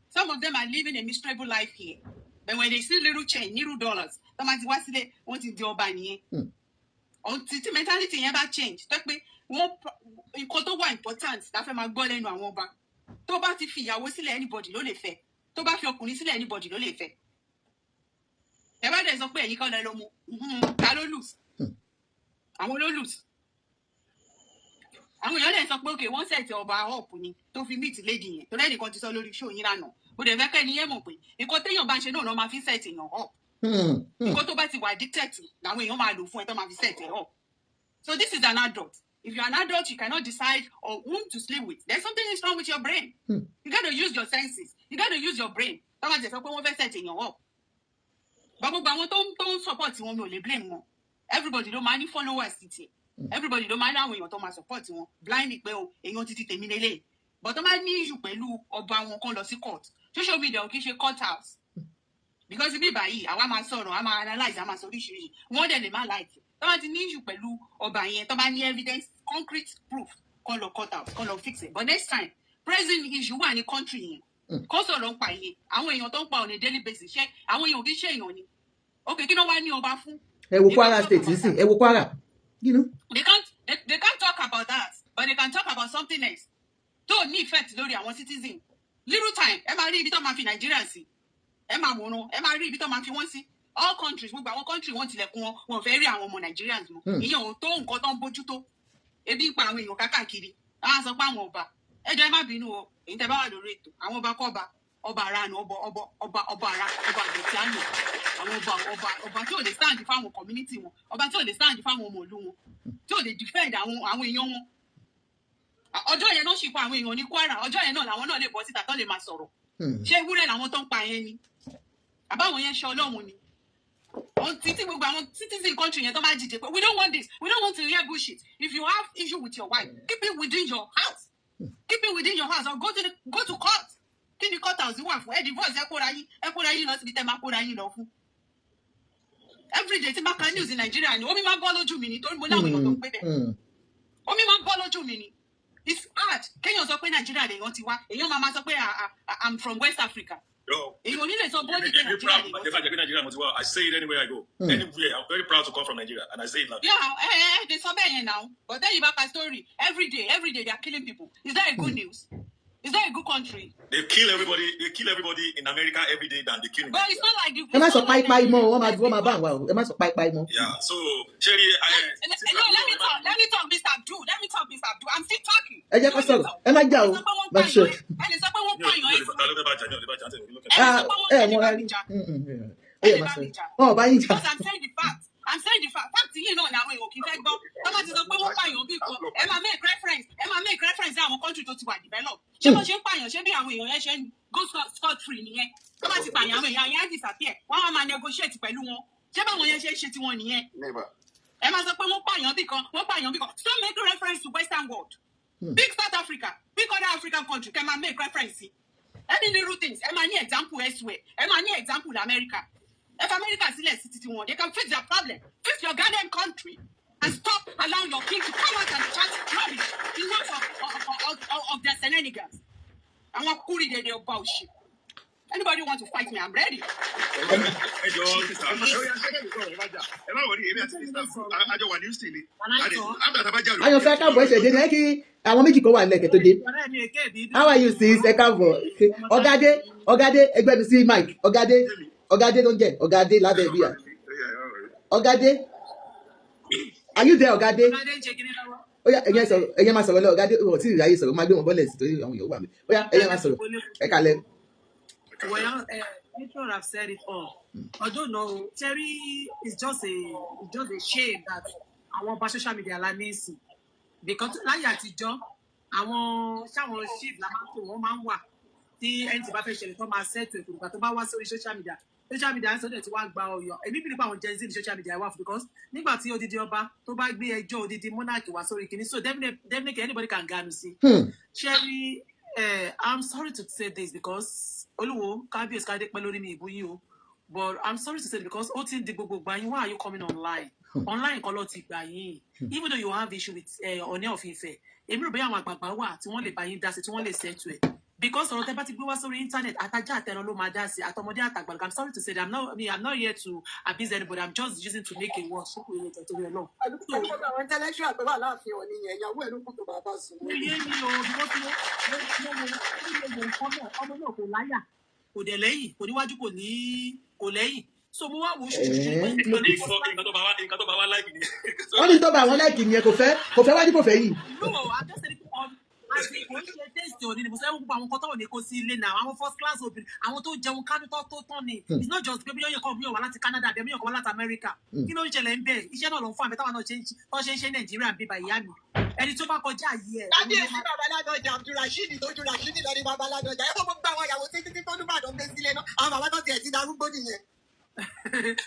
Some of them are living a miserable life here. But when they see little change, little dollars, somebody wants to want to do Oba niye. Until mentality never change. Talk me one important. That fẹ́ máa gbọ́ lẹ́nu àwọn ọba. Tó bá ti fi ìyàwó sílẹ̀ anybody ló lè fẹ́. Tó bá fi ọkùnrin sílẹ̀ anybody ló lè fẹ́. Ẹ bá dẹ̀ sọ pé ẹ̀yin kan lẹ lọ mú. Ta ló lose? Àwọn ló lose. Àwọn èèyàn dẹ̀ sọ pé okay wọ́n set ọba up ni tó fi meet lady yẹn. Tó lẹ́nìkan ti sọ lórí show yín lánàá. Bó dẹ̀ fẹ́ kẹ́ ni yẹn mọ̀ pé nǹkan téèyàn bá ń ṣe náà lọ́ máa fi set èèyàn up. Nǹkan tó bá ti wà addicted to làwọn èèyàn máa lò fún ẹ tó máa fi set ẹ up. So this is an adult. If you're an adult, you cannot decide on whom to sleep with. There's something is wrong with your brain. You got to use your senses. You got to use your brain. Tọ́wọ́n ti sọ pé wọ́n fẹ́ set èèyàn up. Gbogbo àwọn tó ń support wọn mi ò lè blame wọn. Everybody ló máa ní followers títì. Everybody ló máa ní àwọn èèyàn tó máa support wọn. Blindly pé o èèyàn títí tèmi lélẹ̀. But tó máa ní issue pẹ̀lú ọba wọn kan lọ sí court. Social media ò kì í ṣe court house. Because ibi báyìí àwa máa sọ̀rọ̀, a máa analyse, a máa sọ oríṣiríṣi. Wọ́n dẹ̀ lè má like. Tó bá ti ní issue pẹ̀lú ọba yẹn, tó bá ní evidence, concrete proof, kọ́ lọ cut out, kọ́ lọ fix it. But next time, present issue wà ní country yẹn. Kó sọ̀rọ̀ ń pa yẹn. Àwọn èèyàn tó ń pa on a daily basis. Ṣé àwọn èèyàn kì í ṣe èèyàn ni? Okay, kí ló wá ní ọba fún? Ẹ wo Kwara state nísìn, ẹ wo Kwara. You know? They can't talk about that, but they can talk about something else. Tó ní effect lórí àwọn citizen. Little time, ẹ máa rí ibi tó máa fi Nigeria sí. Ẹ máa wòran, ẹ máa rí ibi tó máa fi wọ́n sí. All countries, gbogbo àwọn country wọ́n tilẹ̀kùn wọn fẹ́ rí àwọn ọmọ Nigerians mọ́. Ìyẹn ò tó nǹkan tó ń bójú tó. Ebi ń pa àwọn èèyàn káàkiri. Àwọn sọ pé àwọn ọba. Ẹ jọ̀ọ́ ẹ má bínú o. Èyí tẹ́ bá wà lórí ètò. Àwọn ọba kọ́ba. Ọba aranu, ọba ara, ọba àgbẹ̀tíánù. Àwọn ọba tí ò lè stand fáwọn community wọn. Ọba tí ò lè stand fáwọn ọmọ ìlú wọn. Tí ò lè defend àwọn èèyàn wọn. Ọjọ́ yẹn náà ṣì pa àwọn èèyàn ní Kwara. Ọjọ́ yẹn náà làwọn náà lè bọ́ síta tó lè máa sọ̀rọ̀. Ṣé ewúrẹ́ làwọn tó ń pa yẹn ni? Àbáwọn yẹn ṣe Ọlọ́run ni. Títí gbogbo àwọn citizen country yẹn tó máa dìde pé we don't want this, we don't want to hear bullshit. If you have issue with your wife, keep it within your house. Keep it within your house or go to court. Kí ni court house wà fún? Ẹ divorce ẹ kóra yín lọ síbi tẹ́ máa kóra yín lọ fún. Everyday tí máa ka news in Nigeria ni omi máa bọ́ lójú mi ni torí mo láwọn èèyàn tó ń gbé bẹ́ẹ̀. Omi máa bọ́ lójú mi ni. It's hard. Kéèyàn sọ pé Nigeria lèèyàn ti wá. Èèyàn máa sọ pé I'm from West Africa. Èèyàn ò ní lè sọ bọ́ọ̀dì pé Nigeria lèèyàn ti wá. I say it anywhere I go. Anywhere. I'm very proud to come from Nigeria and I say it now. Yeah, they sọ bẹ́ẹ̀ yẹn now. But then you back a story. Every day they are killing people. Is that a good news? Is that a good country? They kill everybody in America every day than they kill in But it's not like ẹ má sọ páípáí mọ́, wọ́n máa bá wa o. Ẹ má sọ páípáí mọ́. Yeah, so Sherry, let me talk, Mr. Abdul. I'm still talking. Ẹ jẹ́ ká sọ̀rọ̀. Ẹ má jà o. Má ṣe. Ẹni sọ pé wọ́n pààyàn ẹ̀ fún. Ẹ mọ̀ ra ní. Ó yẹ má sọ. Ọ̀ bá yín jà. Because I'm saying the fact. Fact yìí náà ni àwọn èèyàn kì í fẹ́ gbọ́. Tọ́lá ti sọ pé wọ́n pààyàn bí kan. Ẹ máa make reference sí àwọn country tó ti wà develop. Ṣé wọ́n ṣe ń pààyàn? Ṣé bí àwọn èèyàn yẹn ṣe ń go scot free nìyẹn? Tọ́lá ti pààyàn àwọn èèyàn yẹn á disappear. Wọ́n á máa negotiate pẹ̀lú wọn. Ṣé báwọn yẹn ṣe ń ṣe tiwọn nìyẹn? Ẹ máa sọ pé wọ́n pààyàn bí kan. Stop making reference to Western world. Big South Africa, big other African country kẹ́ máa make reference sí. Any little things, ẹ máa ní example elsewhere. Ẹ máa ní example America. If America sílẹ̀ sí titi wọn, they can fix their problem. Fix your goddamn country and stop allowing your king to come out and chat rubbish. Enough of their shenanigans. Àwọn kúrì dédé ọba òṣì. Anybody want to fight me? I'm ready. Ayọ̀fẹ́ káàbọ̀ ẹ̀ṣẹ̀ dé ní ẹ́ kí àwọn méjì kan wà lẹ́kẹ̀ẹ́ tó dé. How are you sis? Ẹ káàbọ̀. Ọ̀gádé ẹgbẹ́ mi sí Mike. Ọ̀gádé ló ń jẹ́ Ọ̀gádé lábẹ́ ìbíyà. Ọ̀gádé. Are you there Ọ̀gádé? Ó yá ẹ̀yẹ́ máa sọ̀rọ̀ lọ Ọ̀gádé ò tí ì ráyè sọ̀rọ̀ máa gbé wọn bọ́lẹ̀ sí torí àwọn èèyàn wà mí. Ó yá ẹ̀yẹ́ máa sọ̀rọ̀ ẹ kalẹ̀. Well, people have said it all. I don't know. Terry is just a shame that àwọn ọba social media la ní sí. Because láyé àtijọ́, àwọn shift la máa ń pè wọ́n máa ń wà. Tí ẹni tí bá fẹ́ ṣẹlẹ̀ tó máa ṣètò ètò ìgbà tó bá wá sórí social media. Social media ń sọ́dọ̀ tí wọ́n á gba ọyọ̀. Èmi bí nípa àwọn Gen Z ní social media wà fún because nígbà tí odidi ọba tó bá gbé ẹjọ́ odidi monarch wá sórí kìíní. So definitely anybody can ganu sí. Sherry, I'm sorry to say this because Oluwo, Kábíyèsí Kádé pẹ́ lórí mi ìbú yín o. But I'm sorry to say it because ó ti ń di gbogbo gbà yín. Why are you coming online? Online kan ló ti gbà yín. Even though you have issue with Ọọ̀ni of Ifẹ̀, èmi rò bóyá àwọn àgbààgbà wà tí wọ́n lè bá yín dá sí tí wọ́n lè settle ẹ̀. because ọ̀rọ̀ tẹ́ bá ti gbé wá sórí internet àtajà àtẹran ló máa dá sí àtọmọdé àtàgbà. I'm sorry to say that I'm not here to abuse anybody. I'm just using to make a word. So we need to do it now. So àwọn intellectual tó wà láàfin òní yẹn ìyàwó ẹ̀ ló kù tó bàbá sùn. Mo yé mi o because ọmọ náà kò láyà kò dẹ̀ lẹ́yìn kò níwájú kò lẹ́yìn. So mo wá wo ṣùṣù nǹkan tó bá wá láìkì ni. Wọ́n ní tó bá àwọn láìkì ni ẹ kò fẹ́ wájú kò fẹ́ yìí. No, I'm just saying àti kò ń ṣe tẹ́sítì òní ni mo sẹ́wọ́n gbogbo àwọn kan tó wọ̀ ní kó sí ilé náà àwọn first class obìnrin àwọn tó jẹun kánú tó tán ni it's not just pé bí yóò kọ́ bí yóò wá láti Canada àbí yóò kọ́ wá láti America kí ló ń ṣẹlẹ̀ ń bẹ̀ iṣẹ́ náà ló ń fún àmì táwọn náà ṣe ń ṣe Nàìjíríà bíbá ìyá mi ẹni tó bá kọjá yìí ẹ̀. kábíyèsí babaládọjà Abdulrasheed lójú Rasheed lọ ní babaládọjà ẹ kó gbogbo àwọn ìyàwó títí tó ní Ìbàdàn gbé sílé náà àwọn bàbá tó tiẹ̀ ti darúgbó nìyẹn.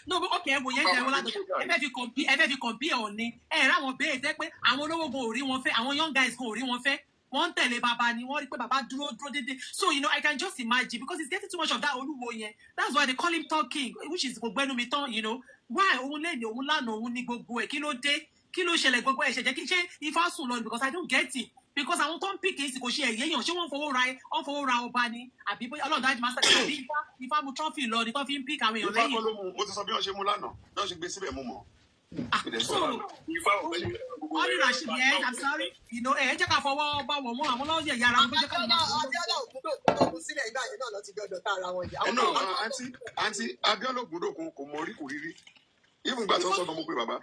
No, but okay, mo yẹn jẹ wọn ládọ ẹ fẹ́ fi compare ọ̀ni ẹ ráwọn bẹ́ẹ̀ tẹ́ pé àwọn olówó gan ò rí wọn fẹ́ àwọn young guys gan ò rí wọn fẹ́ wọ́n tẹ̀lé bàbá ni wọ́n rí pé bàbá dúró dédé so I can just imagine because it's getting too much of that Olúwo yẹn that's why they call him talking which is kò gbẹ́nu mi tán why òun lẹ́yìn òun lánàá òun ní gbogbo ẹ̀ kí ló dé kí ló ṣẹlẹ̀ gbogbo ẹ̀ ṣẹ̀jẹ̀ kí ṣe Ifá sùn lọ because I don't get it because àwọn tó ń pì kìí sì kò ṣe ẹ̀yẹ́ yàn ṣé wọ́n fowó ra ọba ni àbí ọlọ́dà àti master àbí Ifá mu trọ́fì lọ ni tó fi ń pì àwọn èèyàn lẹ́yìn. Ifá kọ́ ló mú mo ti sọ bí wọ́n ṣe mú lánàá bí wọ́n ṣe gbé síbẹ̀ mú mọ̀. Only Rasheed, yes, I'm sorry. Ẹ jẹ́ ká fọwọ́ bá wọ̀ wọ́n àwọn lọ́yẹ̀ yàrá wọn. Abíọ́lá Ògúndòkun sílẹ̀ ìgbà yẹn náà lọ ti gbọdọ̀ tá ara wọn jà. àǹtí Abíọ́lá Ògúndòkun kò mọ orí kò rírí even gbà tó ń sọ mo pe bàbá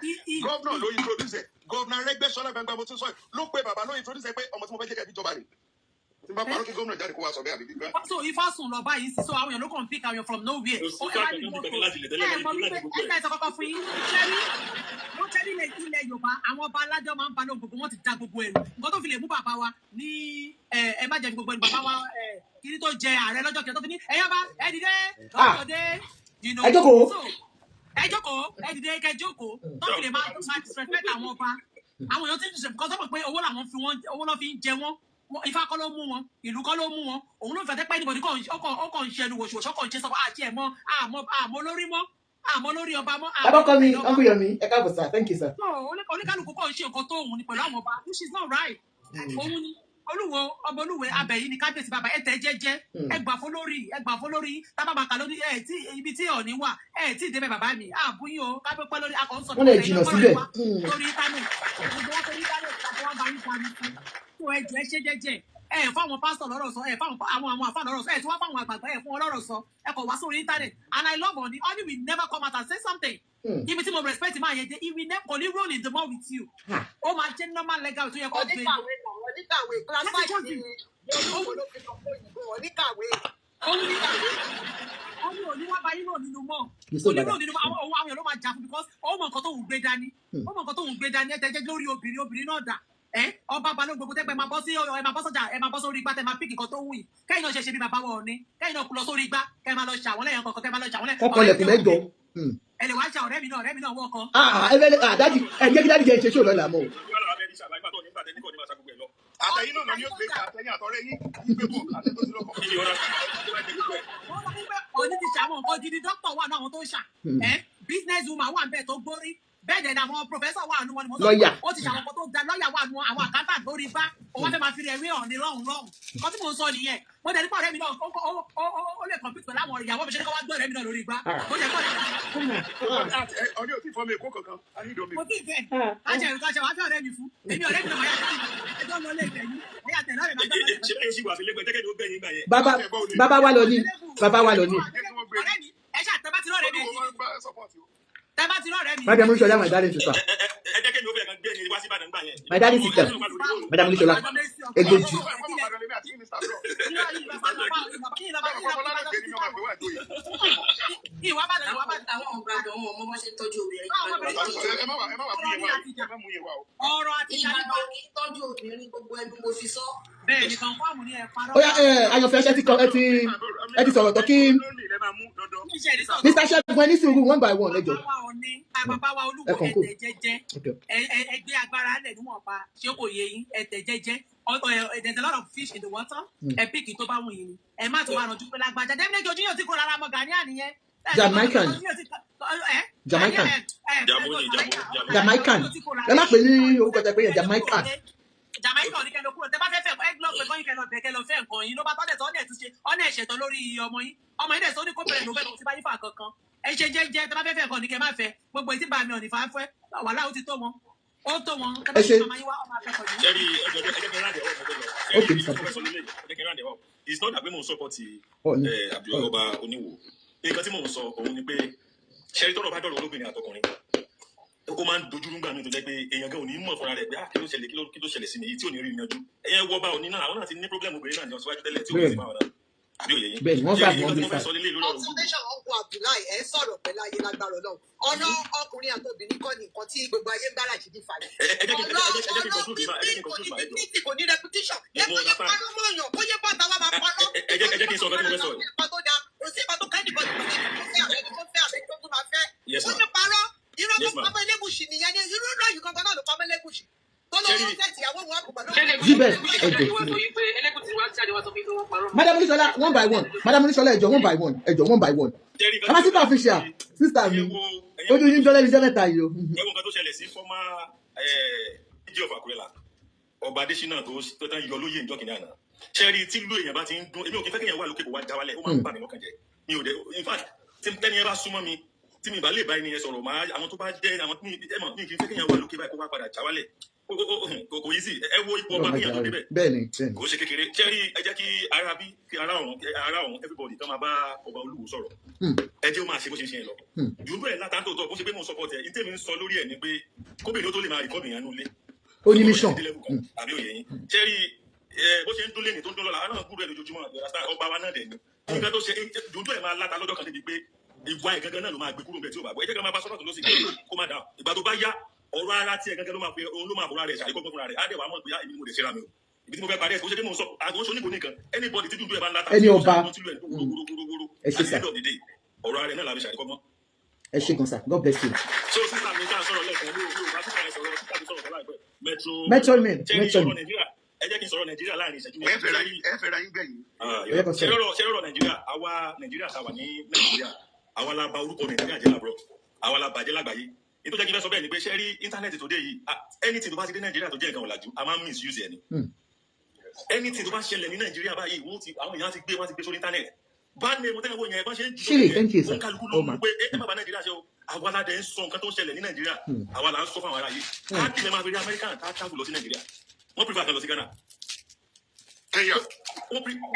gọ́vnà ló introduce ẹ̀ gọ́vnà Arẹ́gbẹ́ṣọlá gbangba mo tún sọ ẹ̀ ló pe bàbá ló introduce ẹ̀ pé ọmọ tí mo fẹ́ jẹ́ kẹ́ fi jọba rè tí n bá parọ́ kí gómìnà jáde kó wa sọ bẹ́ẹ̀ àbí gbígbá. So Ifá sùn lọ báyìí sí so àwọn èèyàn ló kàn pick àwọn from nowhere. Mọ wípé ẹgbẹ́ ìsọ kọ́kọ́ fún yín wọ́n tẹ́lí ilẹ̀ Yorùbá àwọn ọba alájọ́ máa ń balẹ̀ gbogbo wọn ti da gbogbo ẹ̀rù nǹkan tó fi lè mú bàbá wa ní ẹ má jẹ́ gbogbo ẹ̀rù bàbá wa kiri tó jẹ ààrẹ lọ́jọ́ kẹta tó fi ní ẹ̀yọ́ bá ẹ dìde lọ́kọ̀dé ẹ jókòó ẹ dìde kẹ jókòó tó fi lè máa disrespect àwọn ọba àwọn èèyàn ti ń disrespect kọ́ sọ́pọ̀ pé owó lọ́ fi ń jẹ wọ́n Ifá kọ́ ló mú wọn ìlú kọ́ ló mú wọn òun ló fẹ́ tẹ́ pẹ́ níbọ̀dí ọkọ̀ ń ṣẹnu wòṣòwòṣò ọkọ̀ ń ṣe sọ́kọ̀ àti ẹ̀mọ́ àmọ́ lórí mọ́ àmọ́ lórí ọba mọ́. Abọ́kọ́ mi uncle Yomi ẹ káàbọ̀ sir thank you sir. Oníkálukú kọ́ ń ṣe nǹkan tó òun ni pẹ̀lú àwọn ọba which is not right. Òun ni Olúwo ọba Olúwe abẹ́yìn ni kábíyèsí bàbá ẹ tẹ́ jẹ́jẹ́ ẹ gbà fún lórí tábàbà kà lórí ibi tí Ọ̀ọ̀ni wà tí ìdẹ́bẹ̀ bàbá mi àbúyín o kábíyèsí pẹ́ lórí akọ̀ ń sọ wọ́n lè jìnnà síbẹ̀ lórí internet àti wọ́n bá yín parí fún ẹjọ́ ẹ ṣe jẹ́jẹ́ fáwọn pásítọ̀ lọ́rọ̀ sọ fáwọn àwọn àfáà lọ́rọ̀ sọ tí wọ́n fáwọn àgbàgbà fún wọn lọ́rọ̀ sọ kọ̀ wá sórí internet and I love Ọ̀ọ̀ni will never come out and say something. Ibi tí mo respect máa yẹn dé he will never only roll in the mouth with you. Ó máa jẹ́ normal legal tó yẹ kó gbé. Oníkàwé class 5 ni oníkàwé. Òní wá báyìí náà nínú mọ́. Onírò nínú àwọn èèyàn ló máa jà fún because ó mọ nǹkan tó ń gbé dání. Ẹ̀jẹ̀ lórí obìnrin náà dà. Ọba balógun gbogbo tẹ́gbẹ́ máa bọ́ sọ́jà ẹ máa bọ́ sórí igbá tẹ́ máa píkì kan tó wù yìí kẹ́yìn náà ṣe bí bàbá wọn ní kẹ́yìn náà kú lọ sórí igbá kẹ́ máa lọ ṣàwọn lẹ́yìn kọ̀ọ̀kan kẹ́ máa lọ ṣàwọn lẹ́yìn. ọkọ lẹkùn mẹ́jọ. ẹ lè wá ṣe ọ̀rẹ́ mi náà wọ́ kan. dájú ẹ jẹ́ kí dájú jẹ́ ṣe ṣó lọ́la mọ́ o. àtẹ̀yìn náà ni ó gbé àtẹ̀yìn àtọ̀rẹ́ yín gbé bọ̀ àtẹ̀yìn tó ti lọ́kọ̀. Ọ̀ọ̀ni ti ṣàwọn nǹkan gidi dókítà wà náà àwọn tó ń ṣà business woman wà bẹ́ẹ̀ tó gbórí bẹ́ẹ̀ dẹ̀ ni àwọn professor wà nù wọn ni mo sọ ó ti ṣàwọn nǹkan tó da lọ́ọ̀yà wà nù àwọn àkántà lórí bá òun fẹ́ máa fi rẹ̀ rí Ọ̀ọ̀ni lọ́hùn nǹkan tí mò ń sọ nìyẹn mo dẹ̀ nípa ọ̀rẹ́ mi náà ó lè compete pẹ̀lú àwọn ìyàwó mi ṣe ní kó wá gbé ọ̀rẹ́ mi náà lórí igbá mo jẹ́ kọ́ ọ̀ní ò tí ì fọ́ mi èkó kankan a ní ìdọ̀mí. mo ti fẹ́ káṣẹ wá fẹ́ ọ̀rẹ́ mi fún èmi ọ̀rẹ́ mi náà máa yà ẹjọ́ lọ lè fẹ́ yín ẹ̀yà tẹ̀ náà rẹ̀ máa gbá bàbá wa lọ ní ẹ ṣáà tẹ́ bá ti rọ̀rẹ́ mi tẹ́ bá ti rọ̀rẹ́ mi. Madam Olúṣọlá my darling sister. My darling sister Madam Olúṣọlá Egboju. Ìwà bá àwọn ọ̀gbàdàn ọmọ ọmọ ṣe tọ́jú obìnrin. ọ̀rọ̀ àti Ìbàdàn kì í tọ́jú obìnrin gbogbo ẹnu mo fi sọ. bẹ́ẹ̀ ni kan fáàmù ní ẹ̀ parọ́. Ó yá Ayọ̀fẹ́ ẹ ti sọ̀rọ̀ tó kí Mr. Ṣẹ́gun ẹni sùúrù one by one lẹ́jọ́. Bàbá wa Olúwo ẹ̀tẹ̀ jẹ́jẹ́ ẹgbẹ́ agbára lẹ̀ níwọ̀nba ṣé kò yé yín ẹ̀tẹ̀ jẹ́jẹ́ there's a lot of fish in the water ẹ píkì tó bá wù yín ni ẹ má tó wà rànjú pé lágbájá dẹ́mílẹ́jì ojú yóò ti kó rárá mọ́ Ghanaian nìyẹn. Jamaican ẹ má pè ní orúkọ tẹ pé yẹn Jamaican. Jamaican ní kẹ́lẹ́ kúrò tẹ bá fẹ́ fẹ́ ẹ gbọ́ pé lọ́kọ́ yín kẹlọ bẹ̀kẹ́ lọ fẹ́ nǹkan yín ló bá tọ́lẹ̀ tọ́lẹ̀ tún ṣe ọ̀nà ẹ̀ṣẹ̀tàn lórí ọmọ yín dẹ̀ sọ ní kó bẹ̀rẹ̀ ló fẹ́ lọ sí báyìí fà kankan ẹ ṣe jẹ́jẹ́ tó bá fẹ́ fẹ́ nǹkan ní kẹ́ má fẹ́ gbogbo etí bá mi ò ní fà fẹ́ wàhálà ó ti tó wọn ó tó wọn kẹ́ bá ṣe màmá yín wá ọmọ akẹ́kọ̀ọ́ yìí. Jerry, it's not that we must support Oba Olu. Nǹkan tí mò ń sọ òun ni pé ṣẹ́rí tọ́rọ̀ bá dọ̀rọ̀ olóbìnrin àtọkùnrin ó máa ń dojú rúgbà mi tó jẹ́ pé èèyàn gan ò ní mọ̀ fúnra rẹ̀ pé kí ló ṣẹlẹ̀ sí mi yìí tí ò ní rí ìyanjú ẹ̀yẹn wọ bá òní náà àwọn náà ti ní pọ́blẹ́mù obìnrin náà ní ọ̀síwájú tẹ́lẹ̀ tí ò ní sí máa wà náà àbí òye yín. bẹ́ẹ̀ ni wọ́n fà wọ́n bí fà. observation ọkọ Abdullahi ẹ sọ̀rọ̀ pẹ̀lú ayé lágbára Ọlọ́run ọ̀nà ọkùnrin àti obìnrin kọ́ ni nǹkan tí gbogbo ayé ń gbára jìdí fà kò ní repetition ẹ kó yẹ parọ́ mọ́ọ̀yàn kó yẹ bàtà wà máa parọ́. ẹ jẹ́ kí n sọ ọ̀gá tí mo fẹ́ sọ yìí. òsínbà tó kẹ́ni bọ́ọ̀lù tó fẹ́ àbẹ́jọ́ tó máa fẹ́ ó ní parọ́ irọ́ tó pamọ́ elégùsì nìyẹn ní irú náà yìí kankan náà ló pamọ́ elégùsì tó lọ́wọ́ fẹ́ tìyàwó wọn kò pẹ̀lú. Madam Olisola one by one Madam Olisola ẹjọ one by one kama sísá official sísá mi ojú yín jọlẹ ní jọ mẹ́ta yìí o. ẹ wo nǹkan tó ṣẹlẹ̀ sí fọ́mà ìjì of Akurela ọba Adésínà tó tán yọ lóye ìjọ kìnìún àná ṣẹ́rí tí ló èèyàn bá ti ń dún èmi ò kí fẹ́ kéèyàn wà lókè kó wá já wálẹ̀ ó máa ń bà mí lọ́kàn jẹ́ mi ò dé in fact tẹ́ni ẹ bá súnmọ́ mi tí mi bá lè bá ẹni yẹn sọ̀rọ̀ máa àwọn tó bá jẹ́ àwọn tí mi kì í fẹ́ kéèyàn wà lókè báyìí kó wá padà já wálẹ̀ kò yí sí ẹ wo ipò ọba kéèyàn tó débẹ̀ kò ṣe kékeré ṣẹ́rí ẹ jẹ́ kí ara ọ̀hún everybody kan máa bá Ọba Olúwo sọ̀rọ̀ ẹ jẹ́ ó máa ṣe bó ṣe ṣe yẹn lọ jùlọ ẹ̀ látàntò tó bó ṣe pé mo support ẹ̀ ìtẹ́mi ń sọ lórí ẹ̀ ni pé kóbìnrin tó lè máa rìkọ́bì yẹn nulẹ̀ ó ní mission àbí òye yín ṣẹ́rí bó ṣe ń dún lẹ́ni tó ń dún lọ́la àwọn náà gbúdọ̀ ẹ̀ lójoojúmọ́ ọba wa náà dẹ̀ ni nígbà tó ṣe jùlọ ẹ̀ máa láta lọ́jọ́ kan débi pé ìwà ẹ̀ gangan náà ló máa gbé kúrò bẹ́ẹ̀ tí ó bá gbọ́ ẹ jẹ́ ká máa bá sọ́kàn tó ló sì kó má dáhùn ìgbà tó bá yá ọ̀rọ̀ ara tí ẹ̀ gangan ló máa fura rẹ̀ ṣàríkọ́ fúnra rẹ̀ á dẹ̀ wà mọ̀ pé èmi ni mo lè ṣera mi o ibi tí mo fẹ́ parí ẹ̀ kó ṣe pé mo sọ àgọ́ oníbo nìkan anybody tí dúdú ẹ̀ bá ń láta ẹni ọba ẹ ṣe sá ọ̀rọ̀ ara rẹ̀ náà làbí ṣàríkọ́ mọ́. ẹ ṣe gan sa God bless you. so sísá mi ká sọ̀rọ̀ lẹ́ẹ̀kan ní òwúrọ̀ bá sísá yẹn sọ̀rọ̀ sísá mi sọ̀rọ̀ láìpẹ́ metro men ẹ jẹ́ kí n sọ̀rọ̀ Nàìjíríà láàrin ìṣẹ́jú mi. ẹ fẹ́ ra yín gbẹ̀yìn. ṣe lọ́rọ̀ Nàìjíríà àwa Nàìjíríà tá a wà ní Nàìjíríà àwa la bà orúkọ Nàìjíríà jẹ́ làbúrò àwa la bàjẹ́ lágbàáyé nítorí jẹ́ kí n fẹ́ sọ bẹ́ẹ̀ ni pé ṣe rí íńtánẹ́ẹ̀tì tó dé yìí anything tó bá ti dé Nàìjíríà tó jẹ́ nǹkan ọ̀làjú a máa ń misuse ẹ̀ ni anything tó bá ṣẹlẹ̀ ní Nàìjíríà báyìí àwọn èèyàn ti gbé sórí íńtánẹ́ẹ̀tì bá ní ẹmọ tẹ́lẹ̀ wọ yẹn bá ṣe ń jù lọ kálukú ló mú pé ẹ má bà Nàìjíríà ṣe o àwa la dẹ̀ ń sọ nǹkan tó ń ṣẹlẹ̀ ní Nàìjíríà àwa la ń sọ fún àwọn ará yìí á dì mẹ́ máa fi rí Amẹ́ríkà tá a travel lọ sí Nàìjíríà wọ́n prefer kan lọ sí Ghana. Kenya.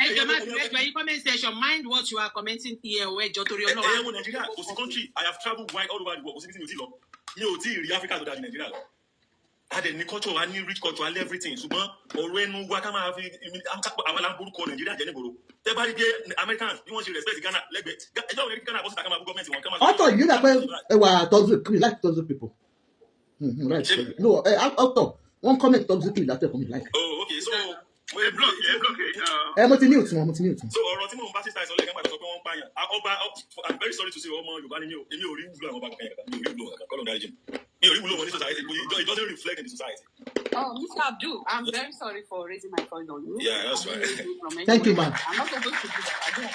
Ẹjọ́ comment section mind what you are commenting here o ẹjọ́ torí Ọlọ́run. Ẹ̀yẹ́ wo Nàìjíríà kò sí country I have travelled wide all over the world kò sí bí mi ò tí lọ mi ò tí ì rí Africa tó dáa ní Nàìjíríà lọ. A dẹ̀ ní culture wa ní rich culture and everything ṣùgbọ́n ọ̀rọ̀ ẹnu wa ká máa fi àwọn aláǹborúkọ Nàìjíríà jẹ́ nígboro. Tẹ́ bá rí bí Americans bí wọ́n ṣe respect Ghana lẹ́gbẹ̀ẹ́ ẹjọ́ òun ní Ghana bọ́ síta ká máa bú gọ́ọ̀mẹ̀ntì wọn ká máa. Author you know pé ẹ wà toxic like toxic people. Right. No author one comment toxic that tell me like. Oh okay so. Mo ti mute wọn. So ọ̀rọ̀ tí mò ń bá sísá ìsọ̀lẹ̀ nígbà tó sọ pé wọ́n ń pààyàn ọba I'm very sorry to say ọmọ Yorùbá ni èmi ò rí wúlò àwọn ọba kankan mi ò rí wúlò kankan kọ́lọ̀ dáríjì mi ò rí wúlò wọn ní society it doesn't reflect in the society. Oh, Mr. Abdul, I'm very sorry for raising my point on you. Yeah, that's right. Thank you, ma'am. I'm not supposed to do that. I don't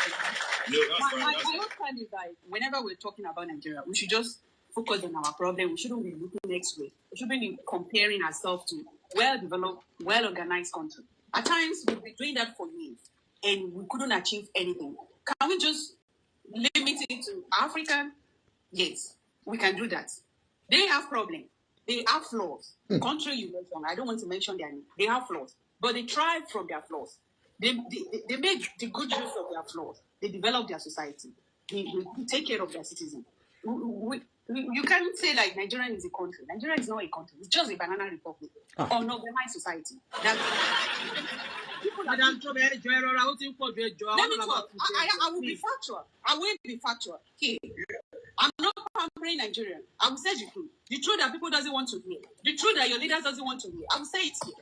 No, that's fine. My own point is that whenever we're talking about Nigeria, we should just focus on our problem. We shouldn't be looking next way. We shouldn't be comparing ourselves to well-developed, well-organized country. At times, we've been doing that for years, and we couldn't achieve anything. Can we just limit it to Africa? Yes, we can do that. They have problems. They have flaws. The country you mentioned, I don't want to mention their name. They have flaws, but they thrive from their flaws. They make the good use of their flaws. They develop their society. They take care of their citizens. You can't say like Nigeria is a country. Nigeria is not a country. It's just a banana republic or an organized society. Madam, let me talk. I will be factual. I will be factual. Here, I'm not pampering Nigeria. I will say the truth. The truth that people doesn't want to hear. The truth that your leaders doesn't want to hear. I will say it here.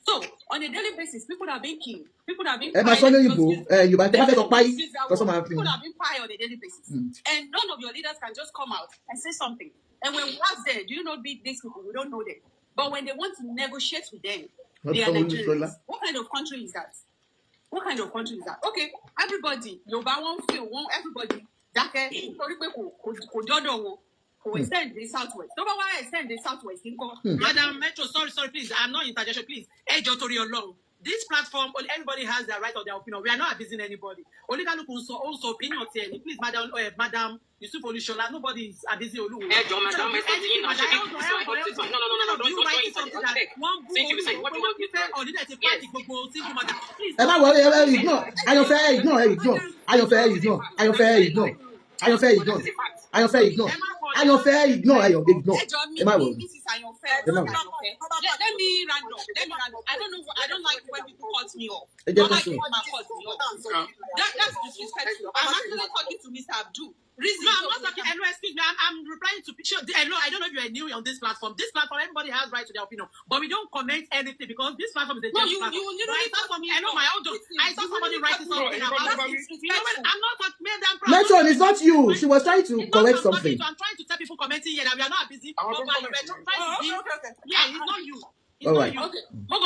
So, on a daily basis, people are being killed. People are being piled. People are being piled on a daily basis. And none of your leaders can just come out and say something. And when we ask them, do you not beat these people? We don't know them. But when they want to negotiate with them, they are Nigerians. What kind of country is that? What kind of country is that? Okay, everybody, Yoruba won't feel, everybody, who extend the southwest. Number one, extend the southwest. Madam Metro, sorry, please. I'm not interjection, please. Ejo tori Ọlọ́run. this platform, everybody has their right or their opinion. We are not abusing anybody. Only can also opinion. Please, Madam Yusuf Olushola, nobody is abusing Olu. No, don't write something that one book Am I worried? Ignore. I don't fair. Ignore. I don't fair. Ignore. I don't fair. Ignore. I don't fair. Ignore. I don't fair. Ignore. I don't fair. Ignore. I don't ignore. Am I worried? This is unfair. Let me random. I don't know. I don't like when people cut me off. That's disrespectful. I'm actually talking to Mr. Abdul. No, I'm not talking. Hello, excuse me. I'm replying to picture. Hello, I don't know if you are new on this platform. This platform, everybody has right to their opinion, but we don't comment anything because this platform is a platform. Hello, my own. I saw somebody writing something about this. I'm not talking. Metron, it's not you. She was trying to correct something. I'm trying to tell people commenting here that we are not busy. Yeah, it's not you. All right. Okay. No,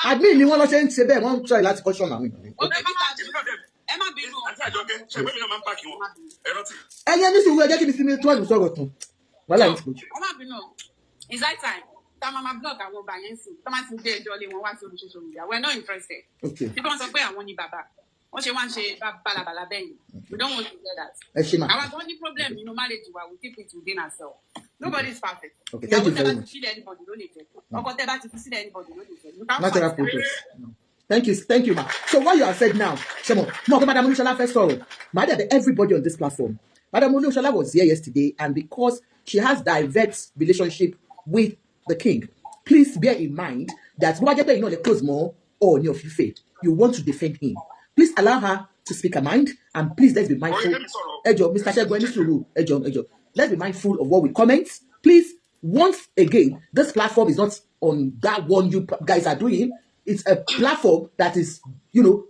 admin ni wọ́n lọ ṣe ń ṣe bẹ́ẹ̀ wọ́n ń try láti caution àwọn ìdílé. ẹyẹ ní sùúrù ẹ jẹ́ kí ni sinmi tó àdùn sọ̀rọ̀ tán wàhálà yìí ti kojú. It's that time. Tamama blog àwọn ọba yẹn sì tó máa ti gbé ẹjọ́ lé wọn wá sí social media. We're not interested. Okay. People sọ pé àwọn ni bàbá. Wọ́n ṣe wá ń ṣe balabala bẹ́ẹ̀ ni. We don't want to hear that. Ẹ ṣe ma. Our only problem, marriage wa, we keep it within ourselves. Nobody is perfect. Okay, thank you very much. Natural process. Thank you, ma. So what you have said now, Shemo, Madam Olushola first sorrow. Madam, everybody on this platform. Madam Olushola was here yesterday, and because she has direct relationship with the king, please bear in mind that you know the close more or near Fife, you want to defend him. Please allow her to speak her mind, and please let's be mindful. Mr. Shego, let's be mindful of what we comment. Please, once again, this platform is not on that one you guys are doing. It's a platform that is,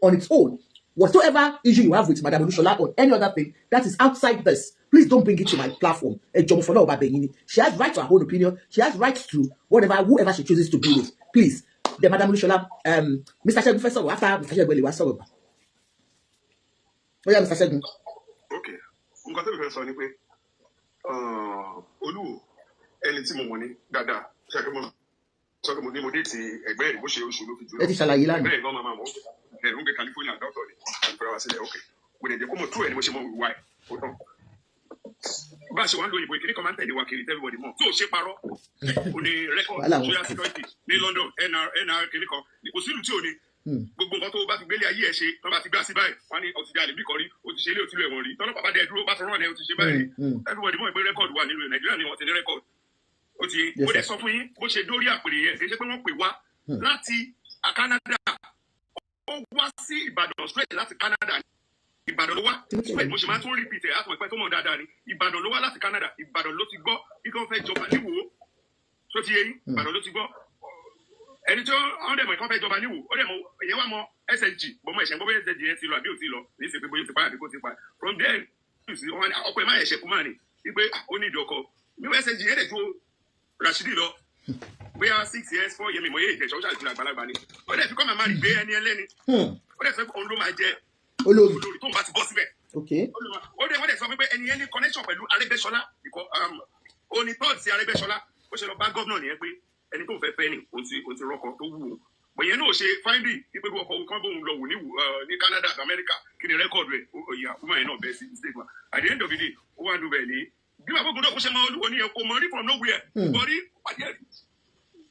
on its own. Whatsoever issue you have with Madam Olushola or any other thing that is outside this, please don't bring it to my platform. She has right to her own opinion. She has right to whoever she chooses to be with. Please, the Madam Olushola, Mr. Shego first of all, after Mr. Shego was sorry. Oh yeah, Mr. Shego. Okay. Olu, ẹni tí mo mọ̀ ní dáadáa ṣe àkẹ́mọ́ sọ́kẹ́ mo ní mo dé ti ẹgbẹ́ rẹ̀ bó ṣe oṣù ló fi jù lọ. Ẹ ti ṣàlàyé lánàá. Bẹ́ẹ̀ gan máa mọ̀ ẹ̀rù ń gbé California dọ́tọ̀ ni àlùfẹ́rẹ́ wa sílẹ̀ okay. Mo lè jẹ́ kó mo tú ẹ̀ ni mo ṣe mọ ìwà ẹ̀ ó tán. Bá a ṣe wá ń lo òyìnbó ìkíní kan máa ń tẹ̀lé wa kiri everybody mọ̀ tó o ṣe parọ́. O ní rẹ́kọ̀d social security ní London NR kìíní kan kò sí ìlú tí o ní. Gbogbo nǹkan tó bá ti gbélé ayé ẹ ṣe tó bá ti gbá sí báyìí wọn ni ọtí jalè bí kọrí o ti ṣe ilé òtí lu ẹ̀wọ̀n rí tọ́lọ́ bàbá dẹ̀ dúró bá sọ rán ẹ o ti ṣe báyìí everybody mọ̀ pé rẹ́kọ̀dù wà nílùú Nàìjíríà ni wọ́n ti ní rẹ́kọ̀dù o ti ó dẹ̀ sọ fún yín bó ṣe dórí àpèrè yẹn kì í ṣe pé wọ́n pè wá láti Canada ó wá sí Ìbàdàn straight láti Canada Ìbàdàn ló wá straight mo ṣe máa tún repeat ẹ̀ àtúmọ̀ ìpẹ́ tó mọ̀ dáadáa ni Ìbàdàn ló wá láti Canada Ìbàdàn ló ti gbọ́ bí kò fẹ́ jọba níwò tó ti yé yín Ìbàdàn ló ti gbọ́ ẹni tó ọ̀n dẹ̀ mọ̀ ìkọ́ fẹ́ jọba níwò ó dẹ̀ mọ̀ èyàn wà mọ̀ SSG bọ́mọ̀ ẹ̀ṣẹ̀ gbọ́ bóyá SSG yẹn ti lọ àbí ò ti lọ ní ìsèpé bóyá ti pa àbí kò ti pa from there ọkọ̀ ẹ̀ má ẹ̀ṣẹ̀ kú máa ní wípé ó ní ìdọ̀kọ̀ ní SSG yẹn dẹ̀ tó Rashidi lọ bóyá 6 years 4 years mi mọ̀ yé ìjẹ̀ṣọ́ ṣàlùfẹ́ àgbàlagbà ni ó dẹ̀ fi kọ́ màmá rí gbé ẹni ẹlẹ́ni ó dẹ̀ fẹ́ òun ló máa jẹ olórí tó ń bá ti bọ́ síbẹ̀ ó dẹ̀ sọ pé ẹni ẹni connection pẹ̀lú Arẹ́gbẹ́ṣọlá ó ní third sí Arẹ́gbẹ́ṣọlá ó ṣe lọ bá gọ́vnà nìyẹn pé ẹni tó fẹ́ fẹ́ ni o ti rọkọ̀ tó wù ú bẹ̀yẹn náà ṣe fáìndì wípé bí ọkọ̀ kan bóun lọ wù ní Canada America kí ni rẹ́kọ̀dù rẹ̀ ìyá ọmọ yẹn náà bẹ́ẹ̀ sí state wa at the end of the day ó wà nù bẹ́ẹ̀ ni bí bàbá ògùn náà kó ṣe máa olúwo ní ẹ̀kọ́ mọ̀ rí from nowhere gbọ́rí pàdé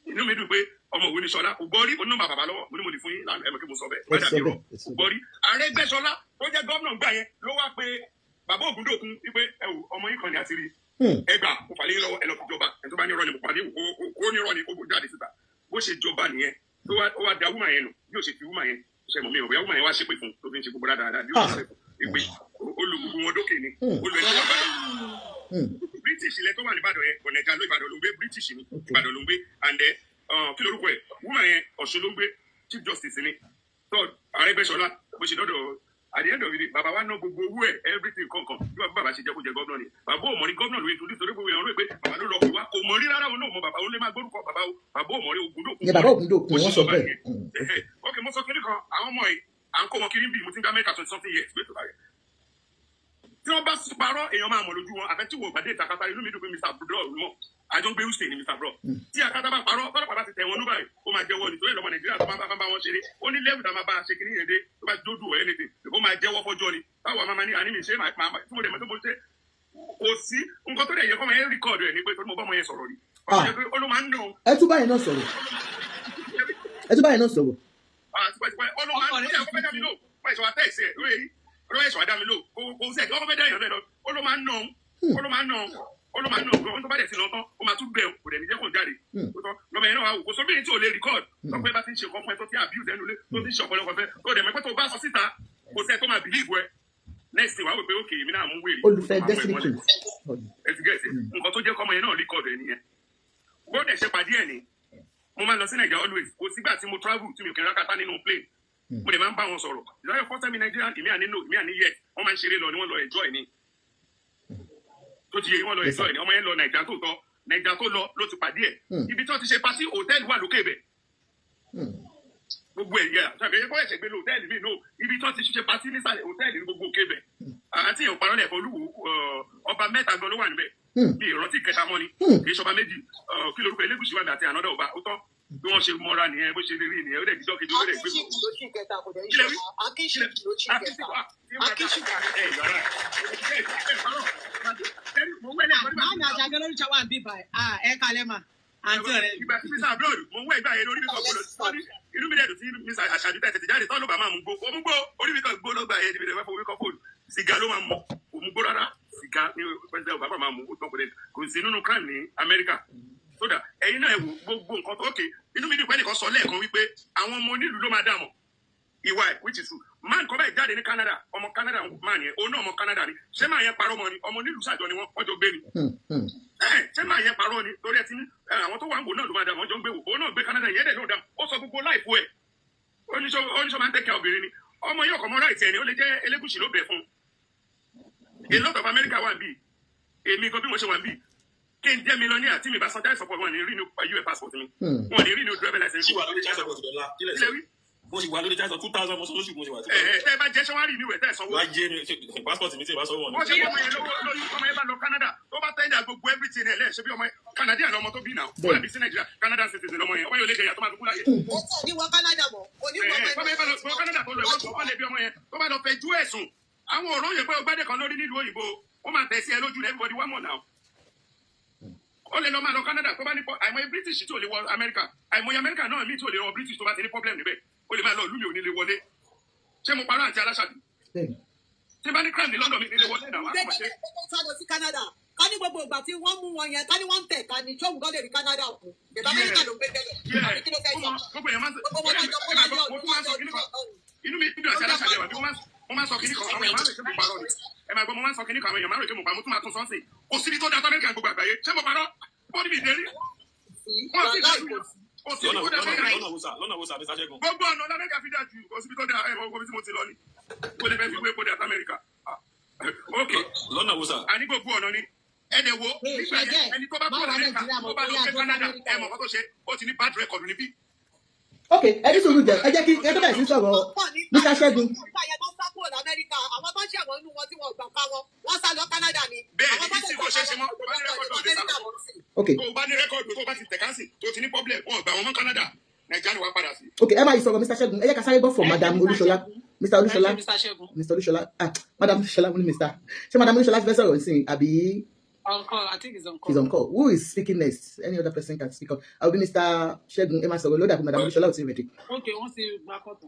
inú mi dùn pé ọmọ òwe ni Ṣọlá gbọ́rí onímọ̀ bàbá lọ́wọ́ mo ní mo lè fún yín lánàá ẹ̀mọ́ kí mo sọ bẹ́ẹ̀ padà bí rọ gbọ́rí Arẹ́gbẹ́ṣọlá tó jẹ́ gómìnà gbà yẹn ló wá pé bàbá Ògúndòkun wípé ẹ wò ọmọ yín kan ní àtìrí ẹgbà mo fà lé lọ́wọ́ ẹ lọ fi jọba ẹ tó bá ní irọ́ ni mo pàdé kó ní irọ́ ni kó jáde síta bó ṣe jọba nìyẹn tó wá da wúmà yẹn nù bí ó ṣe fi wúmà yẹn ṣe mọ̀ mi ò bẹ́ẹ̀ wúmà yẹn wá ṣépè fún tó fi ń ṣe gbogbo dáadáa bí ó ṣe ṣe ìpè olùgbogbo wọn dókè ni olùwẹ̀sẹ̀ wà bàdàn British ilẹ̀ tó wà ní Ìbàdàn yẹn ọ̀nẹ̀jà ló Ìbàdàn ló ń gbé British ni Ìbàdàn ló ń gbé and kí lorúkọ ẹ̀ wúmà yẹn Ọ̀ṣun ló ń gbé Chief Justice ni third Arẹ́gbẹ́ṣọlá bó ṣe dọ́dọ̀ at the end of the day bàbá wa ná gbogbo owó ẹ̀ everything kankan bí bàbá ṣe jẹ́ kó jẹ gómìnà ni bàbá ò mọ̀ ní gómìnà lóye torí gbogbo ìyàwó rẹ̀ pé bàbá ló lọ kó wa kò mọ̀ rí rárá òun náà mọ̀ bàbá òun lè máa gbórúkọ bàbá ò mọ̀ rí Ògúndòkun. bàbá Ògúndòkun wọ́n sọ bẹ́ẹ̀. ok mo sọ kiri kan àwọn ọmọ yìí à ń kó wọn kiri bí mo ti ń gbá Amẹ́ríkà 20 something years gbé tó bá rẹ̀ tí wọ́n bá parọ́ èèyàn máa mọ̀ lójú wọn àfẹ́tí wo ìpàdé ìtakata inú mi dùn pé Mr. Bro mọ̀ àjọ gbé Houston ní Mr. Bro tí akata bá parọ́ tọ́lọ́pàá bá ti tẹ̀ wọn ní báyìí ó máa jẹ́wọ́ nítorí ìlọ́mọ Nàìjíríà tó máa bá wọn ṣeré ó ní lẹ́wù tá máa bá a ṣe kiri yẹn dé tó bá dódò ẹ̀ anything ó máa jẹ́wọ́ fọ́jọ́ ni báwo a máa ní àní mi ṣe máa tí mo dẹ̀ mọ́ tó mo ṣe kò sí nǹkan tó dẹ̀ yẹ kọ́ máa ń rìkọ́ọ̀dù ẹ̀ ní pé tó mo bá ọmọ yẹn sọ̀rọ̀ ni ó ló máa ń nà ó. ẹ tún báyìí náà sọ̀rọ̀ ẹ tún báyìí náà sọ̀rọ̀. ó ló máa ń nà ó fẹ́ dá mi lò fún ẹ̀ṣọ́ àtẹ̀sí ẹ̀ lórí èyí ó ẹ̀ṣọ́ àdá mi lò kò sí ẹ̀ kí wọ́n fẹ́ dá èèyàn lẹ́nu ó ló máa ń nà ó ló máa ń nà ó ló máa ń nà ó tó bá dẹ̀ sí lọ́tọ́ ó máa tún bẹ̀ kò dẹ̀ ní jẹ́ kó jáde lọ́mọ yẹn náà wà wò kò sóbìnrin tí ò lè record sọ pé bá ti ń ṣe nǹkan fún ẹ tó ti abuse ẹnu lé tó ti ń ṣe ọ̀pọ̀lọpọ̀ fẹ́ tó dẹ̀ mọ́ pé tó bá sọ síta kò sẹ́ tó máa believe ẹ next wàá wò pé okay èmi náà mú wèrè olùfẹ́ destiny king ẹtìgẹ́sì nǹkan tó jẹ́ kọ́mọ yẹn náà record ẹ nìyẹn bó dẹ̀ ṣe pàdé ẹ̀ ni mo máa lọ sí Nàìjíríà always kò sígbà tí mo travel tí mi ò kí n rákàtà nínú plane mo dẹ̀ máa ń bá wọn sọ̀rọ̀ ìdájọ́ first time in Nigeria èmi àní no èmi àní yes wọ́n máa ń ṣeré lọ ni wọ́n lọ enjoy ni tó ti yẹ wọ́n lọ enjoy ni ọmọ yẹn lọ Nàìjíríà tó tọ́ Nàìjíríà tó lọ ló ti pàdé ẹ̀ ibi tí wọ́n ti ṣe pàtí hòtẹ́ẹ̀lì wà lókè bẹ̀ gbogbo ẹ̀yà ṣàbẹ̀yẹ kọ́ ẹ̀ṣẹ̀ gbé lọ hòtẹ́ẹ̀lì mi no ibi tí wọ́n ti ṣe pàtí nísàlẹ̀ hòtẹ́ẹ̀lì ní gbogbo òkè bẹ̀ àti èèyàn parọ́ lẹ̀ Olúwo ọba mẹ́ta gan ló wà níbẹ̀ bí ìrántí kẹta mọ́ ni kì í ṣọba méjì kí lorúkọ Elégùṣì wà ní àti ànádà ọba ó tọ́ bí wọ́n ṣe mọ́ra nìyẹn bó ṣe rí nìyẹn ó dẹ̀ jíjọ́ kejì ó dẹ̀ gbé ìgbà tí Mr. Abroad mo ń wẹ̀ ìgbà yẹn lórí mi kan gbọ́dọ̀ inú mi dẹ̀ dùn sí Mr. Àṣàbí tẹ̀sí jáde tọ́lù bá máa mú gbó òun gbó orí mi kan gbó lọ́gbà yẹn níbi ìdẹ̀wẹ́ fún orí kan fóònù sìgá ló máa mọ̀ òun gbó rárá sìgá ní pẹ́sìdẹ̀ Obama máa mú ó tán kò sí nínú kan ní Amẹ́ríkà sódà ẹ̀yin náà ẹ wo gbogbo nǹkan tó ókè inú mi dùn pé nìkan sọ lẹ́ẹ̀kan wípé àwọn ọmọ onílùú ló máa dà mọ̀ ìwà ẹ̀ which is true man kan bẹ́ẹ̀ jáde ní Canada ọmọ Canada man yẹn òun náà ọmọ Canada ni ṣé máa yẹn parọ́ mọ́ ni ọmọ onílùú ṣàjọ ni wọ́n jọ gbé ni ṣé máa yẹn parọ́ ni torí ẹ ti ní àwọn tó wà ń wò náà ló máa dà wọ́n jọ ń gbé wò òun náà gbé Canada yẹn dẹ̀ náà dà ó sọ gbogbo láìpù ẹ̀ oníṣọ́ máa ń tẹ̀kẹ́ obìnrin ni ọmọ yóò kọ́ mọ́ ráìtì ẹ̀ ni ó lè jẹ́ Elégùṣì ló bẹ̀ fún a lot of America wà bí èmi gan bí mo ṣe wà bí kí n jẹ́ mílíọ̀nìyà tí mi bá san child support wọn ní rí ní US passport mi wọn ní rí ní driver license. ṣé wà lórí child support dọ́là kílẹ̀ sí mo sì wà lórí child support 2000 mo sọ lóṣù mo sì wà. tẹ́ ẹ bá jẹ́ sọ́wárì ní ìwé tẹ́ ẹ sanwó. wàá jẹ́ ní passport mi tí ì bá sọ́wọ́ ni. wọ́n ṣe ọmọ yẹn lórí ọmọ yẹn bá lọ Canada tó bá tẹ́jà gbogbo everything ẹ̀ lẹ́ẹ̀ ṣe bí ọmọ Canadian lọmọ tó bí náà wọ́n bí sí Nàìjíríà Canadian citizen lọmọ yẹn ọmọ yóò lè jẹyà tó máa dúkú láyé. ó sọ ní wọ Canada mọ oníwọ Canada tó lọ wọ́n lè bí ọmọ yẹn tó bá lọ fẹ́ ju ẹ̀sùn àwọn ọ̀rọ̀ yẹn pé ọgbádẹ kan lórí nílùú òyìnbó ó máa tẹ̀ sí ẹ lójú everybody wá mọ̀ náà ó lè lọ máa lọ Canada tó bá ní àìmọye British tó lè wọ America àìmọye America náà míì tó lè wọ British tó bá ti ní problem níbẹ̀ ó lè máa lọ lúmi ò ní lè wọlé ṣé mo parọ́ àti aláṣàbí tí bá ní crime ní London mi ní lè wọlé náà wá kọ́ ṣe. sáré sí Canada ká ní gbogbo ìgbà tí wọ́n mú wọn yẹn ká ní wọ́n ń tẹ̀ ká ní ṣóhun kan lè rí Canada kù ìgbà Amẹ́ríkà ló ń gbé tẹ́lẹ̀ kí ló fẹ́ sọ gbogbo èèyàn máa ń sọ inú mi dùn àti aláṣàbí wà bí wọ́n máa ń sọ kíní kan àwọn èèyàn máa ń rè ṣé mo parọ́ ni ẹ máa gbọ́ mo máa ń sọ kíní kan àwọn èèyàn máa ń rè ṣé mo parọ́ mo tún máa tún sọ́ọ̀sì kò síbi tó dá tó Amẹ́ríkà gbogbo àgbáyé ṣé mo parọ́ bọ́ọ̀dì mi ìdérí wọ́n sì dájú kò síbi tó dá lọ́nà wo sàbí sáṣẹ́gun. gbogbo ọ̀nà Amẹ́ríkà fi dájú kò síbi tó dá ẹ̀ mọ́ gbogbo tí mo ti lọ ni kò lè fẹ́ fi wé kó dé àti Amẹ́ríkà ok lọ́nà wo sà. àní gbogbo ọ̀nà ni ẹnì wo nígbà yẹn ẹni tó bá kúrò Amẹ́ríkà tó bá lọ gbé Canada ẹ̀ mọ̀ kó tó ṣe ó ti ní bad record níbí. ok ẹni sọ̀rọ̀ jẹ ẹ jẹ́ kí ẹ tó bẹ̀rẹ̀ sí sọ̀rọ̀ Mr. Ṣẹ́gun. nígbà yẹn tó ń sá kúrò lamẹ́ríkà àwọn tó ń ṣẹ̀wọ̀n inú wọn tí wọ́n gbà ká wọn wọ́n sá lọ Canada ni. bẹ́ẹ̀ ni tí kò ṣe é ṣe mọ́ tó bá ní rẹ́kọ̀dù ọ̀dẹ́ sálọ tó bá ní rẹ́kọ̀dù tó bá ti tẹ̀kánsì tó ti ní problem wọn gbà wọn mọ́ Canada Nàìjíríà ni wàá padà sí. ok ẹ máa yí sọ̀rọ̀ Mr. Ṣẹ́gun ẹ jẹ́ ká sáré gbọ́ fún Madam Olúṣọlá Mr. Olúṣọlá Mr. Olúṣọlá Madam Olúṣọlá mo ní Mr. ṣé Madam Olúṣọlá ti fẹ́ sọ̀rọ̀ sí àbí. On call. I think he's on call. He's on call. Who is speaking next? Any other person can speak up. I'll be Mr. Ṣẹ́gun Emma Soro Loda Madam Olúṣọlá ò tí ì ready. Okay, wọ́n ti gba kọ́tù.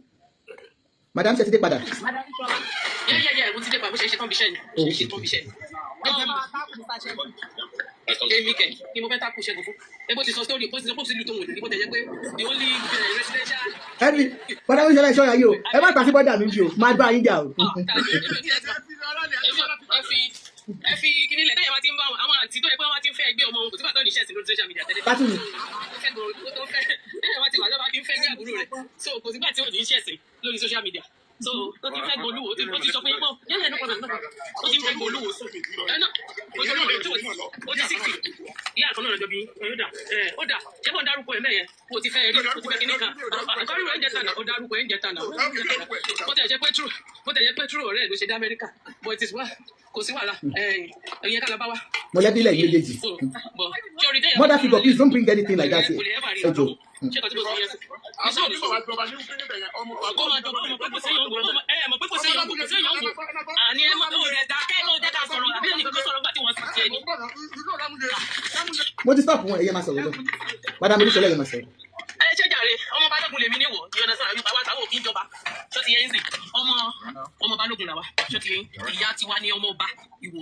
Madam ṣe ti dé padà. Madam Olúṣọlá. Yeah, mo ti dé pa bó ṣe ṣe tán bíṣẹ́ ni. Ṣe tán bíṣẹ́ ni. Ẹ máa tákù Mr. Ṣẹ́gun. Èmi kẹ̀ ni mo fẹ́ tákù Ṣẹ́gun fún. Ẹ bó ti sọ story bó ti sọ ìlú tó wù ní bó tẹ̀ jẹ́ pé the only residential. Ẹbí Madam Olúṣọlá ìṣọ́ra yìí o. Ẹ má pàṣẹ bọ́dà mi bí o. Má bá yín jà o. Ẹ fi kíní lẹ̀ tẹ́yẹ̀ máa ti ń bá àwọn àǹtí tó yẹ pé wọ́n ti ń fẹ́ ẹgbẹ́ ọmọ wọn kò tí bá tọ́ ní iṣẹ́ sí lórí social media tẹ́lẹ̀. Pátì mi. Tẹ́yẹ̀ máa ti wà lọ́wọ́ ti ń fẹ́ ẹgbẹ́ àbúrò rẹ̀ so kò sígbà tí ò ní iṣẹ́ sí lórí social media so ó ti fẹ́ gbólúwo ó ti sọ fún yín pọ̀ yẹ́n ló kọ́nà ó ti fẹ́ gbólúwo ó ti 60 ìyá àkọ́nà rẹ̀ jọbi ó dà ṣé kò ń dárúkọ ẹ̀ mẹ́yẹn ó ti fẹ́ rí ó ti fẹ́ kíní kan àkọ́rù ẹ̀ ń jẹ́ta náà ó dárúkọ ẹ̀ ń jẹ́ta náà bó tẹ̀ jẹ́ pé true ọ̀rẹ́ ẹ̀ ló ṣe dá Amẹ́ríkà but it is well kò sí wàhálà ẹ̀yin ká lọ bá wa. Mọ̀lẹ́bí lẹ́yìn méjèèjì. Mother figure, please don't bring anything like that here. Ẹ jọ̀ọ́. Mo ti stop wọn, ẹ̀yẹ máa sọ̀rọ̀ lọ. Madam Olúṣọlá ẹ̀yẹ máa sọ̀rọ̀. Ẹ ṣe jàre, ọmọ Balógun lèmi níwò, ìyọ̀nà sára yóò bá táwọn òfin jọba. Ṣé ti yẹ yín sìn? Ọmọ Balógun làwa. Ṣé ti yẹ yín? Ìyá tiwa ni ọmọ Ọba Ìwó.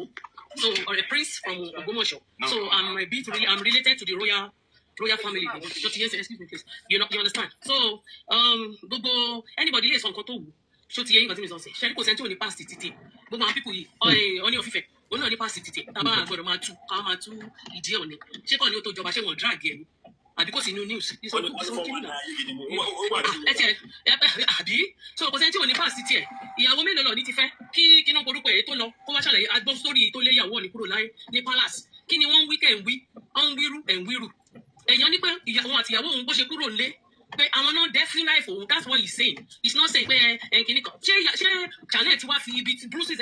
So, or a prince from Ogbomoso. So I'm related to the royal family. So excuse me, please. You understand? So anybody here is on Kotowu. So ti yin kan ti mi so se. Ṣé kò sẹ́ni tí ò ní pass títí. Gbogbo àwọn people yìí, Ọọ̀ni of Ifẹ̀. Ó náà ní pass títí. Tá bá gbọ́dọ̀ máa tú ìdí Ọọ̀ni. Ṣé kò ní ó tó jọba ṣé wọ́n drag ẹ̀ ni? Àbí kò sí new news. Àbí so kò sẹ́ni tí ò ní pass títí ẹ̀. Ìyàwó mélòó lọ ní ti fẹ́ kí kíná korúkọ ẹ̀ tó lọ kó wá ṣàlàyé agbọ́n sórí tó lé ìyàwó ní kúrò láyé ní palace. Kí ni wọ́n ń wí kẹ́ ń wí? Wọ́n ń wíru ẹ̀ ń wíru. Èèyàn ní pé ìyàwó àti ìyàwó òun bó ṣe kúrò lé pé àwọn náà definitely life òun, that's what he's saying. He's not saying pé kìíní kan. Ṣé Janet wá fi ibi bruises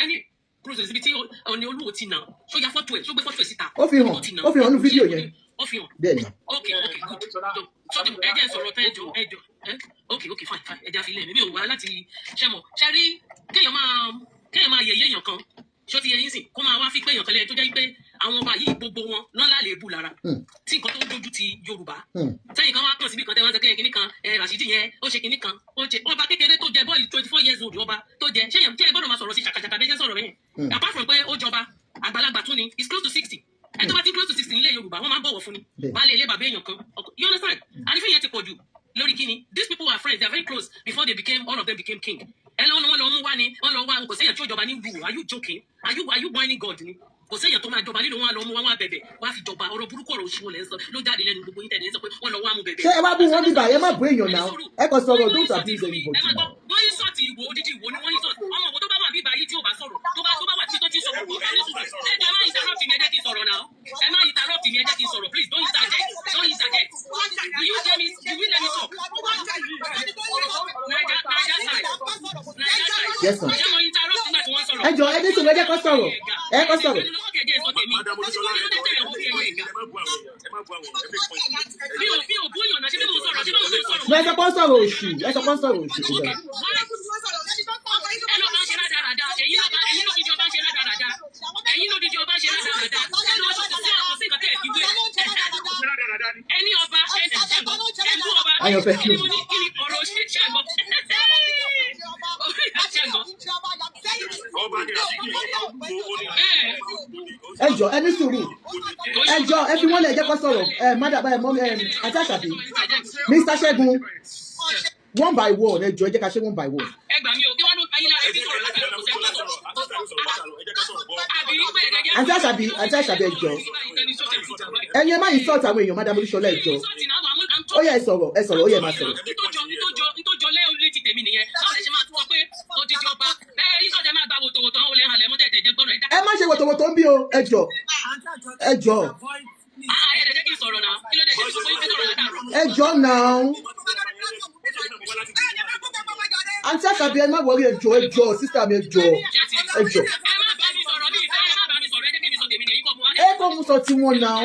ibi tí Ọọ̀ni Olúwo ti nà ṣó ya fọ́tò ẹ̀ ṣó gbé fọ́tò ẹ̀ síta. Ó fi hàn ní fídíò yẹn. Ó fi hàn. Bẹ́ẹ̀ni. Okay, good. So ẹ jẹ́ sọ̀rọ̀ tán ẹjọ́. Okay, fine. Ẹ jẹ́ àfilẹ̀ mi ò wá láti ṣẹ́mọ̀. Ṣé rí kéèyàn máa yẹ̀yẹ́ èèyàn kan ṣó ti yẹ yín sìn kó máa wá fi pé èèyàn kan lẹ́yìn tó jẹ́ pé àwọn ọba yìí gbogbo wọn náà lálẹ́ bù lára tí nǹkan tó ń dojú ti Yorùbá. Sẹ́yìn kan wá kàn síbi kan tẹ́ wọ́n sọ kéèyàn kìíní kan Rashidi yẹn ó ṣe kìíní kan ó jẹ ọba kékeré tó jẹ bọ́ọ̀lù 24 years old ọba tó jẹ ṣé yẹn gbọ́dọ̀ máa sọ̀rọ̀ sí ṣàkàṣàkà bẹ́ẹ̀ sọ̀rọ̀ bẹ́yẹn. Apart from pé ó jọba àgbàlagbà tún ni is close to 60. Ẹ tó bá ti close to 60 nílẹ̀ Yorùbá wọ́n máa ń bọ̀wọ̀ fún ni. Baálé ilé bàbá èèyàn kan. You understand? Àrífín yẹn ti pọ̀ jù lórí kíni. These people were friends, they are very close before they became, all of them became king. Ẹ lọ́wọ́ wọn lọ mú wá ni wọ́n lọ wá kò sẹ́yìn tí ó jọba ní ìlú. Are you joking? Are you whining God ni? Kò sẹ́yìn tó máa jọba nínú wọn lọ mú wọn wá bẹ̀bẹ̀ wá fi jọba ọ̀rọ̀ burúkú ọ̀rọ̀ òṣìwọ̀n lẹ́ ń sọ ló jáde lẹ́nu gbogbo internet sọ pé wọ́n lọ wá mú bẹ̀bẹ̀. Ṣé ẹ bá bú wọn bíbá ẹ má bú èèyàn náà ẹ kò sọ̀rọ̀ don't abuse anybody. Ẹ máa gbọ́ wọ́n yí sọ̀tì ìwò odidi ìwò ni wọ́n yí sọ̀tì ọmọ òwò tó bá wà bíbá yìí tí ò bá sọ̀rọ̀ tó bá wà tí tó ti sọ̀rọ̀ kò ẹni sùn ẹ má interrupt mi ẹ jẹ́ kí n sọ̀rọ̀ náà ẹ má interrupt mi ẹ jẹ́ kí n sọ̀rọ̀ please don't interject. Do you let me talk? Yes sir. Ẹ jọ̀ọ́ ẹ ní sùn ẹ jẹ́ kó sọ̀rọ̀ ẹ kó sọ̀rọ̀. Ẹ sọ pé ó sọ̀rọ̀ òṣì ẹ sọ pé ó sọ̀rọ̀ òṣì. Ayọ̀fẹ́ kí ló ẹ jọ̀ọ́ ẹ ní sùúrù ẹ jọ̀ọ́ ẹ fi wọ́n lẹ̀ ẹ jẹ́ kó sọ̀rọ̀ mádàbá ẹ mọ́ àti àṣàbí Mr. Ṣẹ́gun one by one ẹ jọ̀ọ́ ẹ jẹ́ ká ṣe one by one. Ẹ gbà mí o kí wọ́n ló ayé lára ẹbí sọ̀rọ̀ láti ọ̀rọ̀ àti àṣàbí ẹ jọ̀ọ́ ẹ̀yin ẹ má yìí sọ̀tà àwọn èèyàn Madam Olúṣọlá ẹ jọ̀ọ́ ó yẹ ẹ sọ̀rọ̀ ó yẹ máa sọ̀rọ̀. Ìtọ́jọ́ lẹ́yìn létí tèmi nìyẹn láti ṣe máa tún sọ pé odidi ọba ìṣọ̀jẹ̀ máa gba wòtòwòtò àwọn olè halẹ̀ mọ́tẹ̀ ẹ̀jẹ̀ gbọ́dọ̀ ẹ̀dá. Ẹ má ṣe wòtòwòtò ń bí o ẹ jọ̀ọ́. Ẹ jọ̀ọ́ náà. Àǹtí àṣàbí ẹ má wọrí ẹ jọ̀ọ́ sísá mi ẹ jọ̀ọ́. Ẹ kọ́ mu sọ tí wọ́n náà.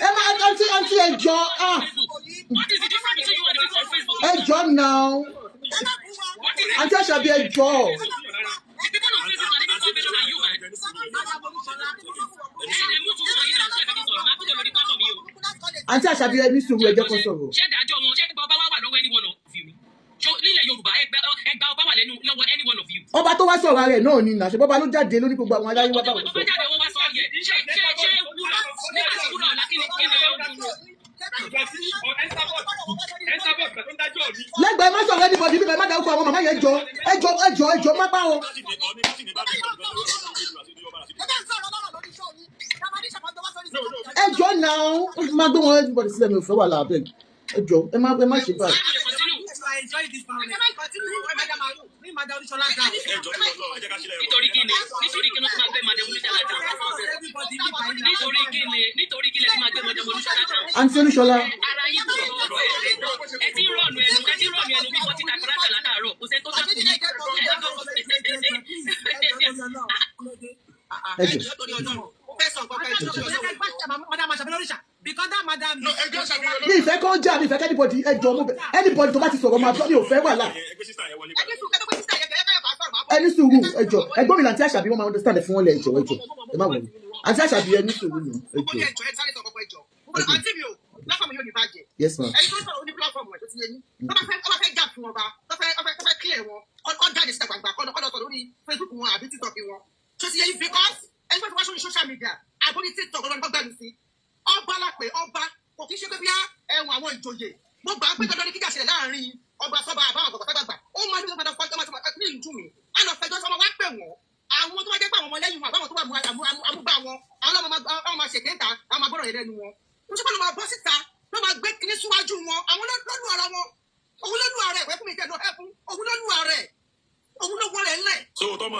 Ẹ má àǹtí ẹ jọ̀ọ́. Ẹ jọ̀ọ́ náà. Àǹtí àṣàbí ẹ jọ̀ọ́. Àǹtí àṣàbí ẹ ní sùúrù ẹ jẹ́ kó sọ̀rọ̀. Ṣé dájọ́ wọn ṣé ọba wà lọ́wọ́ any one of you? Nílẹ̀ Yorùbá ẹgbà ọba wà lọ́wọ́ any one of you. Ọba tó wá sọ̀rọ̀ rẹ̀ náà ni nàṣẹ bọ́ba ló jáde lórí gbogbo àwọn aláyé wá báwọn sọ. Ọba jáde wọ́n wá sọ yẹ ṣé wúrọ̀ nígbà tí wúrọ̀ ọ̀la kí ni lẹ́gbẹ̀ẹ́ má sọ̀rọ̀ anybody bíbẹ̀ má dárúkọ àwọn màmá yẹn ẹjọ́ má bá wọn. Ẹjọ́ náà má gbé wọn everybody sílẹ̀ mi ò fẹ́ wà láàbẹ̀ ẹjọ́ ẹ má ṣe báyìí. enjoy this moment. Madam Shola down. Nítorí kí ni ló ti máa gbé Madam Olúṣọlá down? Nítorí kí lè ti máa gbé Madam Olúṣọlá down? Àǹtí Olúṣọlá. Ara yín kò lọ́wọ́ ẹ ti ń rọ̀nù ẹnu bí wọ́n ti takùrá tà látàárọ̀ kò sẹ́ tó dákú ní. Mi ìfẹ́ kọ́ jà, mi ìfẹ́ kẹ́nìbọ̀dì ẹjọ́ mo bẹ̀ anybody tó bá ti sọ̀rọ̀ máa bọ́ mi ò fẹ́ wàhálà. Ẹni sùúrù ẹjọ́ ẹgbọ́n mi làǹtí Àṣàbí wọ́n máa understand fún wọn lẹ̀ ẹjọ́ ẹ má wọlé. Àǹtí Àṣàbí ẹni sùúrù nù ẹjọ́. Yes ma'am. Ẹyin tó sọ̀rọ̀ ní platform ẹ̀ tó ti yẹ yín. Tó bá fẹ́ jà fún ọba, tó fẹ́ clear wọn, kọ́ jáde síta gbàgbà, kọ́ lọ sọ̀rọ̀ lórí Facebook wọn àbí TikTok wọn. Tó ti yẹ yín because ẹni tó ti wá sórí social media àbórí TikTok ọlọ́run tó gbẹ̀mí sí. Ọba lápè ọba kò kí ṣe pé bí ẹ̀wọ̀n àwọn ìjòyè. Mo gbà pé dandan ní kíkà ṣẹlẹ̀ láàrin ọba sọ́ba àbáwọn àgbàgbà sábàgbà. Ó máa ní ọmọdé fọ́tọ́ ní ìlú mi. A lọ fẹjọ́ sọmọ wá pè wọ́n. Àwọn tó wá jẹ́ pé àwọn ọmọlẹ́yìn wọn àbáwọn tó wà amúgbà wọn. Àwọn ọmọ máa ṣèkéńtà, àwọn máa gbọ́dọ̀ yẹn lẹ́nu wọn. Mo ṣe pé ló máa bọ́ síta ló máa gbé kíní síwájú wọn àwọn lọ́lù ara wọn òun lọ́lù ara ẹ̀ wẹ́ fún mi kẹ́ẹ̀dọ̀ ẹ̀ fún òun lọ́lù ara ẹ̀ òun ló wọ́ rẹ̀ ńlẹ̀. so ọmọ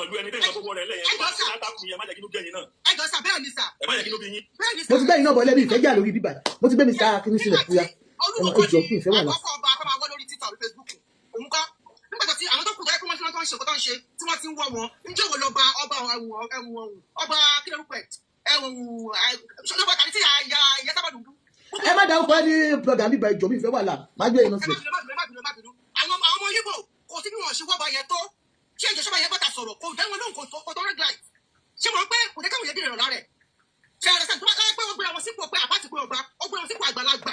ìlú ẹni tẹ́lẹ̀ tó wọ́ rẹ̀ ńlẹ̀ yẹn bá ti látàkùn yẹn má jẹ́ kí ló bí ẹyin náà. ẹ jọ sà bẹ́ẹ̀ ni sà. ẹ má jẹ́ kí ló bí yín. Mo ti gbẹ̀yìn náà bọ̀ lẹ́bi ìfẹ́ jà lórí bíbà mo ti gbé mi sára kí ní sílẹ̀ fúyà ẹjọ́ kí ìfẹ́ wà lá. àkọ́kọ́ ọba akọ́ máa wọ́ lórí Twitter àbí Facebook òun kọ́ nígbà tí àwọn tó kù lọ́yẹ́ kí wọ́n ṣe nǹkan ṣe tí wọ́n ti ń wọ́ wọn njẹ́ wo lọ ba ọba kí lórúkọ ẹ̀ ṣọlọ́ba tàbí tí ìyá sábà dùn. Ẹ má dárúkọ ẹni blọgà mi bá ìjọ mi ìfẹ́ wà lá má gbé iná sílẹ̀. Àwọn ọmọ Yíbò kò sí bí wọn ṣe wọ́ba yẹn tó ṣé ìjọ sọ́ba yẹn bọ́ta sọ̀rọ̀ kò dẹ́ wọn lóhùn kò tó rẹ́gláì ṣé mo pé kò jẹ́ káwọn yẹn bí ìrọ̀lá rẹ̀ ṣe àrẹ sẹ́ni tó bá pé wọ́n gbé àwọn sípò pé àpáti pé ọba ó gbé àwọn sípò àgbàlagbà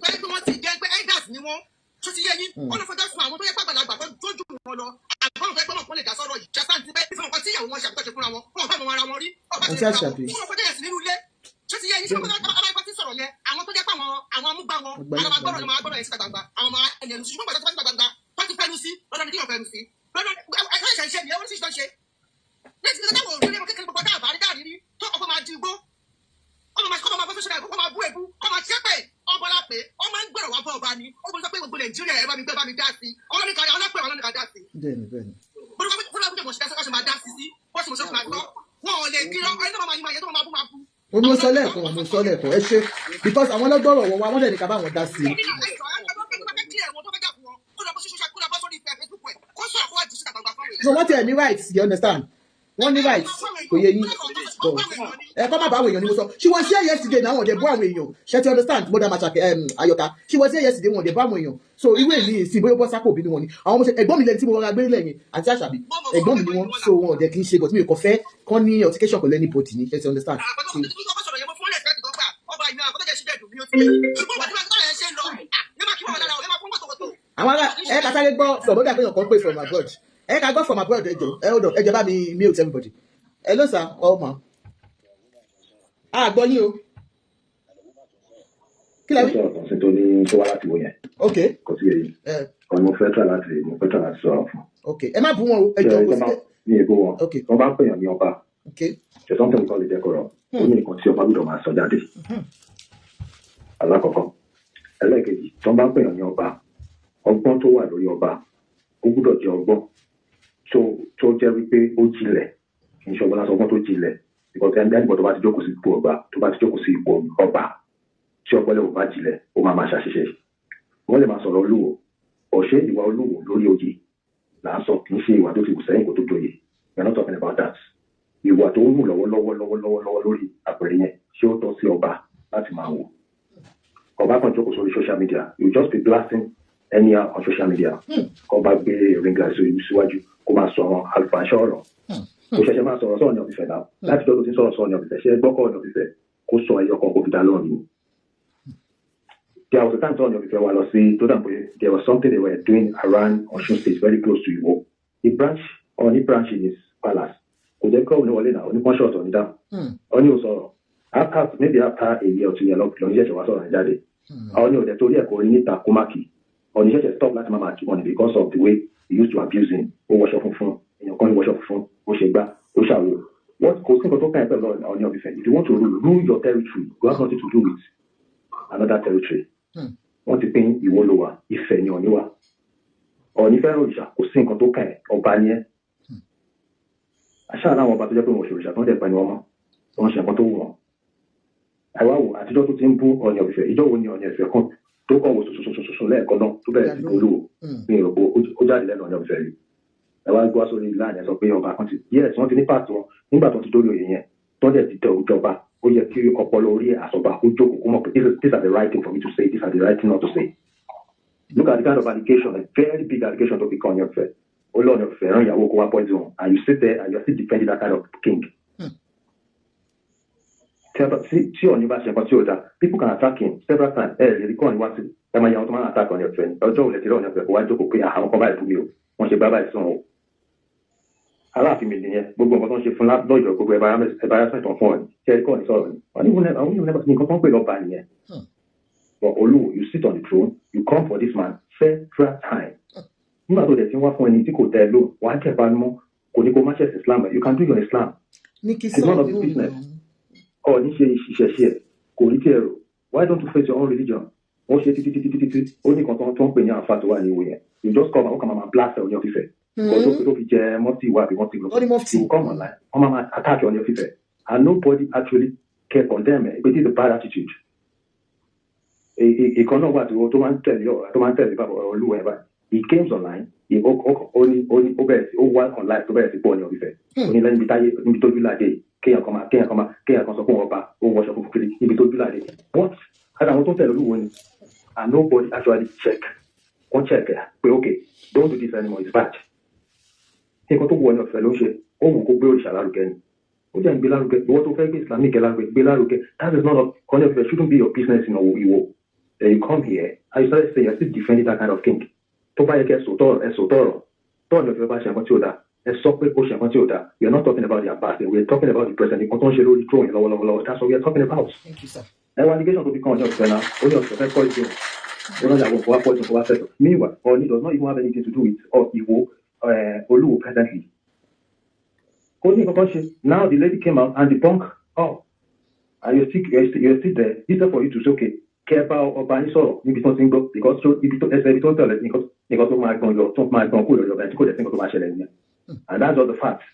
tó yẹ pé wọ́n ti jẹ́ pé elders ni wọ́n tó ti yé yín wọ́n lọ fẹjọ́ fún àwọn tó yẹ pé àgbàlagbà tó jù wọn lọ àgbọ̀n fẹ́ gbọ́n kó lè dá sọ́rọ̀ yìí ṣe sáǹtì pé ìfọ̀n kan tí ìyàwó wọn ṣàkóso fúnra wọn wọn bá wọn ara wọn rí ọba tó yẹ kó fọdẹ́ yẹn sí nínú ilé tó ti yé yín ṣé wọ́n bá ti sọ̀rọ̀ yẹn àwọn tó jẹ́ pé àwọn amúgbà wọn àwọn agbọ́dọ̀ ni máa gbọ́dọ̀ yẹn síta gbangba àwọn ọmọ ẹlẹ́nu ṣùgbọ́n gbàdọ̀ tó bá síta gbangba wọ́n ti fẹ́nu sí lọ́dọ̀ ní kí wọ́n fẹ́nu sí lọ́dọ̀ ẹ̀ṣẹ̀ ìṣe nìyẹn wọ́n sì ṣe lẹ́yìn tí wọ́n rí ẹ̀mọ́ kékeré gbogbo dáàbà rí dáàrí rí tó ọkọ̀ máa di igbó ọmọ máa bọ́ sọ́sọ́dà ọkọ̀ máa bú ẹ̀bú ọmọ máa ṣépè ọmọ lápè ọmọ ń gbọ̀rọ̀ wá bọ́ ọba ni ó gbọ́dọ̀ pé gbogbo Nàìjíríà ẹ bá mi dá sí ọlọ́nìkan dá sí. Mo sọ lẹ́ẹ̀kan ẹ ṣe because àwọn ọlọ́gbọ́rọ̀ wọn wá wọ́n dẹ̀ ní ká bá wọn dá sí i. So wọ́n ti ẹ̀ ní right you understand wọ́n ní right kò yẹ yín ẹ kọ́ má bá àwọn èèyàn ni mo sọ she was here yesterday náà wọ́n dẹ̀ bọ́ àwọn èèyàn ṣe ti understand mother Machake Ayọ̀ká she was here yesterday wọ́n dẹ̀ bọ́ àwọn èèyàn so ìwé mi ìsìn bóyá bọ́ sápò òbí ni wọ́n ni àwọn ọmọ ẹ̀gbọ́n mi lẹ́ni tí mo rọra gbé lẹ́yìn àti Àṣàbí ẹ̀gbọ́n mi ni wọ́n so wọn dẹ̀ kì í ṣe but mi ò kọ́ fẹ́ kọ́ ní altercation pẹ̀lú ẹni bòtì ni ṣe ti understand. Àwọn ará ẹ ká sáré gbọ́ sọ̀rọ̀ dà pé èèyàn kan pè from abroad ẹ ká gbọ́ from abroad ẹjọ́ bá mi mute everybody hello sir ọmọ àgbọ̀ yín o kí lẹ́yìn. ọ̀sẹ̀ tó ní tó wá láti wọ yẹn. ok kò sí èyí ọ̀nà mo fẹ́ tà láti sọ̀rọ̀ fún. ok ẹ má bú wọn o ẹjọ́ kò sí. ní ègbó wọn wọn bá ń pèèyàn ní ọba ṣètò ọ̀tẹ̀ nǹkan lè jẹ́ kọ̀rọ̀ ó ní nǹkan tí ọba gbọ́dọ̀ máa sọ jáde. alákọ̀ọ́kọ́ ẹlẹ́ẹ̀kejì tí wọ́n bá ń pèèyàn ní ọba ọgbọ́n tó wà lórí ọba ó gbọ́dọ̀ jẹ́ ọgbọ́n tó jẹ́ wípé ó jinlẹ̀ kì í ṣe ọgbọ́n lásán ọgbọ́n tó jinlẹ̀ because ẹnìgbọ́n tó bá ti jókòó sí ipò ọba tó bá ti jókòó sí ipò ọba tí ọpọlọ ò bá jinlẹ̀ ó máa ṣàṣìṣe wọ́n lè máa sọ̀rọ̀ Olúwo ọ̀ṣẹ́ ìwà Olúwo lórí oyè là ń sọ kì í ṣe ìwà tó ti kù sẹ́yìn kó tó joyè we are not talking about that ìwà tó ń mú lọ́wọ́lọ́wọ́ lórí àpẹẹrẹ yẹn ṣé ó tọ́ sí ọba láti máa wò ọba kan jókòó sórí social media you just be blasting anyhow on social media ọba gbé ring light síwájú kó máa sọ àwọn àlùfáàṣọ ọ̀rọ̀ kó ṣẹ̀ṣẹ̀ máa sọ̀rọ̀ sọ́ọ̀ni ọ̀fìfẹ́ náà láti tó ti ń sọ̀rọ̀ sọ́ọ̀ni ọ̀fìfẹ́ ṣe gbọ́kọ̀ ọ̀nà ọ̀fìfẹ́ kó sọ ẹyọ kan kó fi dá lọ́ọ̀ni. There was a time sọ́ọ̀ni ọ̀fìfẹ́ wa lọ sí tó dà pé there was something they were doing around Osun State very close to Iwo the branch in his palace kò jẹ́ kọ́ òní wọlé náà onípọ́nṣọ́ ọ̀tọ̀ ní dáhùn ọ̀ní ò sọ̀rọ̀ after a year or 2 years lọ́ọ́ ṣẹ̀ṣẹ̀ wá sọ̀rọ̀ jáde ọ̀ní ò dẹ̀ torí ẹ̀kọ́ orí níta kó má kì ọ̀ní ṣẹ̀ṣẹ̀ stop láti máa kí money because of the way he used to abuse him ó wọṣọ funfun èèyàn kan ní wọṣọ funfun ó ṣe gbá ó ṣàwò wọ́n kò sí nǹkan tó kàn ẹ́ pẹ̀lú ọ̀ní ọ̀fìfẹ́ if you want to rule your territory you have nothing to do with another territory wọ́n ti pín Ìwó ló wà, Ifẹ̀ ni Ọ̀ọ̀ni wà. Ọ̀ọ̀ni fẹ́ràn òrìṣà, kò sí nǹkan tó kàn ẹ́, ọba ni ẹ́. Àṣà láwọn ọba tó jẹ́ pé wọ́n ṣe òrìṣà tó ń dẹ̀ pẹ́ ni wọ́n mọ́, tó ń ṣe nǹkan tó wù wọ́n. Àwa wò àtijọ́ tó ti ń bú Ọ̀ọ̀ni of Ifẹ̀, ìjọ́ wo ni Ọ̀ọ̀ni of Ifẹ̀ kan tó kàn wò sòsòsòsò lẹ́ẹ̀kan náà tó bẹ̀rẹ̀ sí olúwo ní ìròpó ó jáde lẹ́nu Ọ̀ọ̀ni of Ifẹ̀ rí. Àwa gbọ́ sórí ìlànà ẹ̀ sọ pé ọba kan ti yes wọ́n ti ní pàtó wọn nígbà tó ti dórí oyè yẹn tó dẹ̀ ti tẹ òjọba ó yẹ kí ọpọlọ orí àsọba ó jókòó kó mọ̀ pé these are the right thing for me to say, these are the right thing not to say. Look at the kind of allegation, a very big allegation to become your friend. Oh Lord, your friend, you walk over poison, and you sit there and you're still defending that kind of king. See on your people can attack him several times. You go and watch it. Attack on your friend. Or Joe, let it on your friend. Why do you pay a hand to you? Once you buy son. Aláàfin mi nìyẹn gbogbo nǹkan tó ń ṣe fún lọ́jọ́ gbogbo embarrassment on phone ṣe ẹ̀rí kọ́ ní sọ̀rọ̀ ni wọ́n ní wọ́n ní nǹkan tó ń pè lọ́ba nìyẹn. But Olu, you sit on the throne, you come for this man federal time. Nígbà tó dẹ̀ ti wá fún ẹni tí kò tẹ́ ẹ lò wàá kẹ́ bá mọ́ kò ní kó má ṣẹ̀sìn Islam you can do your Islam. It's none of his business. Ọ̀ ní ṣe ìṣẹ̀ṣẹ̀ ẹ̀ kò rí tiẹ̀ rò. Why don't you face your own religion? Wọ́n ṣe títí ó ní nǹkan tó ń pè ní àǹfà tó wà ní ìwé yẹn. You just come and come and blast Ọ̀ọ̀ni of Ifẹ̀. Because if you mufti wa be mufti you come online come and attack on your people and nobody actually care for them but it's a bad attitude he cannot what to man tell you about Olu ever he came online he only obey work on life to be born your people only let me tell you níbi tó bí lade kéèyàn kan sọ fún ọba ó wọṣọ fún kiri níbi tó bí lade what àwọn tó tẹ̀lé Olu ni and nobody actually check pé okay don't do this anymore it's bad. Nǹkan tó wọ ní ọ̀fẹ́ ló ń ṣe ó wù kó gbé òrìṣà lárugẹ ni ó jẹ́ ń gbé lárugẹ ìwọ tó fẹ́ gbé Islamic gbé lárugẹ that is not a Ọ̀ọ̀ni of Ifẹ̀ shouldn't be your business in Ìwó. Then you come here and you start saying you're still defending that kind of king tó bá yẹ kẹ́ sòtọ́rọ̀ Ọ̀ọ̀ni of Ifẹ̀ bá ṣe nǹkan tí ó dáa ẹ sọ pé ó ṣe nǹkan tí ó dáa we are not talking about their past we are talking about the present nǹkan tó ń ṣe lórí throne lọ́wọ́lọ́wọ́ that's what we are talking about. Thank you, sir. ẹ wá allegation tó fi kàn Ọ̀ọ̀ni of Ifẹ̀ náà Ọ̀ọ̀ni of Ifẹ̀ fẹ́ kọ́ ìdí òun ìyàwó kò wá pọ̀ ìdí kò wá fẹ́tọ̀ meanwhile Ọ̀ọ̀ni does not even have anything to do with Ìwó Olu presently. Now the lady came out and debunked and you're still there. It's for you to say, okay, care about Oba Olu Iwo because and that's all the facts.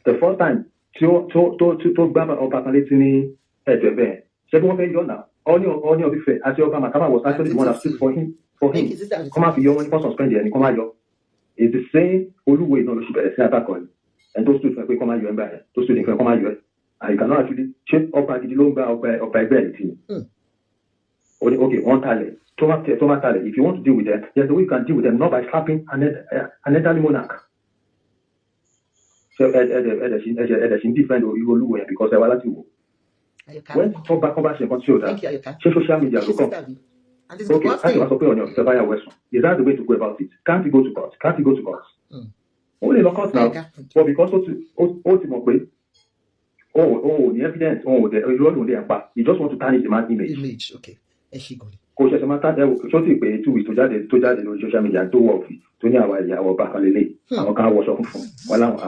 The first time to grab Oba Olu Iwo now, Ọ̀ọ̀ni of Ifẹ̀ as your Makama was actually the one that stood for him. Come out for your money, suspend it and come out. It's the same Oluwe is not the attack on. And those two things come out your empire. Those two things come out your and you cannot actually shape up at the long of ability. Okay, one talent. Talent. If you want to deal with them, there's a way you can deal with them, not by slapping an elderly monarch. So different Oluwe because they were like you. When talk back that social media will come. Okay, I was okay on your survival Western. Is that the way to go about it? Can't you go to court? Only lock out now. But because ultimately, the evidence, you just want to tarnish the man's image. Okay. Kò ṣẹ̀ṣẹ̀ máa tán ẹ̀wò tó ti pé 2 weeks tó jáde lórí social media tó wọ̀ fi tó ní àwọn ìyàwó ọba kan lélẹ̀ àwọn kan wọṣọ funfun wọn láwọn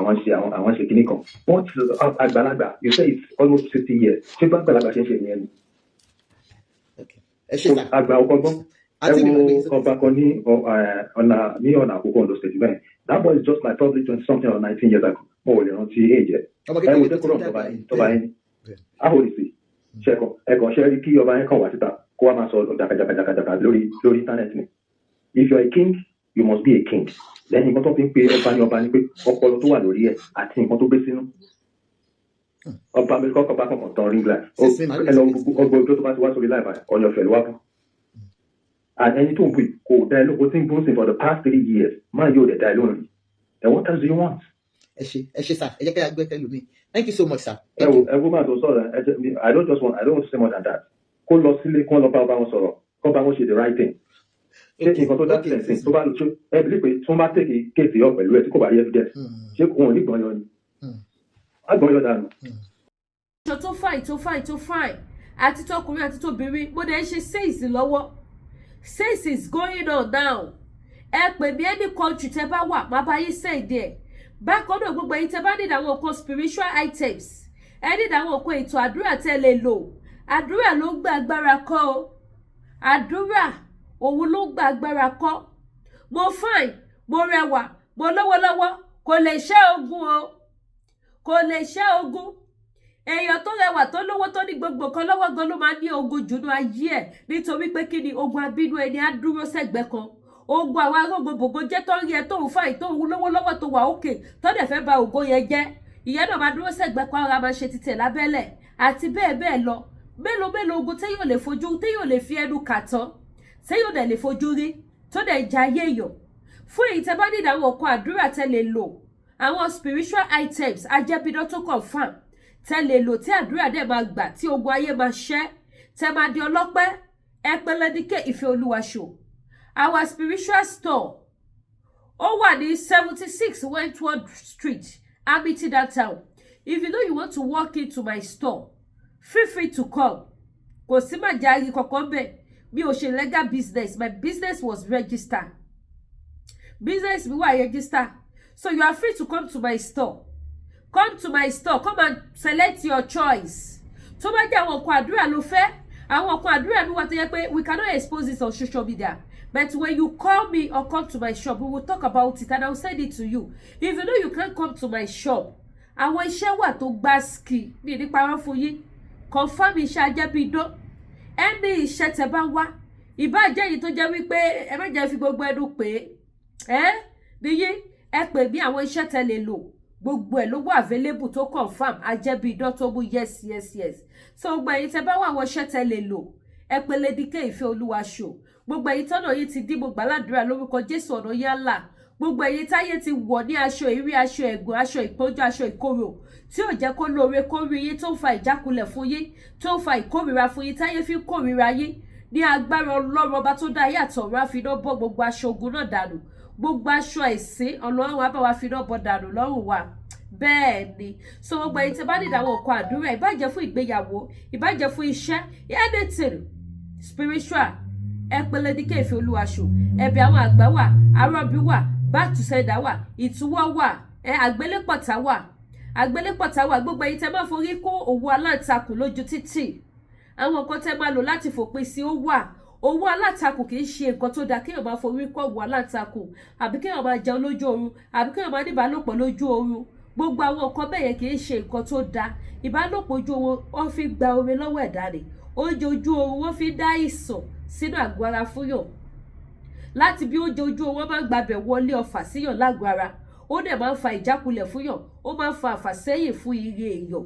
àwọn ṣe kíní kan wọ́n ti àgbàlagbà you say it's almost 50 years ṣé bá àgbàlagbà ṣe ń ṣe ìyẹn ni. Àgbà ọkọ̀gbọ́n ẹ wo ọba kan ní ọ̀nà àkókò Ondo State bẹ́ẹ̀ that boy is just like probably 20-something or 19 years ago mo ò lè rántí age ẹ̀ ẹ wo decorum tọba yẹn ahòrìsì ẹ̀kọ́ ṣe rí kí ọba yẹn kàn wá síta kó wá máa sọ jàkàjàkàjàkà lórí internet ni if you are a king you must be a king lẹ́yìn nǹkan tó fi ń pe ọba ní pé ọpọlọ tó wà lórí ẹ̀ àti nǹkan tó gbé sínú ọba amẹ́ríkà ọba kankan tán ring light ẹ lọ ọgbọ́n tó bá ti wá sórí live Ọ̀ọ̀ni of Ifẹ̀ ló wá bú and ẹni tó ń bù kò dá ẹ lóko tí ń bú sí for the past 3 years máa yóò dẹ̀ dá ẹ lóhùn rí and what else do you want. ẹ ṣe sir ẹ jẹ́ kí a gbé tẹ́lẹ̀ mi thank you so much sir. ẹ wo máa tó sọ̀rọ̀ I don't want to say more than that kó lọ sílé kó lọ bá ọba wọn sọ̀rọ̀ kó bá wọn ṣe the right thing. ṣé nǹkan tó dá sílẹ̀ tó bá lọ ṣe ẹ bí pé tí wọ́n bá tèké kéèsì yọ pẹ̀lú ẹ tí kò bá rí evidence ṣé wọn ò ní gbọ́n yọ ni àgbọ̀n yọ dànù. tó fine àti tọkùnrin àti tóbìnrin bó dẹ̀ ń ṣe sales lọ́wọ́ sales is going on now ẹ pè mí any country tẹ́ bá wà má bá yín send ẹ̀ bákan náà gbogbo ẹ̀yin tẹ́ bá need àwọn nǹkan spiritual items ẹ need àwọn nǹkan ètò àdúrà tẹ́ lè lò àdúrà ló ń gbé agbára kọ́ o àdúrà òun ló gba agbára kọ́. Mo fine, mo rẹwà, mo lówó lọ́wọ́, kò lè ṣẹ́ ogun o. Kò lè ṣẹ́ ogun. Èèyàn tó rẹwà tó lówó tó ní gbogbo kan lọ́wọ́ gan ló máa ní ogun jùnú ayé ẹ̀ nítorí pé kí ni ogun abínú ẹni á dúró sẹ́gbẹ̀ẹ́ kan. Ogun àwọn arógo gbogbo jẹ́ tó rí ẹ tó ń fàì tó ń lówó lọ́wọ́ tó wà òkè tó dẹ̀ fẹ́ ba ògo yẹn jẹ́. Ìyẹn náà máa dúró sẹ́gbẹ̀ẹ́ kan ara máa ṣe títẹ̀ lábẹ́lẹ̀ àti bẹ́ẹ̀ bẹ́ẹ̀ lọ. Mélòó ogun téyàn lè fojú téyàn lè fi ẹnu kà tán téyàn dẹ̀ lè fojú rí tó dẹ̀ jẹ ayé èèyàn. Fún èyí tẹ́ bá ní àwọn nǹkan àdúrà tẹ́ lè lò àwọn spiritual items ajẹ́bidán tó confirm tẹ́ lè lò tí àdúrà dẹ̀ máa gbà tí ogun ayé máa ṣẹ́ tẹ́ máa di ọlọ́pẹ́ ẹ pè Lédìké Ìfẹ́ Olúwa show. Our spiritual store ó wà ní 76 Wentworth Street, Amity downtown. If you know you want to walk into my store, feel free to come. Kò sí màjárí kankan bẹ́ẹ̀. Mi ò ṣe legal business. My business was registered. Business mi wà registered. So you are free to come to my store. Come to my store. Come and select your choice. Tó bá jẹ́ àwọn nǹkan àdúrà ló fẹ́. Àwọn nǹkan àdúrà mi wà tó yẹ pé we cannot expose this on social media. But when you call me or come to my shop, we will talk about it and I will send it to you. If you know you can't come to my shop, àwọn iṣẹ́ wà tó gbá ski ní nípa fún yín. Confirm iṣẹ́ ajẹ́bidán. Ẹni iṣẹ́ tẹ́ bá wá. Ìbá jẹ́ èyí tó jẹ́ wípé ẹ má jẹ́ fi gbogbo ẹnu pé níyí ẹ pè bí àwọn iṣẹ́ tẹ́ lè lò. Gbogbo ẹ̀ ló wà available tó confirm ajẹ́bidán tó mú yes. So gbogbo ẹ̀yin tẹ́ bá wá àwọn iṣẹ́ tẹ́ lè lò. Ẹ pè Lédìké Ìfẹ́ Olúwa show. Gbogbo ẹ̀yin tọ́nà yìí ti dí mo gbàládùra lórúkọ Jésù ọ̀nà yín là. Gbogbo ẹ̀yin táyé ti wọ̀ ní aṣọ ìrí, aṣọ ẹ̀gùn, aṣọ ìpọ́njú, aṣọ ìkorò tí ò jẹ́ kó lóore kó rí yín tó ń fa ìjákulẹ̀ fún yín, tó ń fa ìkórìíra fún yín, táyé fi ń kórìíra yín. Ní agbára Ọlọ́run ọba tó dá ayé àtọ̀run á fi iná bọ́ gbogbo aṣọ ogun náà dànù. Gbogbo aṣọ ẹ̀sín Ọlọ́run á bá wa fi iná bọ́ dànù lọ́rùn wa. Bẹ́ẹ̀ ni. So gbogbo ẹ̀yin tẹ́ bá ní àwọn nǹkan àdúrà, ìbájẹ́ fún ìgbéyàwó, ìbájẹ́ fún iṣẹ́, anything spiritual, ẹ pè Lédìké Ìfẹ́ Olúwa show. Ẹ̀bẹ̀ àwọn àgbà wà, arọ́bí wà, back to sender wà, ìtúwọ́ wà, àgbélépọ̀tà wà. Gbogbo ẹ̀yin tẹ́ máa forí kó òwú aláǹtakùn lójú títì. Àwọn nǹkan tẹ́ máa lò láti fòpin sí ó wà. Òwú aláǹtakùn kì í ṣe nǹkan tó dáa kéèyàn máa forí kó òwú aláǹtakùn àbí kéèyàn máa jẹun lójú oorun àbí kéèyàn máa ní ìbálòpọ̀ lójú oorun. Gbogbo àwọn nǹkan bẹ́ẹ̀ yẹn kì í ṣe nǹkan tó dáa. Ìbálòpọ̀ ojú oorun wọ́n fi gba oore lọ́wọ́ ẹ̀dá ni. Oúnjẹ ojú oorun wọ́n fi dá ìsàn sínú àgọ́ ara fúnyàn. Láti bí oúnjẹ ojú oorun wọ́n máa ń gbabẹ̀ wọlé ọfà síyàn lágọ̀ọ́ ara. Ó dẹ̀ máa ń fa ìjákulẹ̀ fúnyàn. Ó máa ń fa àfàsẹ́yìn fún ire èèyàn.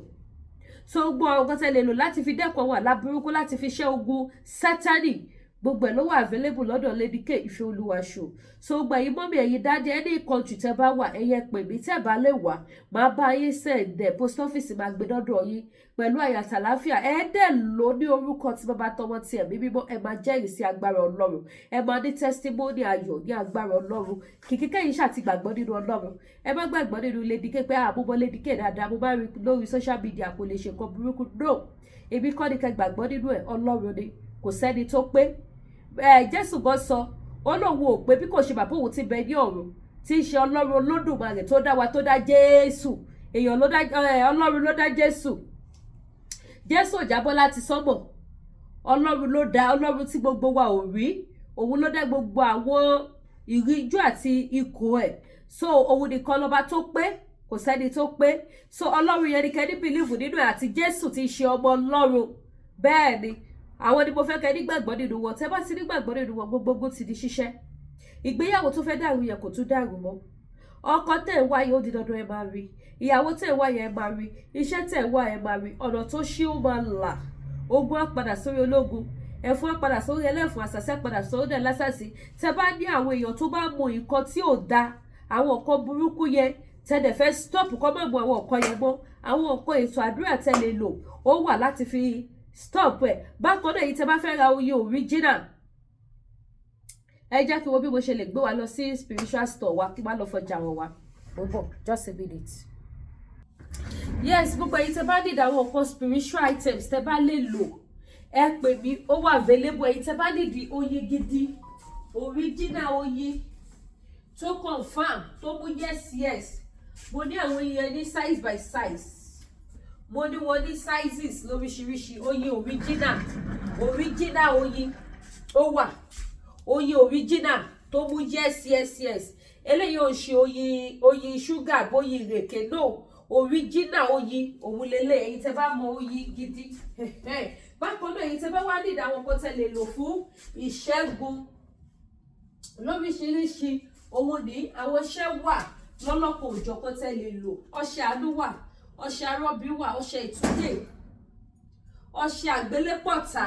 So gbogbo àwọn nǹkan tẹ́ lè lò láti fi dẹ́kun àwọn àlá burúkú láti fi ṣẹ́ ogun Sátánì. Gbogbo ẹ̀ ló wà available lọ́dọ̀ Lédìké Ìfẹ́ Olúwa show. So gbogbo ẹ̀yin mọ́mí ẹ̀yin dáadé any country tẹ́ bá wà ẹ̀yẹ pè mí tẹ́ bá lè wà máa bá yín send post office máa gbé dọ́dọ̀ yín pẹ̀lú àyà àtàláfíà. Ẹ dẹ̀ lò ní orúkọ tí bàbá tọmọ tí ẹ̀mí mímọ́ ẹ máa jẹ́rìí sí agbára Ọlọ́run. Ẹ máa ní testimony ayọ̀ ní agbára Ọlọ́run. Kìkì kẹ́yìn ṣáà ti gbàgbọ́ nínú Ọlọ́run. Ẹ má gbàgbọ́ nínú Lédìké pé àmúmọ́ Lédìké dáadáa mo máa rí lórí social media kò lè ṣe nǹkan burúkú. No, èmi kọ́ ni kẹ́ gbàgbọ́ nínú ẹ̀ Ọlọ́run ni kò sẹ́ni tó pé. Jésù gan sọ ó lóun ò pé bí kò ṣe bàbá òun ti bẹ ní ọ̀run tí í ṣe Ọlọ́run Olódùmarè tó dá wa tó dá Jésù. Èèyàn ló dá Ọlọ́run ló dá Jésù. Jésù ò jábọ́ láti sánmọ̀. Ọlọ́run ló dá, Ọlọ́run tí gbogbo wa ò rí. Òun ló dá gbogbo àwọn ìríjú àti ikọ̀ ẹ̀. So òun nìkan lọ́ba tó pé kò sẹ́ni tó pé. So Ọlọ́run yẹn ni kẹ́ni bìlíìfù nínú ẹ̀ àti Jésù tí í ṣe ọmọ Ọlọ́run. Bẹ́ẹ̀ ni àwọn ni mo fẹ́ kẹ́ nígbàgbọ́ nínú wọn. Tẹ́ bá ti nígbàgbọ́ nínú wọn gbogbo ti di ṣíṣẹ́. Ìgbéyàwó tó fẹ́ dàrú yẹn kò tún dàrú mọ́. Ọkọ tẹ́ ẹ wá yẹn ó di dandan ẹ máa rí. Ìyàwó tẹ́ ẹ wá yẹn ẹ máa rí. Iṣẹ́ tẹ́ ẹ wá ẹ máa rí. Ọ̀nà tó ṣí ó máa là. Ogun á padà sórí ológun. Ẹ̀fọn á padà sórí ẹlẹ́fọn, àṣàṣì á padà sórí ẹlẹ́sàsì. Tẹ́ bá ní àwọn èèyàn tó bá mọ nǹkan tí ò da, àwọn nǹkan burúkú yẹn tẹ́ dẹ̀ fẹ́ stop kọ́ má mọ àwọn nǹkan yẹn mọ́. Àwọn nǹkan ètò àdúrà tẹ́ lè lò ó wà láti fi stop ẹ̀. Bákan náà èyí tẹ́ bá fẹ́ ra oyin original. Ẹ jẹ́ kí wo bí mo ṣe lè gbé wa lọ sí spiritual store wa kí wá lọ fọjà wọn wa. Mo bọ̀ just a minute. Yes, gbogbo ẹ̀yin tẹ́ bá need àwọn nǹkan spiritual items tẹ́ bá lè lò. Ẹ pè mí ó wà available. Ẹ̀yin tẹ́ bá need oyin gidi, original oyin tó confirm tó mú yes. Mo ní àwọn oyin ní size by size. Mo ní wọn ní sizes lóríṣiríṣi. Oyin original oyin ó wà oyin original tó mú yes eléyìí ò ṣe oyin sugar bóyin ìrèké no original oyin òun lélẹ̀ ẹ̀yin tẹ́ bá mọ oyin gidi bákan náà ẹ̀yin tẹ́ bá wá nídìí àwọn kan tẹ́ lè lò fún ìṣẹ́gun lóríṣiríṣi òun ní àwọn iṣẹ́ wà lọ́lọ́pọ̀ òjọ̀kan tẹ́ lè lò ọṣẹ àánú wà ọṣẹ arọ́bí wà ọṣẹ ìtúndè ọṣẹ àgbélépọ̀tà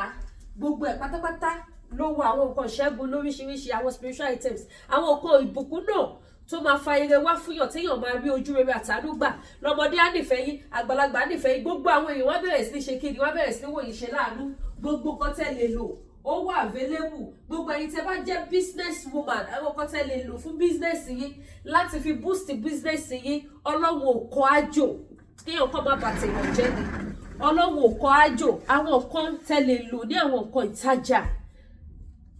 gbogbo ẹ̀ pátápátá ló wà àwọn nǹkan ìṣẹ́gun lóríṣiríṣi àwọn spiritual items àwọn nǹkan ìbùkún náà tó máa fa ire wá fúnyàn téèyàn máa rí ojú rere àtàánú gbà lọ́mọdé á nífẹ̀ẹ́ yín àgbàlagbà á nífẹ̀ẹ́ yín gbogbo àwọn èèyàn wá bẹ̀rẹ̀ sí ní ṣe kíni wá bẹ̀rẹ̀ sí ní wòye ṣe láàánú gbogbo nǹkan tẹ́ lè lò ó wà available gbogbo ẹ̀yin tẹ́ bá jẹ́ business woman àwọn nǹkan tẹ́ lè lò fún business yín láti fi boost business yín ọlọ́run ò kọ́ àjò kéèyàn kọ́ má bàtẹ̀ èèyàn jẹ́ ni ọlọ́run ò kọ́ àjò àwọn nǹkan tẹ́ lè lò ní àwọn nǹkan ìtajà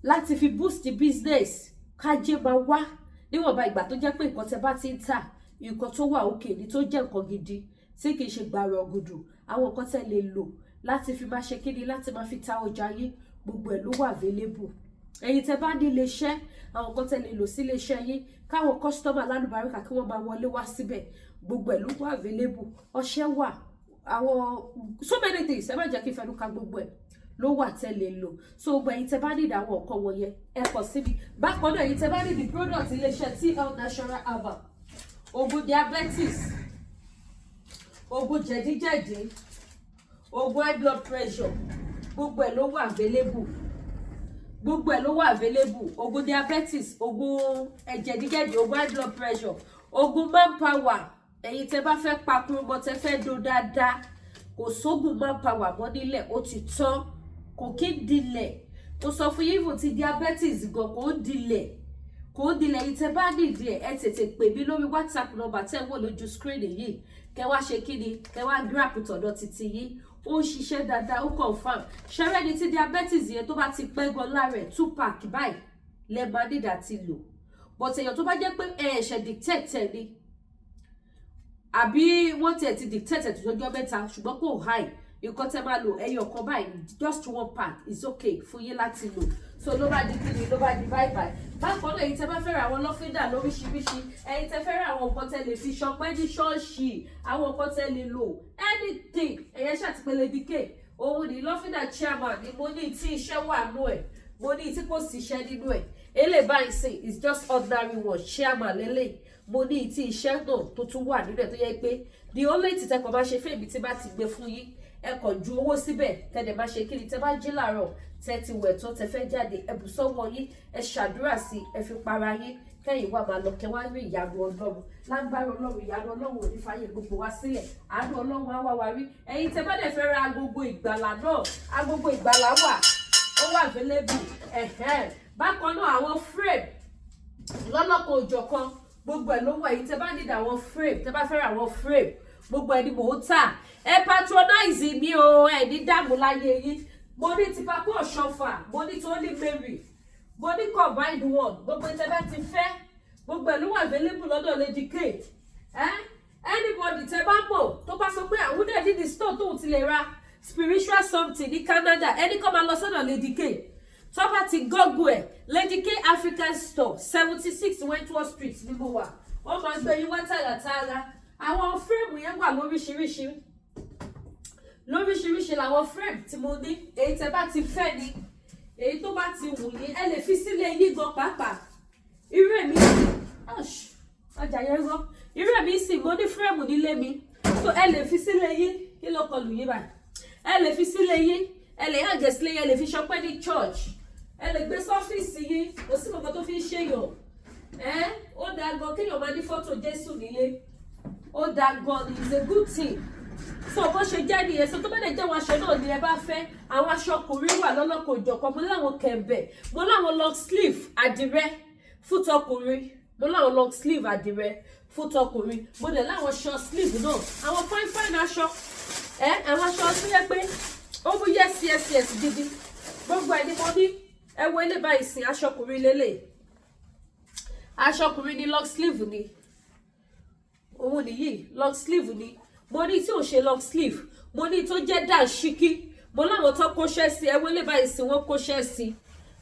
láti fi boost business kájé máa wá níwọ̀nba ìgbà tó jẹ́ pé nǹkan tẹ́ bá ti ń tà nǹkan tó wà òkè ní tó jẹ́ nǹkan gidi tí kì í ṣe gbàrọ̀ ọ̀gùdù àwọn nǹkan tẹ́ lè lò láti fi máa ṣe kíni láti máa fi ta ọjà yín gbogbo ẹ̀ ló wà available ẹ̀yin tẹ́ bá ní iléeṣẹ́ àwọn nǹkan tẹ́ lè lò sí iléeṣẹ́ yín káwọn kọ́sítọ́mà lálùbáríkà kí wọ́n máa wọlé wá síbẹ̀ gbogbo ẹ̀ ló wà available ọṣẹ wà àwọn so many things ẹ má jẹ́ kí n fẹnu ka gbogbo ẹ̀ ló wà tẹ́ lè lò so gbogbo ẹ̀yin tẹ́ bá ní àwọn nǹkan wọ̀nyẹn ẹ kàn sí mi bákan náà ẹ̀yin tẹ́ bá ní the product iléeṣẹ́ TL Natural Herbal oògùn diabetes oògùn jẹ̀díjẹ̀dí oògùn high blood pressure gbogbo ẹ̀ ló wà available gbogbo ẹ̀ ló wà available oògùn diabetes oògùn jẹ̀díjẹ̀dí oògùn high blood pressure oògùn manpower ẹ̀yin tẹ́ bá fẹ́ pakuru mọ́ tẹ́ fẹ́ do dáadáa kò sóògùn manpower mọ́ nílẹ̀ ó ti tán kò kí ń dilẹ̀ mo sọ fún yín fún ti diabetes gan kò ń dilẹ̀ ẹ̀yin tẹ́ bá nídìí ẹ tètè pè mí lórí WhatsApp number tẹ́ ń wò lójú screen yìí kẹ́ wá ṣe kíni kẹ́ wá grab tọ̀dọ̀ títí yín ó ń ṣiṣẹ́ dáadáa ó confam ṣẹ́rẹ́ ni tí diabetes yẹn tó bá ti pẹ́ gan lára ẹ̀ 2 pack báyìí lẹ́ máa nídà ti lò but èèyàn tó bá jẹ́ pé ẹ̀ṣẹ̀ dictate ni àbí wọ́n tiẹ̀ ti dictate tó jọjọ́ mẹ́ta ṣùgbọ́n kò high nǹkan tẹ́ máa lò ẹyọ kan báyìí just 1 pack is okay fún yín láti lò so ló bá di kíni ló bá di bye bye bákan náà èyí tẹ́ bá fẹ́ ra àwọn lọ́fíńdà lóríṣiríṣi ẹ̀yin tẹ́ fẹ́ ra àwọn nǹkan tẹ́ lè fi ṣọpẹ́ ní ṣọ́ọ̀ṣì àwọn nǹkan tẹ́ lè lò anything ẹ̀yẹ ṣàtìpẹ́lẹ́ bí ké òun ní lọ́fíńdà chairman ni mo ní tí iṣẹ́ wà nú ẹ̀ mo ní tí kò sí iṣẹ́ nínú ẹ̀ eléyìí báyìí sìn is just ordinary one chairman lélẹ́yìí mo ní tí iṣẹ́ náà tó tún wà nínú ẹ̀ tó yẹ pé the only tí tẹ́kọ̀ bá ṣe fèmí tí bá ti gbé fún yín ẹ kàn ju owó síbẹ̀ tẹ́lẹ̀ máa ṣe kí ni tẹ́ bá jí làárọ̀ tẹ́ ti wẹ̀ tán tẹ́ fẹ́ jáde ẹ bù sọ́wọ́ yín ẹ ṣàdúrà sí ẹ fi para yín kẹ́yìn wà máa lọ kẹ́ wá rí ìyanu ọlọ́run lágbára ọlọ́run ìyanu ọlọ́run ò ní fàyè gbogbo wa sílẹ̀ àánú ọlọ́run á wá wa rí ẹ̀yin tẹ́ bá dẹ̀ fẹ́ ra agogo ìgbàlà náà agogo ìgbàlà wà ó wà available bákan náà àwọn frame lọ́lọ́kan òjọ̀kan gbogbo ẹ̀ ló wà ẹ̀yin tẹ́ bá need àwọn frame tẹ́ bá fẹ́ ra àwọn frame gbogbo ẹ̀ ni mò ń tà ẹ patronize mi o ẹ ní dààmú láyé yín mo ní tipa kó ọ̀ṣọ́fà mo ní tó ní Mary mo ní combined one gbogbo ẹ̀ tẹ́ bá ti fẹ́ gbogbo ẹ̀ ló wà available lọ́dọ̀ Lady K anybody tẹ́ bá mọ̀ tó bá sọ pé àwọn dẹ̀ ní the store tóun ti lè ra spiritual something ní Canada ẹni kọ́ máa lọ sọ́dọ̀ Lady K tó bá ti gọ́gù ẹ̀ Lady K African Store 76 Wentworth Street ní mo wà wọ́n máa gbé yín wá tààràtààrà àwọn fírèmù yẹn wà lóríṣiríṣi làwọn fírèmù tí mo ní èyí tẹ́ bá ti fẹ́ ni èyí tó bá ti wù yín ẹ lè fi sílé yín gan pàápàá irú èmi sì ọjà yẹn gan irú èmi sì mo ní fírèmù nílé mi so ẹ lè fi sílé yín kí ló kọlù yín báyìí ẹ lè fi sílé yín ẹ lè yàgẹ̀ sílé yín ẹ lè fi ṣọpẹ́ ní church ẹ lè gbé sọ́fíìsì yín kò sí kankan tó fi ń ṣèyàn ó dáa gan kéèyàn máa ní fọ́tò Jésù nílé ó dáa gan ni it's a good thing so bó ṣe jẹ́ nìyẹn so tó bá dẹ̀ jẹ́ àwọn aṣọ náà ni ẹ bá fẹ́ àwọn aṣọ ọkùnrin wà lọ́lọ́kọ̀ òjọ̀kan mo láwọn kẹ̀mbẹ̀ mo láwọn long sleeve àdìrẹ fún tọkùnrin mo láwọn long sleeve àdìrẹ fún tọkùnrin mo dẹ̀ láwọn short sleeve náà àwọn fine aṣọ àwọn aṣọ tó yẹ pé ó mú yes gidi gbogbo ẹ̀ ni mo ní ẹ wo ilé báyìí sin aṣọ ọkùnrin lélẹ̀ aṣọ ọkùnrin ni long sleeve ni òun nìyí long sleeve ni mo ní tí ò ṣe long sleeve mo ní tó jẹ́ dàṣíkí mo láwọn tó kóṣẹ́ sí ẹ wo ilé báyìí sin wọ́n kóṣẹ́ sí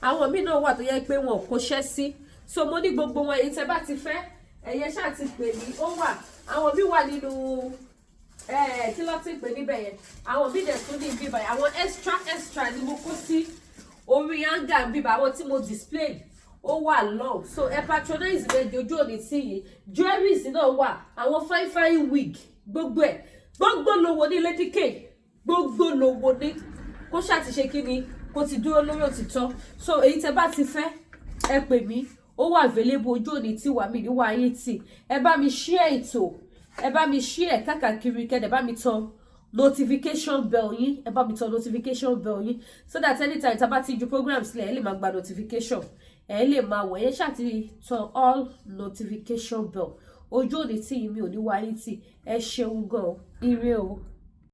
àwọn míì náà wà tó yẹ pé wọn kò ṣẹ́ sí so mo ní gbogbo wọn èyí tẹ́ bá ti fẹ́ ẹ̀yẹ ṣáà ti pè mí ó wà àwọn míì wà nínú kí ló ti pè níbẹ̀ yẹn àwọn míì dẹ̀ tún ní bíbá yẹn àwọn extra ni mo kó sí orí hanga bíbá àwọn tí mo display ó wà long so ẹ patronize rẹ di ojú òní tí yìí jewelries náà wà àwọn fine wig gbogbo ẹ gbogbo lówó ní Lady K gbogbo lówó ní kó ṣáà ti ṣe kí ni kó ti dúró lórí òtítọ́ so èyí tẹ́ bá ti fẹ́ ẹ pè mí ó wà available ojú òní tí wà mí níwá ayé tì ẹ bá mi share ètò ẹ bá mi share káàkiri kẹ́dẹ̀ bá mi tan notification bell yín ẹ bá mi tan notification bell yín so that anytime tá bá ti ju program sílẹ̀ ẹ lè máa gba notification ẹ lè máa wọ̀ ẹ ṣáà ti tan all notification bell ojú òní tí mi ò ní wáyé tì ẹ ṣeun gan ire o.